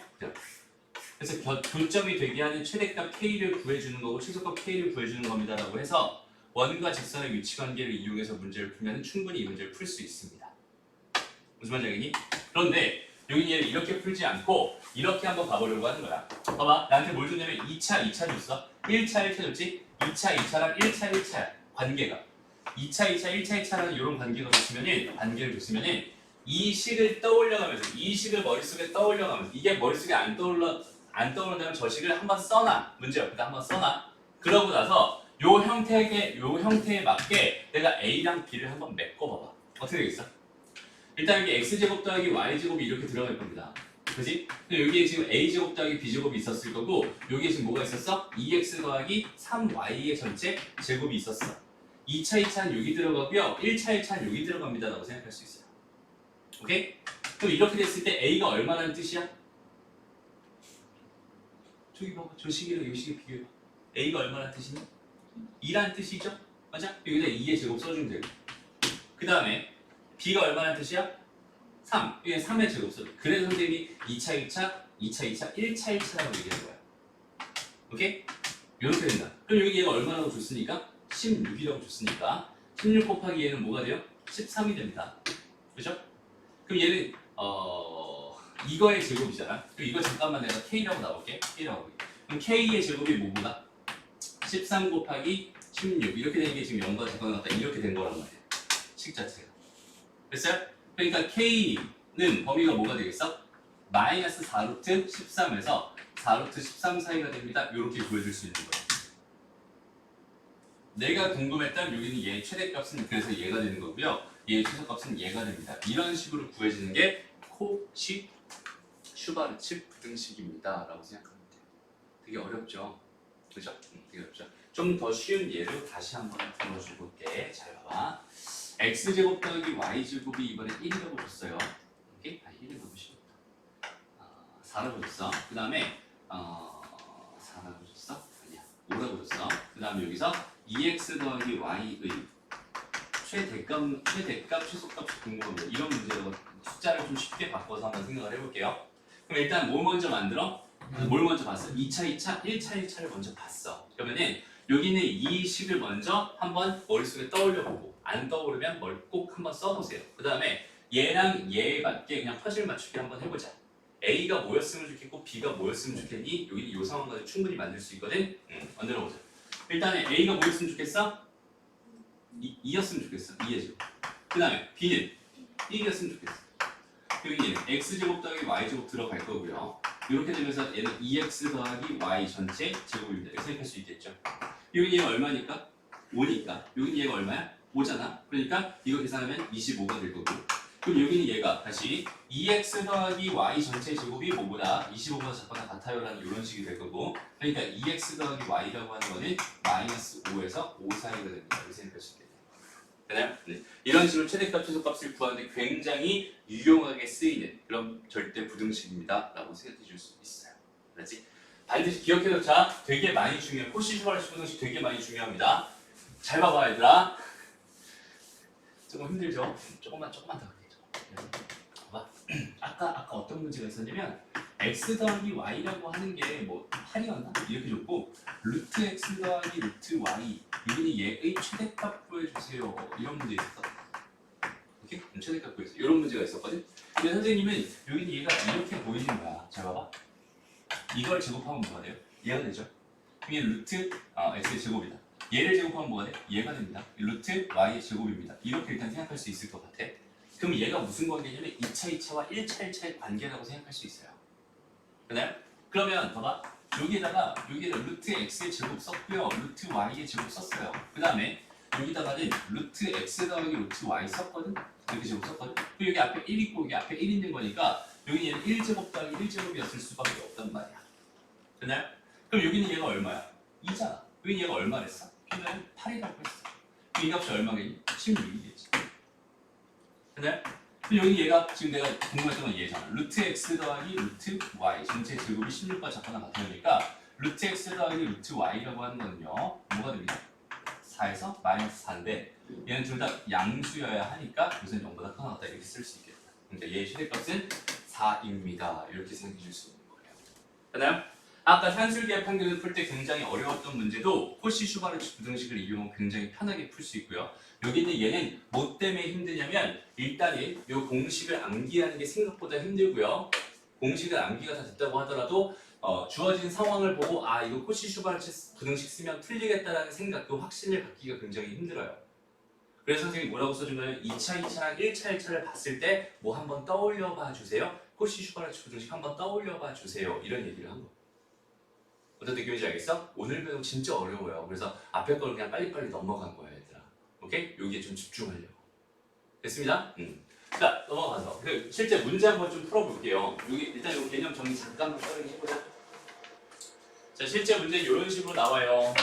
그래서 교점이 되게 하는 최대값 k를 구해주는 거고 최소값 k를 구해주는 겁니다. 라고 해서 원과 직선의 위치관계를 이용해서 문제를 풀면 충분히 이 문제를 풀 수 있습니다. 무슨 말인지 알겠니? 그런데 여기 얘를 이렇게 풀지 않고 이렇게 한번 봐보려고 하는 거야. 봐봐. 나한테 뭘 줬냐면 2차 줬어. 1차 줬지? 2차랑 1차야. 관계가. 2차, 1차라는 이런 관계를 줬으면은 이 식을 떠올려가면서 이 식을 머릿속에 떠올려가면서 이게 머릿속에 안 떠오른다면 저 식을 한번 써놔. 문제 옆에다 한번 써놔. 그러고 나서 요 형태에 맞게 내가 A랑 B를 한번 메꿔봐봐. 어떻게 되겠어? 일단 여기 X제곱 더하기 Y제곱이 이렇게 들어갈 겁니다. 그지? 여기에 지금 a제곱 더하기 b제곱이 있었을 거고 여기에 지금 뭐가 있었어? 2x 더하기 3y의 전체 제곱이 있었어. 2차 2차는 여기 들어가고요. 1차 1차는 여기 들어갑니다 라고 생각할 수 있어요. 오케이? 그럼 이렇게 됐을 때 a가 얼마라는 뜻이야? 저기 봐봐. 저 식이랑 이 식이 비교해봐. a가 얼마라는 뜻이니? 2라는 뜻이죠? 맞아? 여기다 2의 제곱 써주면 되고 그 다음에 b가 얼마라는 뜻이야? 3. 이게 3의 제곱 써줘. 그래서 선생님이 2차 2차, 2차 2차, 1차 1차라고 얘기하는 거야. 오케이? 이렇게 된다. 그럼 여기 얘가 얼마라고 줬으니까? 16이라고 줬으니까 16 곱하기 얘는 뭐가 돼요? 13이 됩니다. 그죠? 그럼 얘는 이거의 제곱이잖아. 그럼 이거 잠깐만 내가 k라고 나올게. k라고 볼게. 그럼 k의 제곱이 뭐보다? 13 곱하기 16 이렇게 된 게 지금 0과 작가 같다 이렇게 된 거란 말이야. 식 자체가. 됐어요? 그러니까 k는 범위가 뭐가 되겠어? 마이너스 4루트 13에서 4루트 13 사이가 됩니다. 이렇게 구해줄 수 있는 거예요. 내가 궁금했던 여기는 얘의 최대값은 그래서 얘가 되는 거고요. 얘의 최소값은 얘가 됩니다. 이런 식으로 구해지는 게 코시 슈바르츠 부등식입니다. 라고 생각하면 돼요. 되게 어렵죠? 그죠? 되게 어렵죠? 좀 더 쉬운 예로 다시 한번 풀어줘 볼게. 잘 봐봐. x제곱 더하기 y제곱이 이번에 1이라고 줬어요. 오케이? 1이라고 줬다. 4라고 줬어. 그 다음에 4라고 줬어? 아니야. 5라고 줬어. 그 다음에 여기서 2x 더하기 y의 최대값, 최소값이 궁금합니다. 이런 문제로 숫자를 좀 쉽게 바꿔서 한번 생각을 해볼게요. 그럼 일단 뭘 먼저 만들어? 뭘 먼저 봤어? 2차, 2차, 1차, 1차를 먼저 봤어. 그러면은 여기는 이 식을 먼저 한번 머릿속에 떠올려보고 안 떠오르면 뭘 꼭 한번 써보세요. 그 다음에 얘랑 얘에 맞게 그냥 퍼즐 맞추기 한번 해보자. A가 뭐였으면 좋겠고 B가 뭐였으면 좋겠니? 여기 이 상황 가지고 충분히 만들 수 있거든? 만들어보자. 일단은 A가 뭐였으면 좋겠어? 2였으면 좋겠어. 2의 제곱. 그 다음에 B는 1이었으면 좋겠어. 여기 얘는 X제곱 더하기 Y제곱 들어갈 거고요. 이렇게 되면서 얘는 2X 더하기 Y 전체 제곱입니다. 이렇게 생각할 수 있겠죠. 여기 얘가 얼마니까? 5니까. 여기 얘가 얼마야? 5잖아. 그러니까 이거 계산하면 25가 될 거고. 그럼 여기는 얘가 다시 2x 더하기 y 전체 제곱이 뭐보다 25보다 작거나 같아요라는 이런 식이 될 거고 그러니까 2x 더하기 y라고 하는 거는 마이너스 5에서 5 사이가 됩니다. 이렇게 생각할 수 있겠네요. 되나요? 네. 이런 식으로 최대값, 최소값을 구하는데 굉장히 유용하게 쓰이는 그런 절대 부등식입니다. 라고 생각해 줄 수 있어요. 그렇지? 반드시 기억해놓자. 되게 많이 중요해요. 코시-슈바르츠 부등식 되게 많이 중요합니다. 잘 봐봐 얘들아. 조금 힘들죠? 조금만 더 할게요. 봐봐. 아까 어떤 문제가 있었냐면 x 더하기 y라고 하는 게 뭐 8이었나? 이렇게 줬고 루트 x 더하기 루트 y 여기는 얘의 최대값 구해주세요. 이런 문제 있었어. 오케이? 최대값 구해주세요. 이런 문제가 있었거든? 근데 선생님은 여기는 얘가 이렇게 보이는 거야. 잘 봐봐. 이걸 제곱하면 뭐가 돼요? 얘가 되죠? 이게 루트 x의 제곱이다. 얘를 제곱하면 뭐가 돼? 얘가 됩니다. 루트 y의 제곱입니다. 이렇게 일단 생각할 수 있을 것 같아. 그럼 얘가 무슨 관계냐면 2차 2차와 1차 1차의 관계라고 생각할 수 있어요. 되나요? 그러면 봐봐. 여기에다가 루트 x의 제곱 썼고요. 루트 y의 제곱 썼어요. 그 다음에 여기다가는 루트 x 더하기 루트 y 썼거든? 이렇게 제곱 썼거든? 그리고 여기 앞에 1 있고 여기 앞에 1 있는 거니까 여기는 1제곱 더하기 1제곱이었을 수밖에 없단 말이야. 되나요? 그럼 여기는 얘가 얼마야? 2잖아. 여기는 얘가 얼마랬어? 그러면 8이라고 했어. 이 값이 얼마겠니? 16이겠지. 되나요? 그럼 여기 얘가 지금 내가 궁금했던 건 얘잖아. 루트 x 더하기 루트 y 전체 제곱이 16과 작거나 같으니까 루트 x 더하기 루트 y라고 하는 거는요. 뭐가 됩니다? 4에서 마이너스 4인데 얘는 둘 다 양수여야 하니까 무슨 0보다 크거나 같다 이렇게 쓸 수 있겠다. 그러니까 얘의 최대값은 4입니다. 이렇게 생각해 줄 수 있는 거예요. 되나요? 아까 산술기하 판결을 풀 때 굉장히 어려웠던 문제도 코시-슈바르츠 부등식을 이용하면 굉장히 편하게 풀 수 있고요. 여기 있는 얘는 뭐 때문에 힘드냐면 일단은 이 공식을 암기하는 게 생각보다 힘들고요. 공식을 암기가 다 됐다고 하더라도 주어진 상황을 보고 아 이거 코시-슈바르츠 부등식 쓰면 풀리겠다라는 생각, 그 확신을 갖기가 굉장히 힘들어요. 그래서 선생님이 뭐라고 써주면 2차, 2차랑 1차, 1차를 봤을 때 뭐 한번 떠올려 봐 주세요. 코시-슈바르츠 부등식 한번 떠올려 봐 주세요. 이런 얘기를 한 거. 어떤 느낌인지 알겠어? 오늘 배우 진짜 어려워요. 그래서 앞에 걸 그냥 빨리빨리 넘어간 거야 얘들아. 오케이? 여기에 좀 집중하려고. 됐습니다? 자, 넘어가서 실제 문제 한번 좀 풀어볼게요. 여기 일단 이 개념 정리 잠깐만 빠르게 해보자. 자, 실제 문제 이런 식으로 나와요.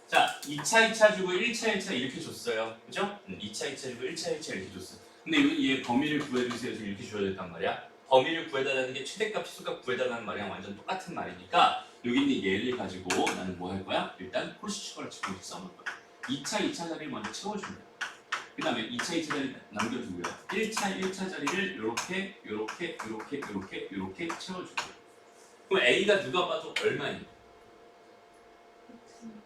자, 2차, 2차 주고 1차, 1차 이렇게 줬어요. 그죠? 2차, 2차 주고 1차, 1차 이렇게 줬어. 근데 여기 얘 범위를 구해주세요. 지금 이렇게 줘야 됐단 말이야. 범위를 구해달라는 게 최대값, 최소값 구해달라는 말이랑 완전 똑같은 말이니까 여기 있는 얘를 가지고 나는 뭐 할 거야? 일단 홀수 추가를 지금 이렇게 써볼 거야. 2차, 2차 자리를 먼저 채워줍니다. 그 다음에 2차, 2차 자리 남겨두고요. 1차, 1차 자리를 요렇게, 요렇게, 요렇게, 요렇게, 요렇게 채워주고요. 그럼 A가 누가 봐도 얼마예요?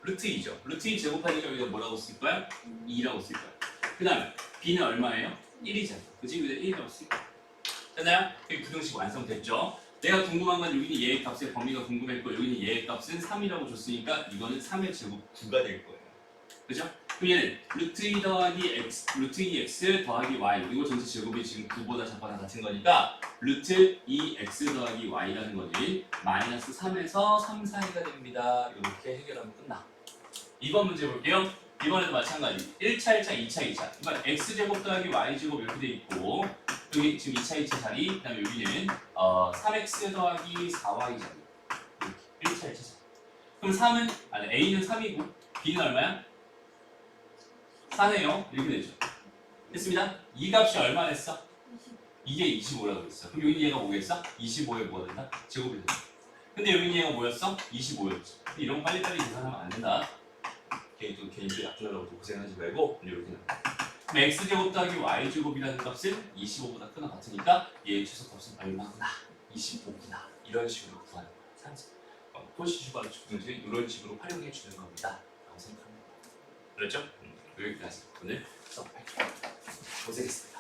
루트 2죠. 루트 2 제곱하니까 여기다 뭐라고 쓸 거야? 2라고 쓸 거야. 그 다음에 B는 얼마예요? 1이잖아. 그치? 여기다 1이라고 쓸 거야. 됐나요? 여기 부등식 완성됐죠? 내가 궁금한 건 여기는 얘의 값의 범위가 궁금했고 여기는 얘의 값은 3이라고 줬으니까 이거는 3의 제곱 9가 될 거예요. 그죠? 그럼 얘는 루트 2 더하기 x, 루트 2x 더하기 y 이거 전체 제곱이 지금 9보다 작거나 같은 거니까 루트 2x 더하기 y라는 거는 마이너스 3에서 3 사이가 됩니다. 이렇게 해결하면 끝나. 2번 문제 볼게요. 이번에도 마찬가지 1차, 1차, 2차, 2차 이번 x제곱 더하기 y제곱 이렇게 돼 있고 여기 지금 2차, 2차 자리 그 다음에 여기는 3x 더하기 4y 자리 이렇게 1차, 2차 자리 그럼 3은 아니 a는 3이고 b는 얼마야? 4네요. 이렇게 되죠. 됐습니다. 이 값이 얼마 됐어? 이게 25라고 했어. 그럼 여기 얘가 뭐겠어? 25에 뭐가 된다? 제곱이 된다. 근데 여기 얘가 뭐였어? 25였지. 이런 거 빨리빨리 계산하면 안 된다. 괜히 또 약분하려고 고생하지 말고 이렇게 나와. 그럼 x제곱 더하기 y제곱이라는 값은 25보다 크나 같으니까 얘의 최소값은 얼마구나? 25구나. 이런 식으로 구하는 거야. 산수. 폴시 슈바르 측정식은 이런 식으로 활용해 주는 겁니다. 라고 생각합니다. 그렇죠? 여기까지 오늘 수업 발표. 고생했습니다.